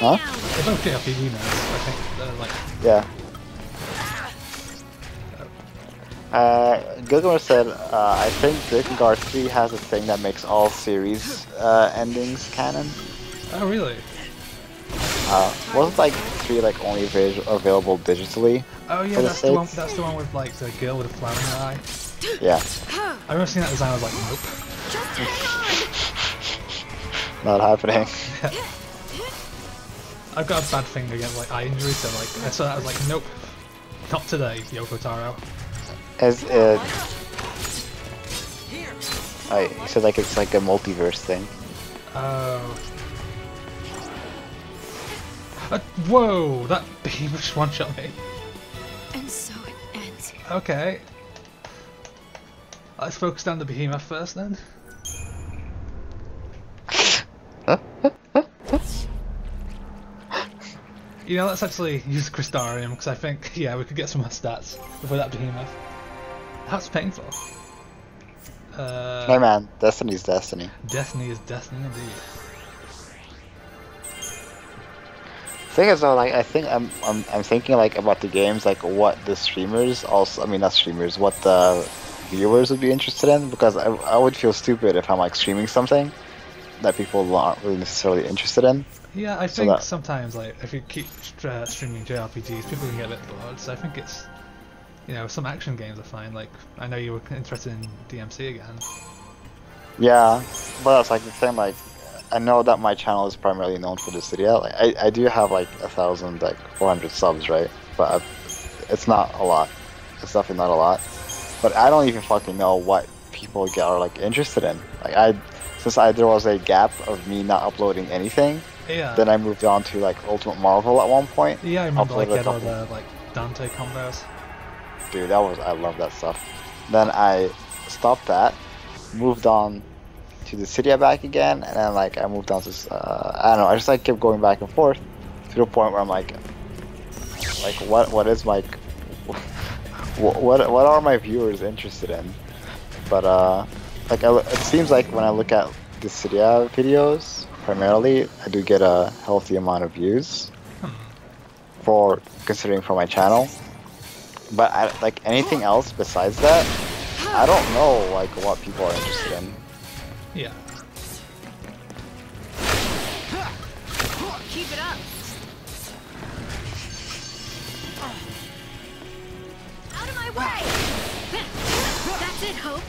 Huh? We're both JRPG nerds, I think. They're like... Yeah. Gilgamesh said, I think Dragon Guard 3 has a thing that makes all series endings canon. Oh, really? Wasn't like 3 like only available digitally? Oh yeah, that's the one. That's the one with like the girl with a flower in her eye. Yeah. I remember seeing that design. I was like, nope. Not happening. I've got a bad thing against like eye injury, so like I saw that I was like, nope, not today, Yoko Taro. As it, he said like it's like a multiverse thing. Oh. Whoa! That Behemoth one-shot me. And so it ends. Okay. Let's focus on the Behemoth first then. You know, let's actually use Crystarium because I think, yeah, we could get some more stats before that Behemoth. That's painful. Hey man, Destiny's destiny. Destiny is destiny indeed. Thing is though, like I think I'm thinking like about the games, like what the streamers also, I mean not streamers, what the viewers would be interested in, because I would feel stupid if I'm like streaming something that people aren't really necessarily interested in. Yeah, I think sometimes like if you keep streaming JRPGs, people can get a bit bored. So I think it's, you know, some action games are fine. Like I know you were interested in DMC again. Yeah, but that's like the thing. Like I know that my channel is primarily known for Dissidia. Like I do have like 1,400 subs, right? But it's not a lot. It's definitely not a lot. But I don't even fucking know what people are like interested in. Like since there was a gap of me not uploading anything. Yeah. Then I moved on to like Ultimate Marvel at one point. Yeah, I remember like all the like Dante combos. Dude, I love that stuff. Then I stopped that, moved on to the Dissidia back again, and then like I moved on to I don't know, I just like kept going back and forth to the point where I'm like what is my what are my viewers interested in? But like it seems like when I look at Dissidia videos primarily, I do get a healthy amount of views for considering for my channel. But like anything else besides that, I don't know like what people are interested in. Yeah. Keep it up. Out of my way. That's it, Hope.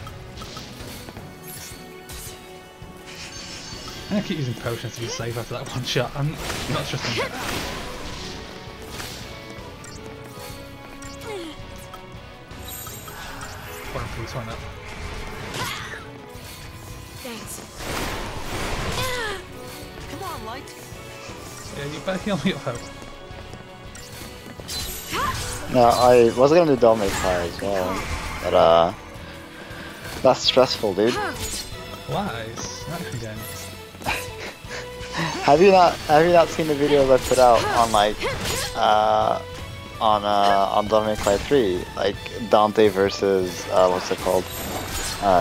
I'm gonna keep using potions to be safe after that one shot. I'm not trusting it. Please one up. Thanks. Come on, Light. Yeah, you better heal me up, Hope. No, I was gonna do Devil May Cry as well, but that's stressful, dude. Why? It's an action game. Have you not seen the videos I put out on like on Devil May Cry 3, like Dante versus what's it called,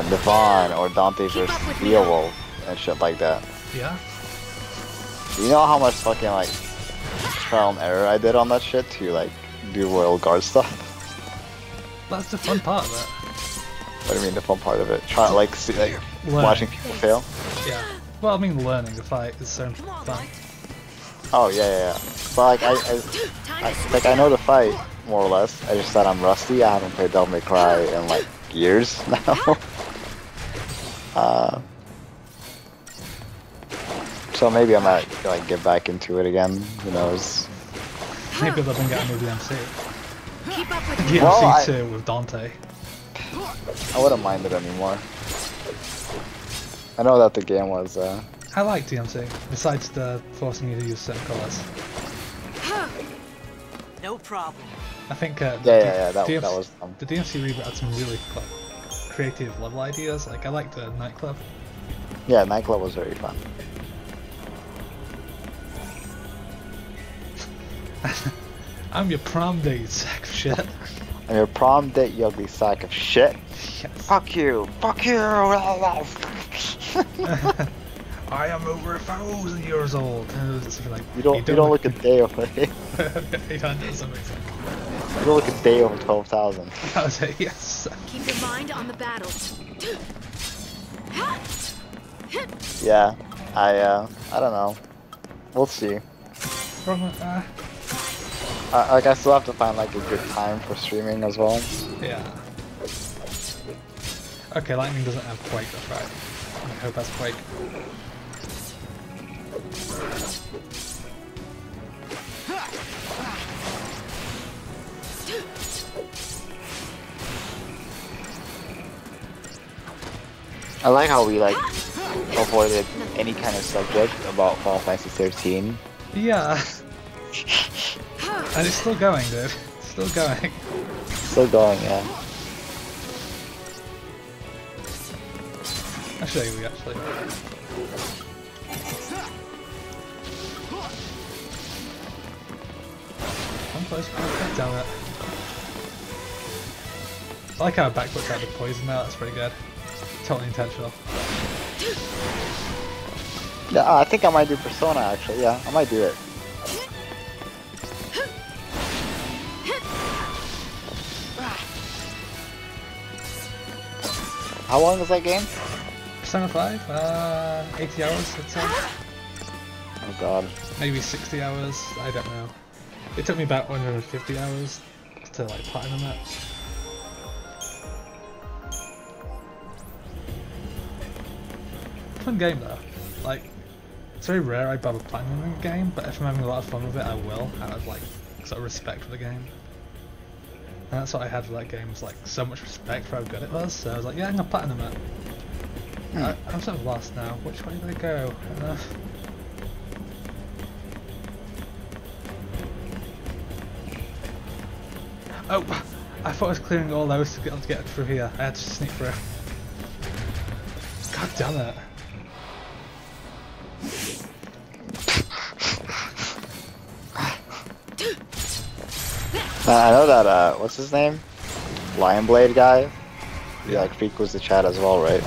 Devon, or Dante versus Beowulf and shit like that? Yeah. You know how much fucking like trial and error I did on that shit to like do Royal Guard stuff? That's the fun part of it. What do you mean the fun part of it? Try like watching people fail? Yeah. Well, I mean learning the fight is so fun. Oh yeah. But like I know the fight more or less. I just said I'm rusty. I haven't played Devil May Cry in like years now. So maybe I might like get back into it again. Who knows? Maybe they'll bring out a new DMC. Keep up with DMC 2 with Dante. I wouldn't mind it anymore. I know that the game was. I like DMC. Besides the forcing you to use certain colours. No problem. I think that was the DMC reboot had some really like creative level ideas. Like I like the nightclub. Yeah, nightclub was very fun. I'm your prom date, sack of shit. I'm your prom date, you ugly sack of shit. Yes. Fuck you! Fuck you! I am over 1,000 years old. Like, you don't look a day over it. 800 something. You don't look a day over 12,000. That was it, yes. Keep your mind on the battle. Yeah, I don't know. We'll see. Like I still have to find like a good time for streaming as well. Yeah. Okay, Lightning doesn't have Quake, that's right. I hope that's Quake. I like how we like avoided any kind of subject about Final Fantasy 13. Yeah. And it's still going, dude. It's still going. Still going, yeah. I'll show you actually. I'm close, damn it. I like how I backflipped out the poison now, that's pretty good. Totally intentional. Yeah, I think I might do Persona actually, yeah, I might do it. How long is that game? Persona 5? 80 hours, I'd say. Oh god. Maybe 60 hours, I don't know. It took me about 150 hours to like platinum it. Fun game though. Like, it's very rare I bother platinum a game, but if I'm having a lot of fun with it, I will, out of like, sort of respect for the game. And that's what I had for that game, was like, so much respect for how good it was, so I was like, yeah, I'm gonna platinum it. I'm sort of lost now. Which way did I go? Oh! I thought I was clearing all those to be able to get through here. I had to sneak through. God damn it. I know that, what's his name? Lionblade guy? He like frequents the chat as well, right?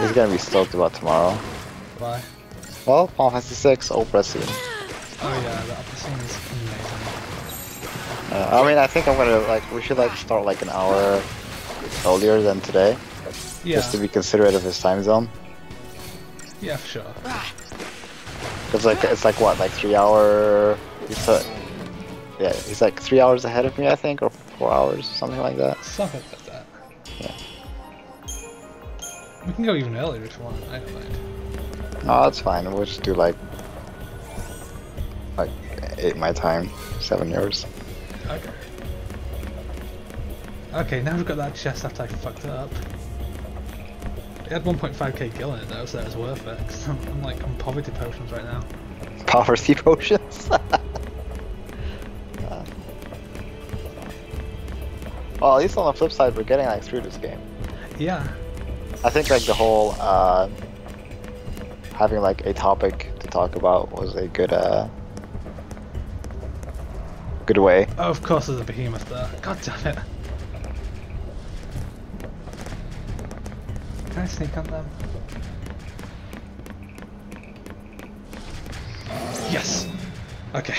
He's gonna be stoked about tomorrow. Why? Well, Final Fantasy 6 Opera scene. Oh yeah, the opera scene is amazing. I mean, I think I'm gonna, like, we should like start like an hour earlier than today. Yeah. Just to be considerate of his time zone. Yeah, for sure. Cause like, it's like what, like 3 hour... Yeah, he's like 3 hours ahead of me, I think, or 4 hours, something like that. Something like that. Yeah. We can go even earlier if you want, I don't mind. No, that's fine, we'll just do like 8 my time, 7 yours. Okay. Okay, now we've got that chest after I fucked it up. It had 1.5k gil in it though, so that was worth it, cause I'm like on poverty potions right now. Poverty potions? Well, at least on the flip side, we're getting like through this game. Yeah. I think like the whole having like a topic to talk about was a good good way. Oh, of course there's a behemoth there. God damn it. Can I sneak on them? Yes! Okay.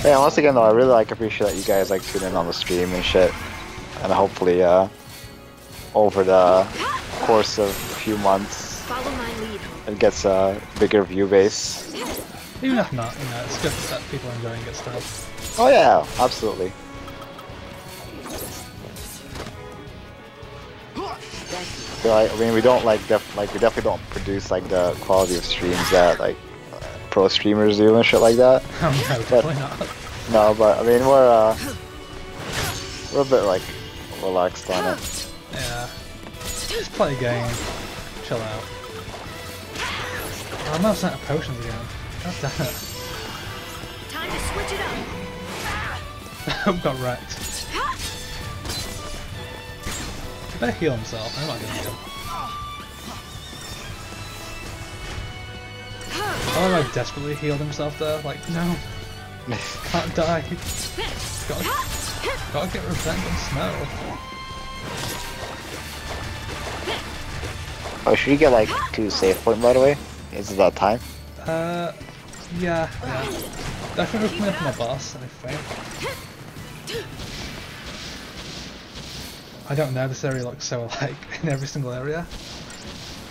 Yeah, once again though, I really like appreciate that you guys like tune in on the stream and shit, and hopefully over the course of a few months it gets a bigger view base. Even if not, you know, it's good that people are enjoying it still. Oh yeah, absolutely. So, I mean, we don't we definitely don't produce like the quality of streams that like pro streamers do and shit like that. Oh no, definitely not. No, but I mean we're a bit like relaxed on it. Yeah. Just play a game. Chill out. I'm out of potions again. God damn it. Time to switch it up. Got wrecked. He better heal himself. I'm not gonna heal. Oh, like desperately healed himself there. Like, no. Can't die. Gotta get revenge on Snow. Oh, should you get like 2 save point by the way? Is it that time? Yeah. I think we're coming up on a boss, I think. I don't know, this area looks so alike in every single area.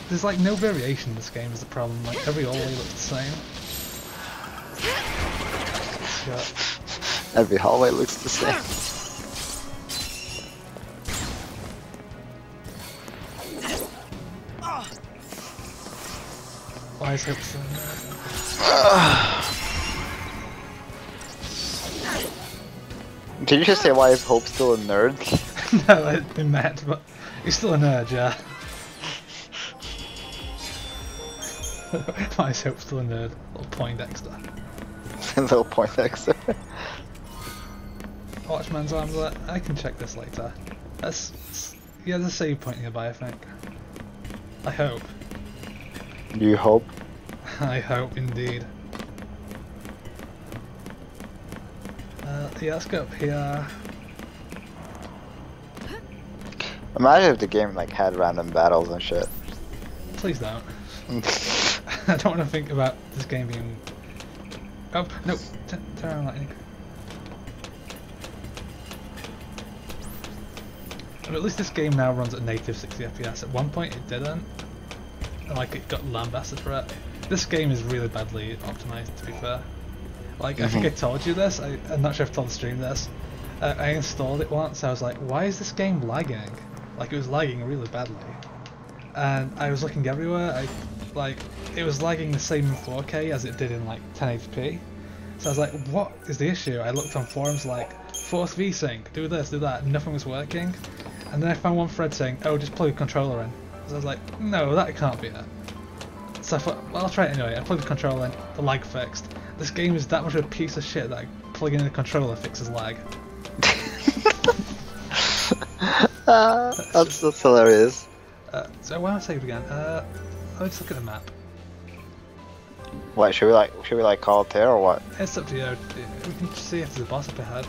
There's like no variation in this game is the problem, like every hallway looks the same. Shit. Every hallway looks the same. Why is Hope still in there? Did you just say why is Hope still a nerd? No, I'd been mad, but he's still a nerd, yeah. Why is Hope still a nerd? Little Poindexter. Little Poindexter. Watchman's Armlet, I can check this later. Yeah, there's a save point nearby, I think. I hope. You hope? I hope indeed. Yeah, let's go up here. Imagine if the game like had random battles and shit. Please don't. I don't want to think about this game being... Oh, no! Turn around lightning. But at least this game now runs at native 60 FPS. At one point it didn't. Like it got lambasted for it. This game is really badly optimized, to be fair. Like, I think I told you this, I'm not sure if I told the stream this. I installed it once, I was like, why is this game lagging? Like, it was lagging really badly. And I was looking everywhere, it was lagging the same in 4K as it did in like 1080p. So I was like, what is the issue? I looked on forums like, force VSync, do this, do that, nothing was working. And then I found one thread saying, oh, just plug a controller in. So I was like, no, that can't be it. So I thought, well, I'll try it anyway. I plugged the controller in, the lag fixed. This game is that much of a piece of shit that plugging in a controller fixes lag. That's hilarious. So why don't I save again? Let's look at the map. What should we like call it there or what? It's up to you. We can see if there's a boss up ahead.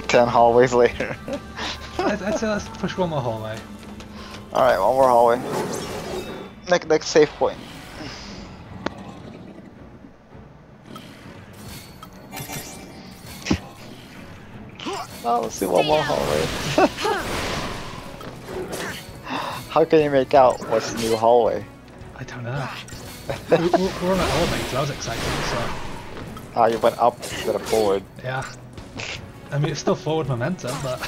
10 hallways later. I'd say let's push one more hallway. Alright, one more hallway. Next save point. Oh, let's do one more hallway. How can you make out what's the new hallway? I don't know. we're on an hallway, so that was exciting. So. Oh, you went up instead of forward. Yeah. I mean, it's still forward momentum, but...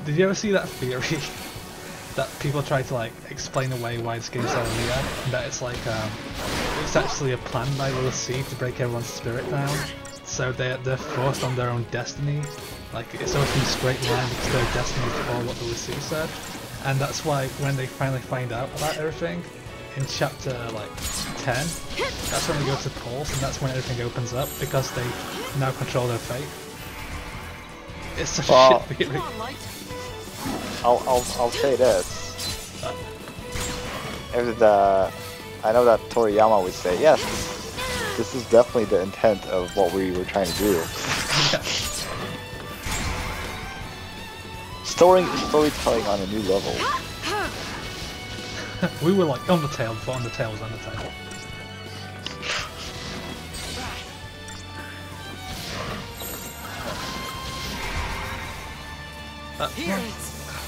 Did you ever see that theory that people try to like explain away why this game's so weird? And that it's like it's actually a plan by Lilith C to break everyone's spirit down, so they're forced on their own destiny. Like it's always been a straight line because their destiny is to follow what Lilith C said, and that's why when they finally find out about everything in chapter like 10, that's when they go to Pulse, and that's when everything opens up because they now control their fate. It's such a shit theory. I'll say this. I know that Toriyama would say, yes, this is definitely the intent of what we were trying to do. Storytelling on a new level. We were like on the tail before on the tail was on the tail.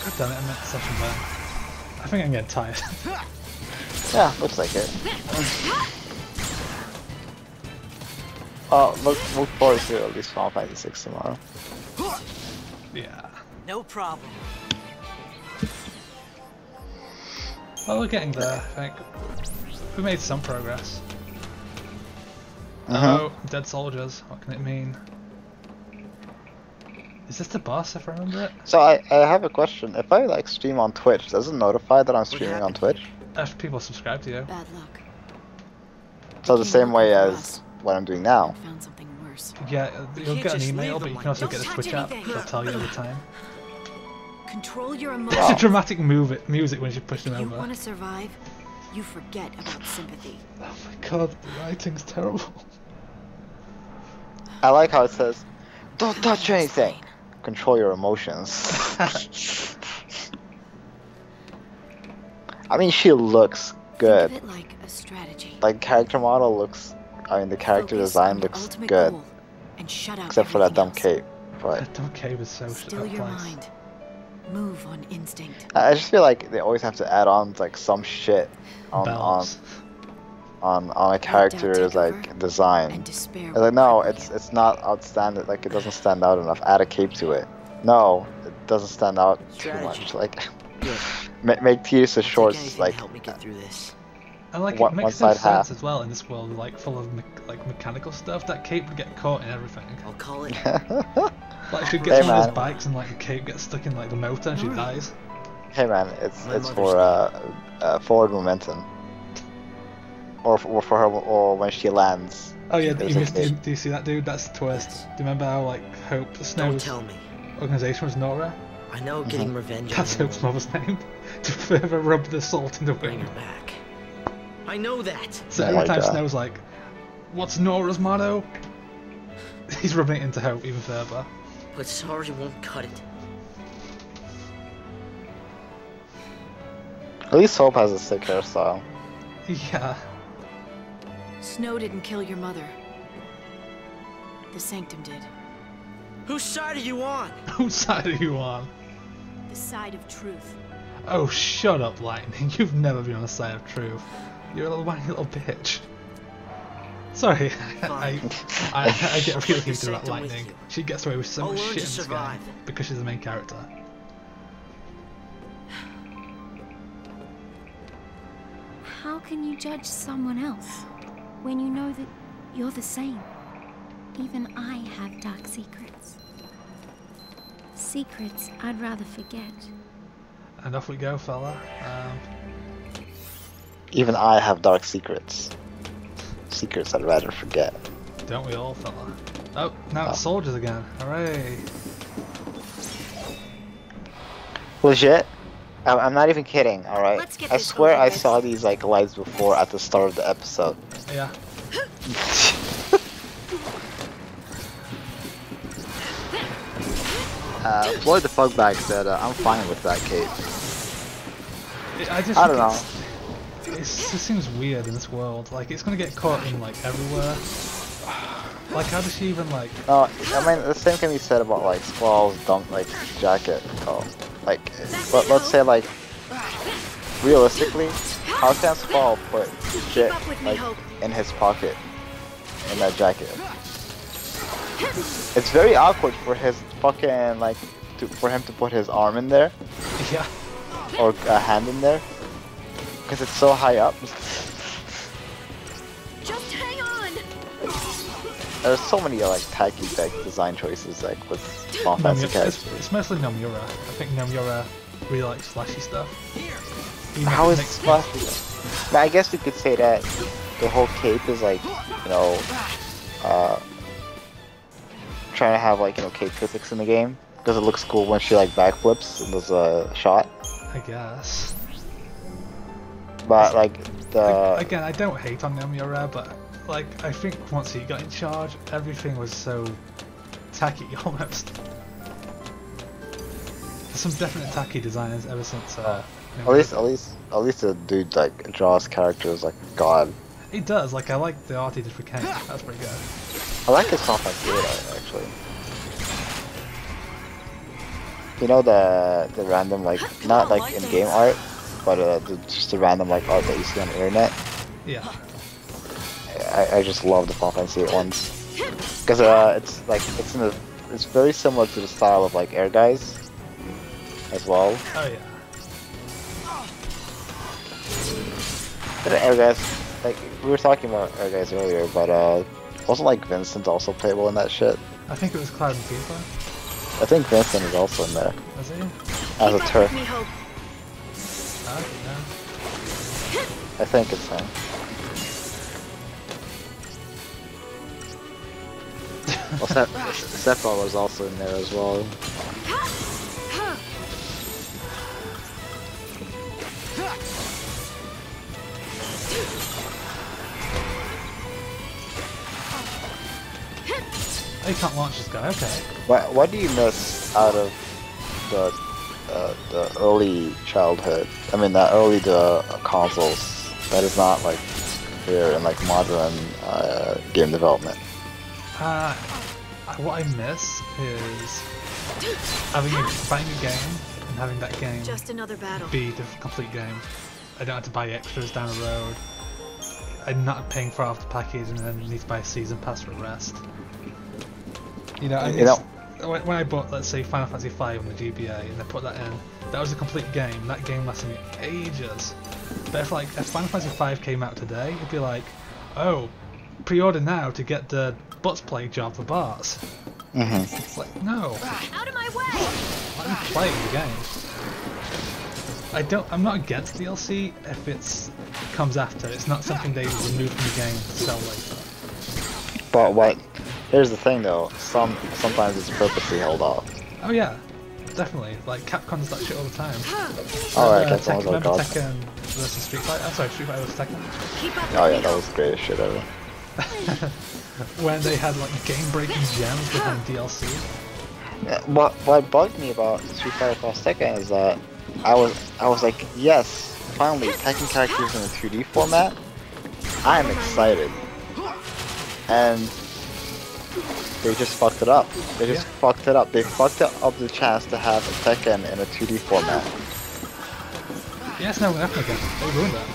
God damn it, I meant session burn. I think I'm getting tired. Yeah, looks like it. Look forward to at least Final Fantasy VI tomorrow. Yeah. No problem. Well, we're getting there, I think. We made some progress. Oh, dead soldiers. What can it mean? Is this the boss, if I remember it? So I have a question. If I like stream on Twitch, does it notify that I'm streaming on Twitch? If people subscribe to you. Bad luck. So the same way as what I'm doing now. Found something worse. Yeah, you'll get an just email, leave but them you like can also that. get a Don't Twitch touch app. anything. It'll tell you every time. Control your It's a emotions. dramatic music when you push them If you over. want to survive, you forget about sympathy. Oh my god, the writing's terrible. I like how it says, "Don't touch anything. Control your emotions." I mean, she looks good. Think of it like a strategy. Like character model looks. I mean, the character Focus design on your looks ultimate good, goal and shut out except for that dumb everything cape. But That dumb cave is so Still your place. mind. Move on instinct. I just feel like they always have to add on like some shit on Bells. a character's like design. And despair. It's like no, it's not outstanding. Like it doesn't stand out enough. Add a cape to it. No, it doesn't stand out too much. Like make Tedious' shorts Anything like to help me get through this. And like One- it makes one no side half. sense as well in this world, like full of like mechanical stuff. That cape would get caught in everything. I'll call it. Like she'd Hey, get one of man. those bikes and like the cape gets stuck in like the motor and she dies. hey man, it's My mother's for forward momentum. Or for her, or when she lands. Oh yeah, There's a cape. do you see that dude? That's the twist. Yes. Do you remember how like Hope Don't Snow's tell me. organization was Nora? I know getting revenge on That's her Hope's will mother's name. To further rub the salt in the bring wind. her back. I know that. So Oh every my time God. Snow's like, "What's Nora's motto?" He's rubbing it into Hope even further. But sorry won't cut it. At least Hope has a sick hairstyle. Yeah. Snow didn't kill your mother. The Sanctum did. Whose side are you on? Whose side are you on? The side of truth. Oh, shut up, Lightning. You've never been on the side of truth. You're a little whiny little bitch. Sorry, I get really heated about Sanctum with Lightning. you. She gets away with so I'll much learn shit in to this game survive. because she's the main character. How can you judge someone else when you know that you're the same? Even I have dark secrets. Secrets I'd rather forget. And off we go, fella. Even I have dark secrets. Secrets I'd rather forget. Don't we all, fella? Oh, now it's soldiers again. Hooray! Legit? I'm not even kidding, alright? Let's get I this swear over I with. saw these like lights before at the start of the episode. Yeah. Floyd the Fugbag said, I'm fine with that cape. I just I think don't know. It just seems weird in this world. Like, it's gonna get caught in, like, everywhere. Like, how does she even, like... No, I mean, the same can be said about like Squall's dump like jacket. Oh, like, let's say like, realistically, how can Squall put shit up with me, like Hope. in his pocket in that jacket? It's very awkward for his fucking like for him to put his arm in there Yeah. or a hand in there because it's so high up. Just hang on. There's so many like tacky like design choices like with Final Fantasy characters. It's mostly Nomura. I think Nomura really likes flashy stuff. Even How if is it it makes- flashy? I guess we could say that the whole cape is like, you know, trying to have like, you know, cape physics in the game because it looks cool when she like backflips and does a shot. I guess. But like the Again, I don't hate on Nomura, but like I think once he got in charge, everything was so tacky almost. There's some definite tacky designs ever since. at Nomura. least the dude like draws characters like God. He does. Like I like the art he did for Ken. That's pretty good. I like his Final Fantasy art actually. You know the random like not like in-game art, but just the random like art that you see on the internet. Yeah. I just love the Final Fantasy ones because it's very similar to the style of like Air Guys as well. Oh yeah. The Air Guys, like we were talking about Air Guys earlier, but wasn't like Vincent also playable in that shit? I think it was Cloud and Tifa. I think Vincent is also in there. Is he? As a Turk. Me hope. No. I think it's him. Well, Sephiroth was also in there as well. Oh, you can't launch this guy, okay. What do you miss out of the early childhood? I mean, the consoles that is not like here in like modern game development. What I miss is finding a game and having that game Just another battle. be the complete game. I don't have to buy extras down the road. I'm not paying for half the package and then need to buy a season pass for the rest. You know, when I bought, let's say, Final Fantasy V on the GBA and I put that in, that was a complete game. That game lasted me ages. But if Final Fantasy V came out today, it'd be like, oh, pre-order now to get the Butts Play job for Bart's. It's like, no. Out of my way! Let me play the game. I'm not against DLC if it comes after. It's not something they remove from the game to sell later. But here's the thing though, sometimes it's purposely held off. Oh yeah, definitely. Like Capcom does that shit all the time. Alright, Capcom's like remember awesome. Tekken versus Street Fighter? I'm sorry, Street Fighter versus Tekken. Oh yeah, that was the greatest shit ever. When they had like game-breaking gems behind DLC. Yeah, what bugged me about Street Fighter Cross Tekken is that I was like, yes, finally Tekken characters in a 2D format. I am excited. And they just fucked it up. They just fucked it up. They fucked up the chance to have a Tekken in a 2D format. Yeah, it's never gonna happen again. They ruined that.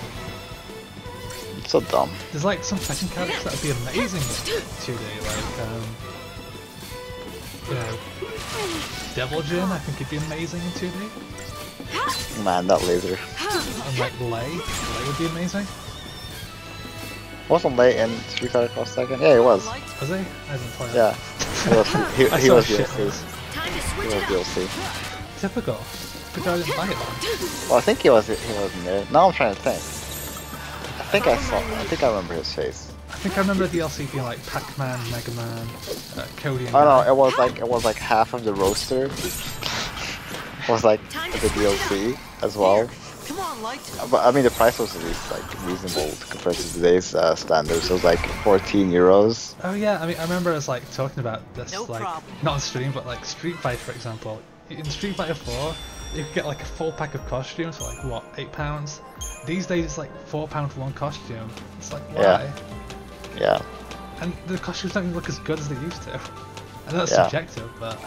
It's so dumb. There's like some Tekken characters that would be amazing in 2D, like you know, Devil Jin, I think he'd be amazing in 2D. Man, that laser. And like Lei would be amazing. Wasn't Lei in Street Fighter Cross Tekken? Yeah, he was. Was he? I didn't play Yeah. He was DLC. He was DLC. Typical. Because I didn't buy it then. Well, I think he was in there. Now I'm trying to think. I think I remember his face. I think I remember the DLC being like Pac-Man, Mega Man, Cody and Oh no, it was like half of the roster was like the DLC as well. Come on, Light. But I mean the price was at least like reasonable compared to today's standards. It was like 14 euros. Oh yeah, I mean I remember us like talking about this No like problem. not on stream but like Street Fighter for example. In Street Fighter 4 you could get like a full pack of costumes for like what, £8? These days it's like £4 for one costume. It's like why? Yeah. And the costumes don't even look as good as they used to. I know that's Yeah. subjective, but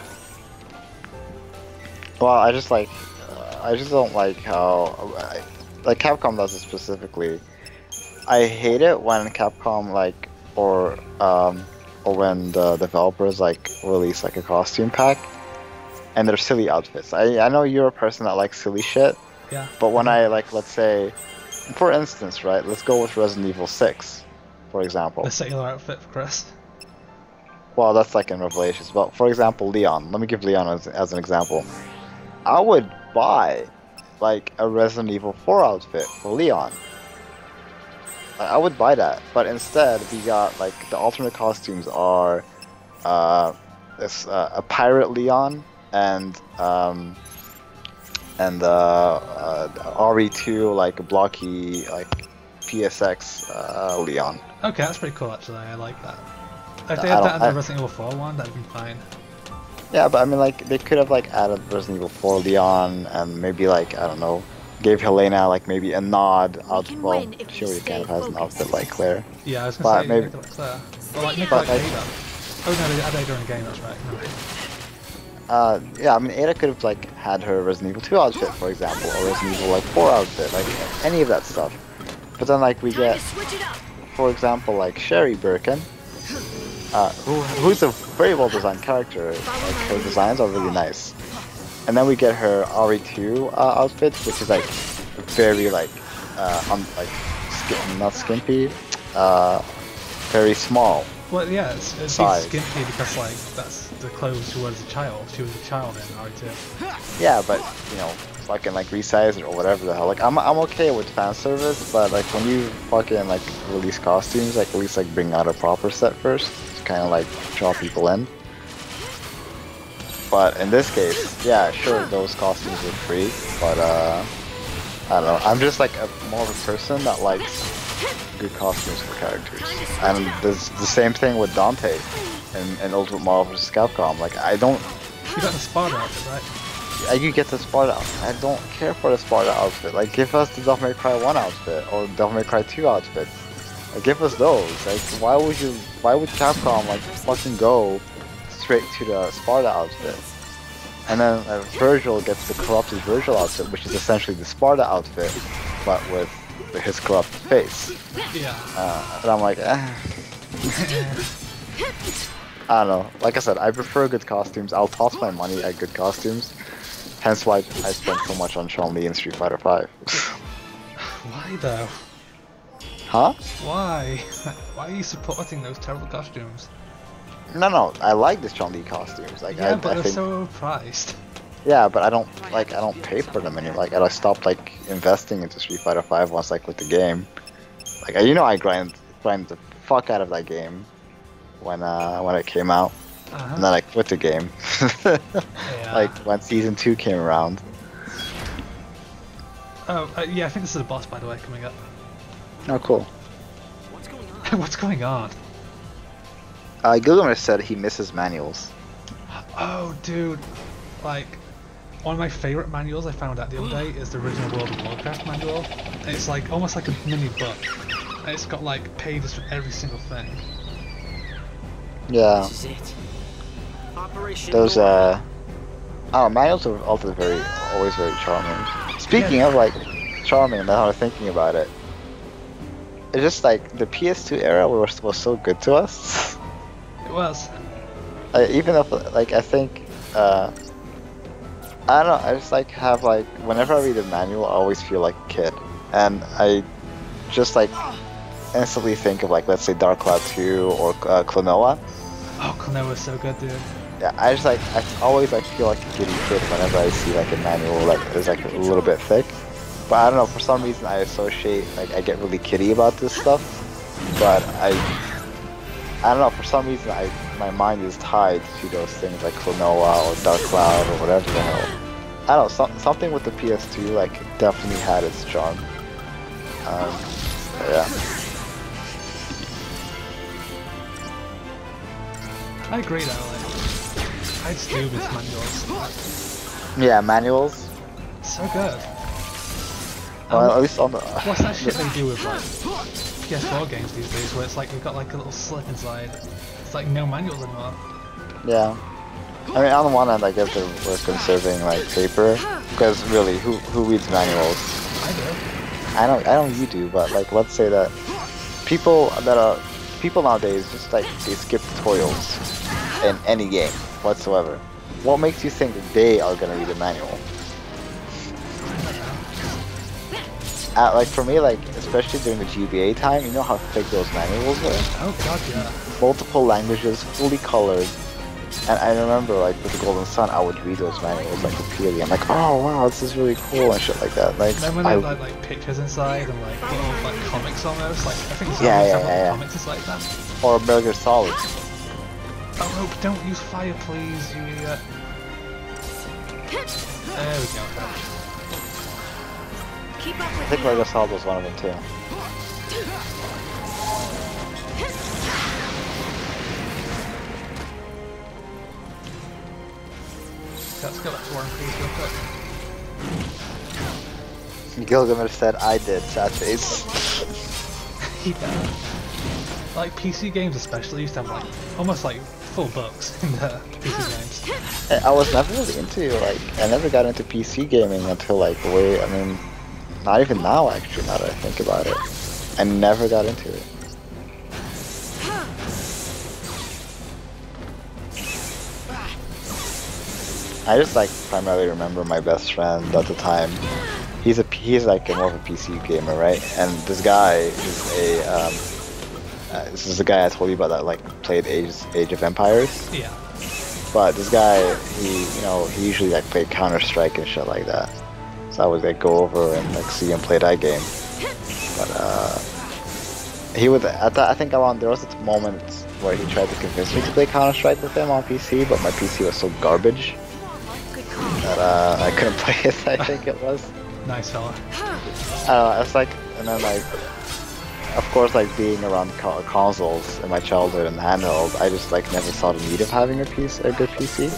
Well, I just don't like how like Capcom does it specifically. I hate it when Capcom like or when the developers like release like a costume pack and they're silly outfits. I know you're a person that likes silly shit. yeah. But when I like, let's say, for instance, right? Let's go with Resident Evil 6, for example. The sailor outfit for Chris. Well, that's like in Revelations. But for example, Leon. Let me give Leon as an example. I would buy like a Resident Evil 4 outfit for Leon. I would buy that. But instead, we got like the alternate costumes are a pirate Leon and RE2 like a blocky like PSX Leon. Okay, that's pretty cool actually, I like that. If they had that in the Resident Evil 4 one, that'd be fine. Yeah, but I mean like they could have like added Resident Evil 4 Leon and maybe like, I don't know, gave Helena like maybe a nod out. Well, she already kind of has an outfit like Claire. Yeah, I was gonna say maybe, make it like Claire. Or like make it but like like, Ada. Oh no, they add Ada in the game, that's right. No. yeah, I mean Ada could have like had her Resident Evil 2 outfit, for example, or Resident Evil like 4 outfit, like any of that stuff. But then like we get, for example, like Sherry Birkin, who's a very well designed character. Like her designs are really nice. And then we get her RE2 outfit, which is like very like not skimpy, very small. Well, yeah, it's size. skimpy because like that's the clothes she was as a child. She was a child in RE2. Yeah, but you know, fucking like resize it or whatever the hell. Like I'm okay with fan service, but like when you fucking like release costumes, like at least like bring out a proper set first to kind of like draw people in. But in this case, yeah, sure, those costumes were free, but I don't know. I'm just like more of a person that likes good costumes for characters, and there's the same thing with Dante in Ultimate Marvel vs. Capcom. Like I don't. You got the Sparta outfit, right? You get the Sparta outfit. I don't care for the Sparta outfit. Like give us the Devil May Cry 1 outfit or Devil May Cry 2 outfit. Like give us those. Like why would Capcom like fucking go straight to the Sparta outfit? And then Virgil gets the corrupted Virgil outfit, which is essentially the Sparta outfit, but with his corrupted face. Yeah. And I'm like, I don't know. Like I said, I prefer good costumes. I'll toss my money at good costumes. Hence why I spent so much on Chun-Li in Street Fighter V. Why though? Huh? Why? Why are you supporting those terrible costumes? No, I like the Chun-Li costumes. Like, yeah, I but they're think, so overpriced. Yeah, but I don't pay for them anymore. Like, I stopped like investing into Street Fighter V once I quit the game. Like, you know, I grind the fuck out of that game when it came out, and then I quit the game. Yeah. Like when Season 2 came around. Oh, yeah, I think this is a boss, by the way, coming up. Oh, cool. What's going on? What's going on? Gilgamesh said he misses manuals. Oh, dude, like, one of my favorite manuals I found out the other day is the original World of Warcraft manual. It's like almost like a mini book. And it's got like pages for every single thing. Yeah. This is it. Operation Those manuals are always very charming. Speaking of like charming, now I'm thinking about it. It's just like the PS2 era was so good to us. It was. Even if like I think I don't know, I just like have like whenever I read a manual I always feel like a kid, and I just like instantly think of like, let's say Dark Cloud 2 or Klonoa. Oh, Klonoa is so good, dude. Yeah, I always like feel like a giddy kid whenever I see like a manual that is like a little bit thick. But I don't know, for some reason I associate, like I get really kiddie about this stuff. But I don't know, for some reason my mind is tied to those things like Klonoa or Dark Cloud or whatever the hell. I don't know, something with the PS2 like definitely had its charm. Yeah. I agree though, like, I just do miss manuals. Yeah, manuals. So good. Well, at least on the... What's that shit they do with like PS4 games these days where it's like you've got like a little slip inside. It's like no manuals anymore. Yeah. I mean, on the one hand, I guess they were conserving like paper, because really, who reads manuals? I do. I know you do, but like, let's say that people nowadays just like they skip tutorials in any game whatsoever. What makes you think they are gonna read a manual? Like for me, like especially during the GBA time, you know how thick those manuals were? Oh god, yeah. Multiple languages, fully colored. And I remember, like, with the Golden Sun, I would read those manuals, like, repeatedly. I'm like, oh, wow, this is really cool, and shit like that. Like, then when they had, like, pictures inside, and, like, little, like, comics almost, like, I think yeah. comics inside them. Or Metal Gear Solid. Oh, Rope, don't use fire, please, you idiot. There we go. Keep up I with think Metal Gear Solid was one of them, too. Let's go back to War and Peace real quick. Gilgamesh said, I did, sad face. Yeah. Like, PC games especially used to have, like, almost, like, full books in the PC games. I was never really into, like, I never got into PC gaming until, like, not even now, actually, now that I think about it. I never got into it. I just like primarily remember my best friend at the time. He's like more of a PC gamer, right? And this guy is this is the guy I told you about that like played Age of Empires. Yeah. But this guy, he usually like played Counter-Strike and shit like that. So I would like go over and like see him play that game. But he would I think there was a moment where he tried to convince me to play Counter-Strike with him on PC, but my PC was so garbage that I couldn't play it. I think it was. Nice fella. It's like, and then like, of course, like being around consoles in my childhood and handheld, I just like never saw the need of having a good PC.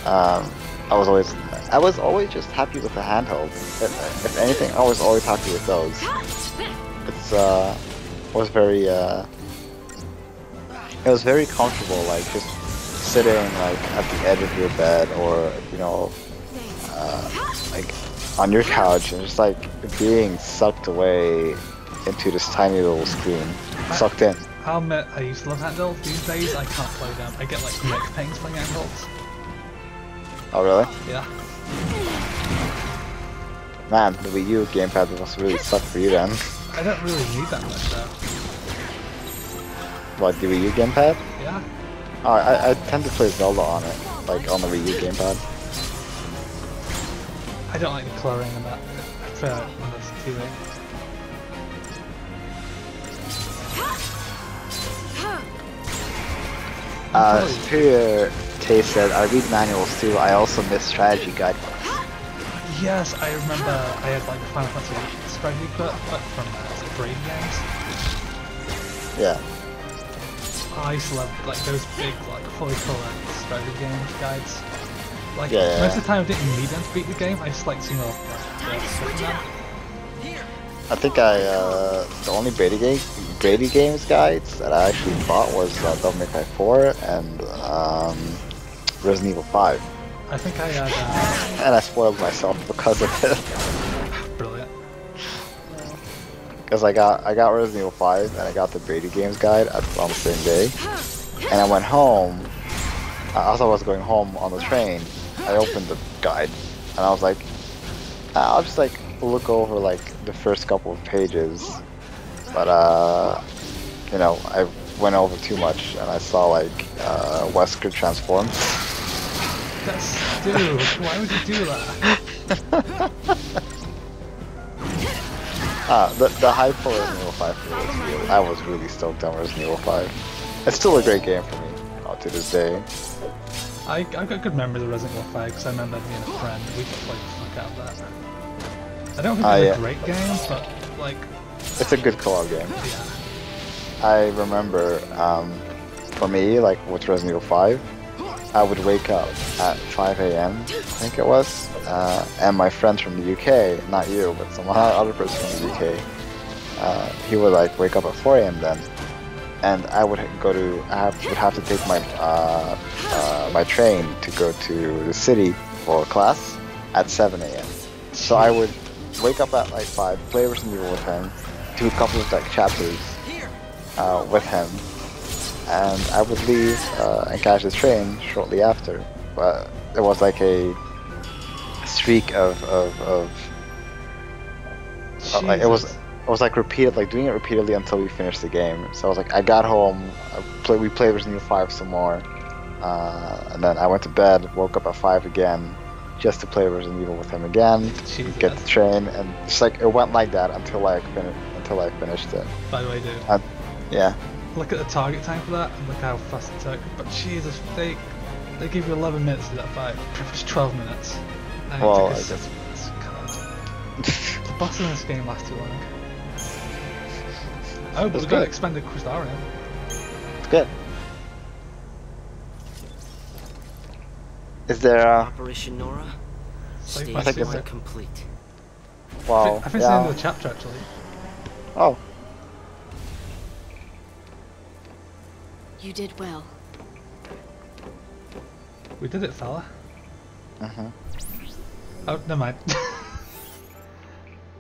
I was always just happy with the handheld. If anything, I was always happy with those. It was very comfortable, like just sitting like at the edge of your bed, or like on your couch, and just like being sucked away into this tiny little screen, sucked in. I'll admit, I used to love handhelds. These days, I can't play them. I get like neck pains playing handhelds. Oh really? Yeah. Man, the Wii U gamepad must really suck for you then. I don't really need that much though. What, the Wii U gamepad? Yeah. Oh, I tend to play Zelda on it, like on the Wii U gamepad. I don't like the coloring in that. I prefer it on this TV. Superior Taste said, I read manuals too, I also miss strategy guidebooks. Yes, I remember I had like the Final Fantasy strategy book from Brave games. Yeah. I used to love like those big like fully colored strategy games guides. Like yeah. most of the time I didn't need them to beat the game, I just like seeing all the stuff in them. I think the only Brady Games guides that I actually bought was Devil May Cry 4 and Resident Evil 5. I think I had and I spoiled myself because of it. Brilliant. Because I got Resident Evil 5 and I got the Brady Games guide on the same day. And I went home, as I was going home on the train, I opened the guide and I was like, I'll just like look over like the first couple of pages, but I went over too much and I saw like Wesker transform. Dude, why would you do that? The hype for Resident Evil 5 for me was real. I was really stoked on Resident Evil 5. It's still a great game for me to this day. I've got good memories of Resident Evil 5 because I remember me and a friend, we could play the fuck out of that. I don't think it's a great game, but like... It's a good co-op game. Yeah. I remember, for me, like with Resident Evil 5, I would wake up at 5 AM, I think it was, and my friends from the UK, not you, but some other person from the UK, he would like wake up at 4 AM then, and I would would have to take my my train to go to the city for class at 7 AM. So I would wake up at like 5, play Resident Evil with him, do a couple of like chapters with him, and I would leave and catch the train shortly after. But there was like a streak of like it was like repeated, like doing it repeatedly until we finished the game. So I was like, I got home, we played Resident Evil 5 some more, and then I went to bed, woke up at 5 again, just to play Resident Evil with him again, get the train, and it's like it went like that until I finished it. By the way, dude. Yeah. Look at the target time for that, and look how fast it took. But Jesus, they give you 11 minutes to do that fight. It's 12 minutes. And well, it took us 6 minutes. God. The boss in this game lasts too long. Oh, but we got expanded Crystarium. It's good. Is there Operation Nora? Stage I think it's complete. Wow. I think it's the end of the chapter actually. Oh. You did well. We did it, fella. Mhm. Oh, never mind.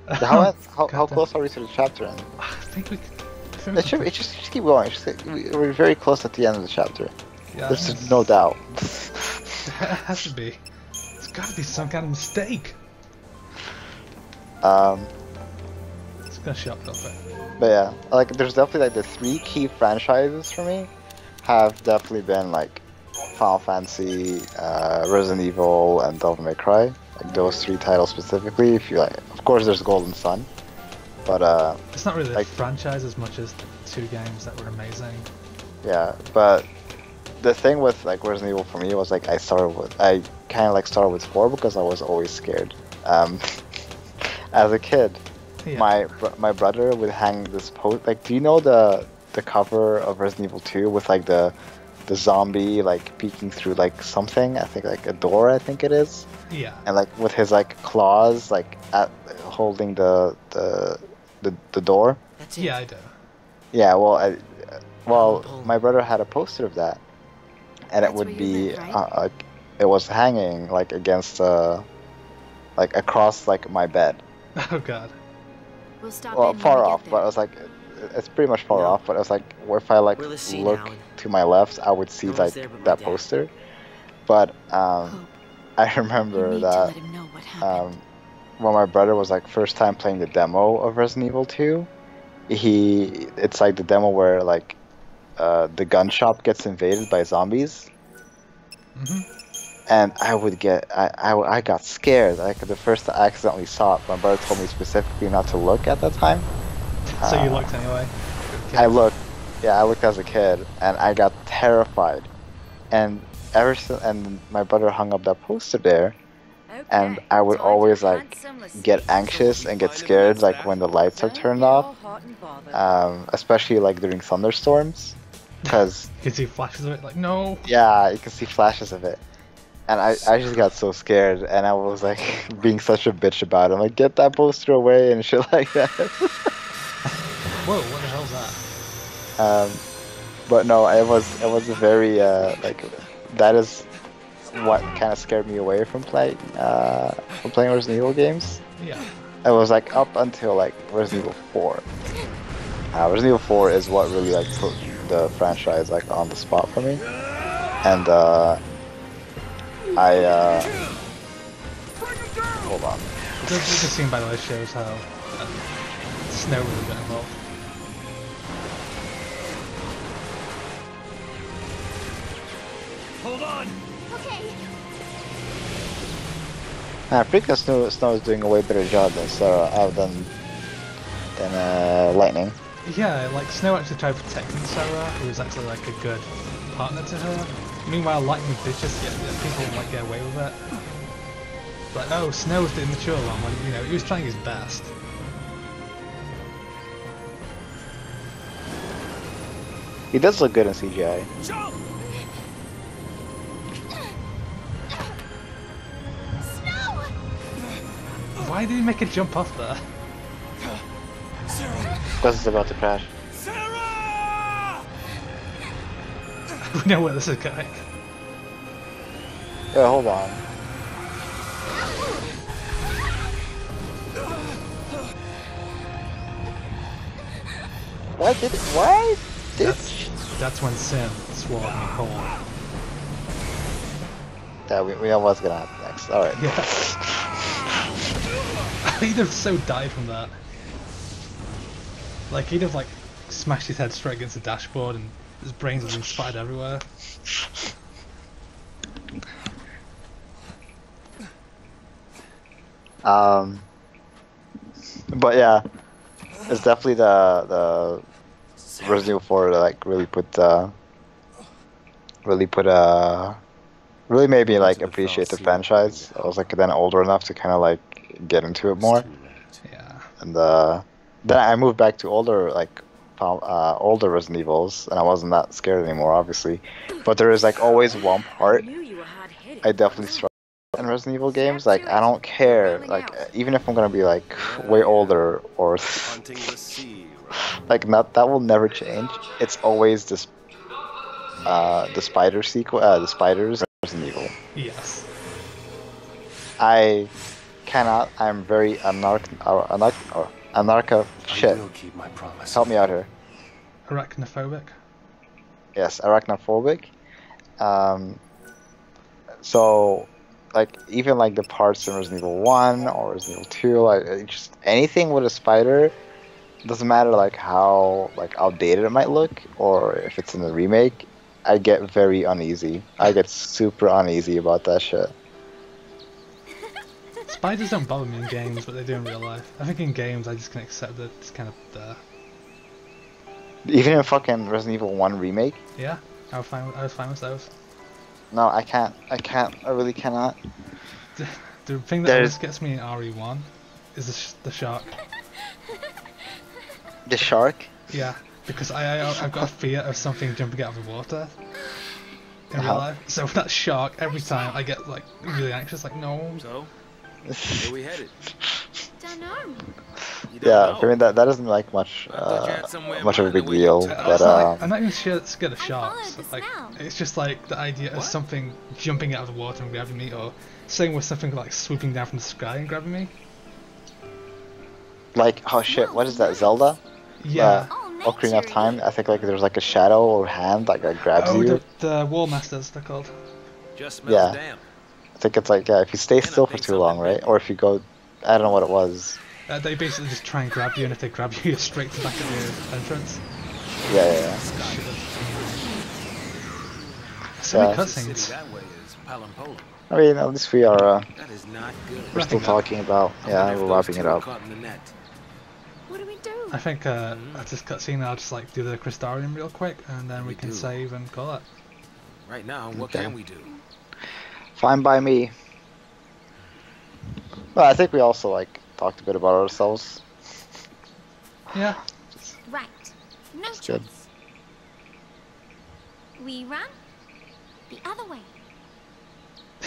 How close are we to the chapter end? I think we. It just keep going. We're very close at the end of the chapter. Yeah, there's no doubt. It has to be. It's got to be some kind of mistake. It's Gonna shut up it. But yeah, like there's definitely like the 3 key franchises for me have definitely been like Final Fantasy, Resident Evil, and Devil May Cry. Like those 3 titles specifically. If you like, of course, there's Golden Sun, but it's not really like, a franchise as much as 2 games that were amazing. Yeah, but the thing with like Resident Evil for me was like I kind of like started with 4 because I was always scared. As a kid, yeah. my brother would hang this post. Like, do you know the cover of Resident Evil 2 with like the zombie like peeking through like something? I think like a door. I think it is. Yeah. And like with his like claws like holding the door. Yeah, I do. Yeah. Well, my brother had a poster of that, and it would be like it was hanging like against like across like my bed. Oh god. We'll stop well, far off, but I was like, it's pretty much far off. But I was like, if I like look to my left, I would see like that poster. But I remember that when my brother was like first time playing the demo of Resident Evil 2, it's like the demo where like the gun shop gets invaded by zombies. Mm-hmm. And I got scared. Like the first I accidentally saw it. My brother told me specifically not to look at that time. So you looked anyway? I looked as a kid, and I got terrified. And and my brother hung up that poster there, and I would always like get anxious and get scared like when the lights are turned off, especially like during thunderstorms, because you can see flashes of it. Like no. Yeah, you can see flashes of it. And I just got so scared, and I was like being such a bitch about it. I'm like, get that poster away and shit like that. Whoa, what the hell's that? But no, it was a very like that is what kind of scared me away from playing Resident Evil games. Yeah. It was like up until like Resident Evil 4. Resident Evil 4 is what really like put the franchise like on the spot for me, and hold on. This scene, by the way, shows how snow really got involved. Hold on. Okay. I think Snow is doing a way better job than Lightning. Yeah, like Snow actually tried protecting Sarah, who was actually like a good partner to her. Meanwhile, Lightning did just people like get away with it. Like, oh, Snow was the immature one when he was trying his best. He does look good in CGI. Snow! Why did he make a jump off there? Because it's about to crash. We know where this is going. Yeah, hold on. That's when Sim swallowed me whole. Yeah, we know what's gonna happen next. Alright. Yeah. He'd have so died from that. Like, he'd have like smashed his head straight against the dashboard and his brains have been splattered everywhere. But yeah, it's definitely the Resident Evil 4 that like really made me like appreciate the franchise. I was like then older enough to kind of like get into it more. Yeah. And then I moved back to older Resident Evils, and I wasn't that scared anymore, obviously. But there is like always one part I definitely struggle in Resident Evil games. Like I don't care, like even if I'm gonna be like way older or like that will never change. It's always this the spider sequel, the spiders in Resident Evil. Yes. I cannot. I'm very anarcha shit. I will keep my promise. Help me out here. Arachnophobic? Yes, arachnophobic. So, like, even like the parts in Resident Evil 1 or Resident Evil 2, like, just anything with a spider, doesn't matter like how like outdated it might look, or if it's in the remake, I get very uneasy. I get super uneasy about that shit. Spiders don't bother me in games, but they do in real life. I think in games I just can accept that it's kind of there. Even in fucking Resident Evil 1 remake? Yeah, I was fine with those. No, I can't. I really cannot. The thing that always gets me in RE1 is the shark. The shark? Yeah, because I've got a fear of something jumping out of the water in real life. So with that shark, every time I get like really anxious, like no. So, where we headed? Don't know. Yeah, I mean that isn't like much much of a big deal, but I'm not even scared of sharks. Like it's just like the idea of something jumping out of the water and grabbing me, or same with something like swooping down from the sky and grabbing me. Like, oh shit, what is that, Zelda? Yeah. Ocarina of Time, I think like there's like a shadow or hand like that grabs you. The Wall Masters, they're called. Just smells damp. I think it's like, yeah, if you stay still for too long, right? Or if you go, I don't know what it was. They basically just try and grab you, and if they grab you, you're straight to the back of the entrance. Yeah. So many cutscenes. I mean, at least we are, we're still talking about, yeah, we're wrapping it up. What do we do? I think at this cutscene I'll just like do the Crystarium real quick, and then we can save and call it. Right now, what can we do? Fine by me. Well, I think we also like talked a bit about ourselves. Yeah. Right. No choice. Good. We run the other way.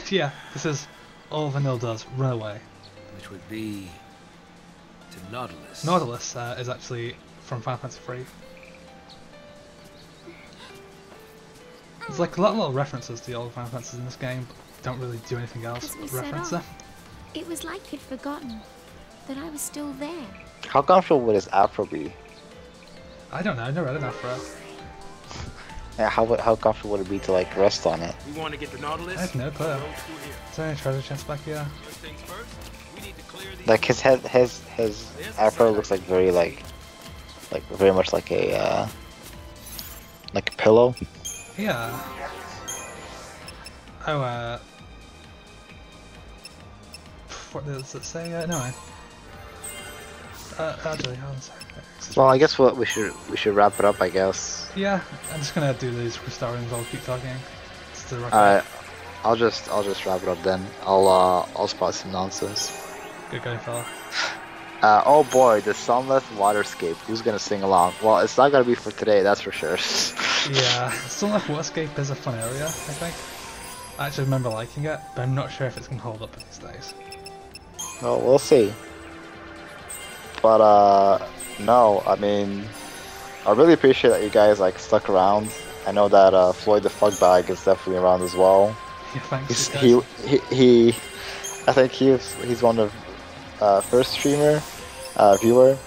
Yeah, this is all Vanille does, run away. Which would be to Nautilus. Nautilus is actually from Final Fantasy III. There's like a lot of little references to the old Final Fantasies in this game, but don't really do anything else but reference them. It was like he'd forgotten that I was still there. How comfortable would his afro be? I don't know, I've never had an afro. Yeah, how comfortable would it be to like rest on it? We want to get the Nautilus. I have no clue. Is there any treasure chest back here? Like his head, his afro looks like very very much like a pillow. Yeah. Oh, what does it say? No. Actually, hold on a second. Well, I guess we should wrap it up, I guess. Yeah, I'm just gonna do these Crystariums. I'll keep talking. Alright, I'll just wrap it up then. I'll spot some nonsense. Good going, fella. Oh boy, the Sunless Waterscape. Who's gonna sing along? Well, it's not gonna be for today, that's for sure. Yeah, Sunless Waterscape is a fun area, I think. I actually remember liking it, but I'm not sure if it's gonna hold up these days. Well, we'll see. But no, I mean, I really appreciate that you guys like stuck around. I know that Floyd the Fugbag is definitely around as well. Yeah, thanks. I think he's one of first streamer viewer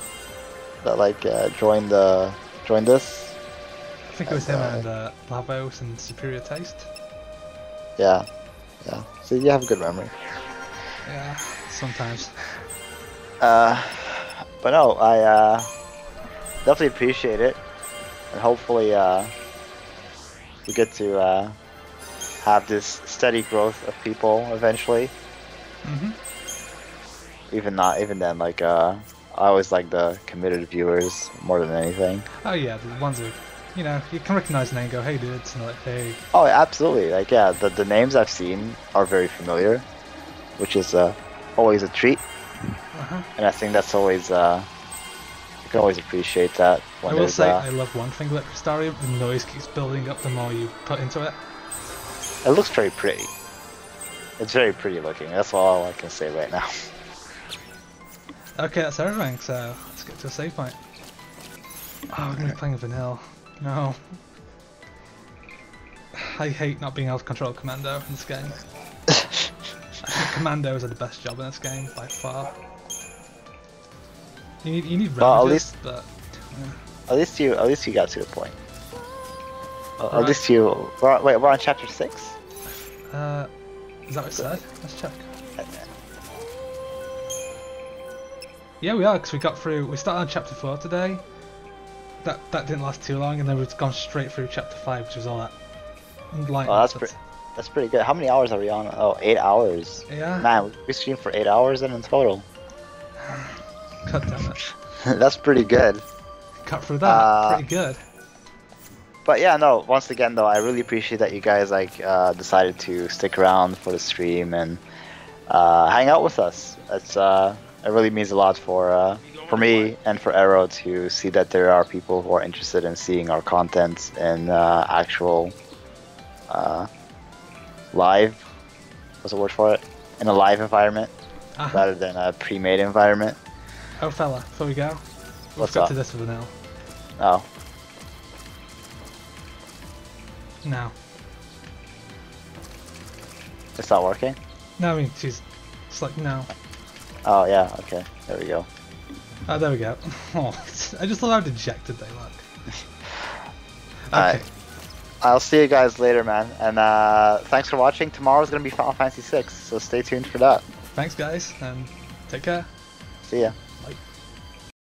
that like joined this. I think it was him and Lavos and Superior Taste. Yeah. So you have a good memory. Yeah, sometimes. But no, I definitely appreciate it, and hopefully we get to have this steady growth of people eventually. Even then, like I always like the committed viewers more than anything. Oh yeah, the ones who, you know, you can recognize the name and go, hey dudes, and like, hey. Oh, absolutely. Like, yeah, the names I've seen are very familiar, which is always a treat. And I think that's always, you can always appreciate that. When I will say, I love one thing about Crystarium, the noise keeps building up the more you put into it. It looks very pretty. It's very pretty looking, that's all I can say right now. Okay, that's everything, so let's get to a save point. Oh, we're gonna be playing Vanille. No. I hate not being able to control Commando in this game. I think Commandos are the best job in this game, by far. You need ravages, but at least you got to the point. At least you. Wait, we're on chapter 6. Is that what it said? Let's check. Yeah, we are, because we started on chapter 4 today. That didn't last too long, and then we've gone straight through chapter 5, which was all that light. Oh, that's pretty good. How many hours are we on? Oh, 8 hours. Yeah. Man, we streamed for 8 hours then in total. God damn it. That's pretty good. Cut through that. Pretty good. But yeah, no. Once again, though, I really appreciate that you guys decided to stick around for the stream and hang out with us. It really means a lot for me and for Erourk to see that there are people who are interested in seeing our content in actual live. What's the word for it? In a live environment rather than a pre-made environment. Oh, fella, before we go, let's go to this for now. Oh. No. It's not working? No, I mean, she's like, no. Oh, yeah, okay. There we go. Oh, there we go. Oh, I just love how dejected they look. Okay. Alright. I'll see you guys later, man. And thanks for watching. Tomorrow's going to be Final Fantasy VI, so stay tuned for that. Thanks, guys, and take care. See ya.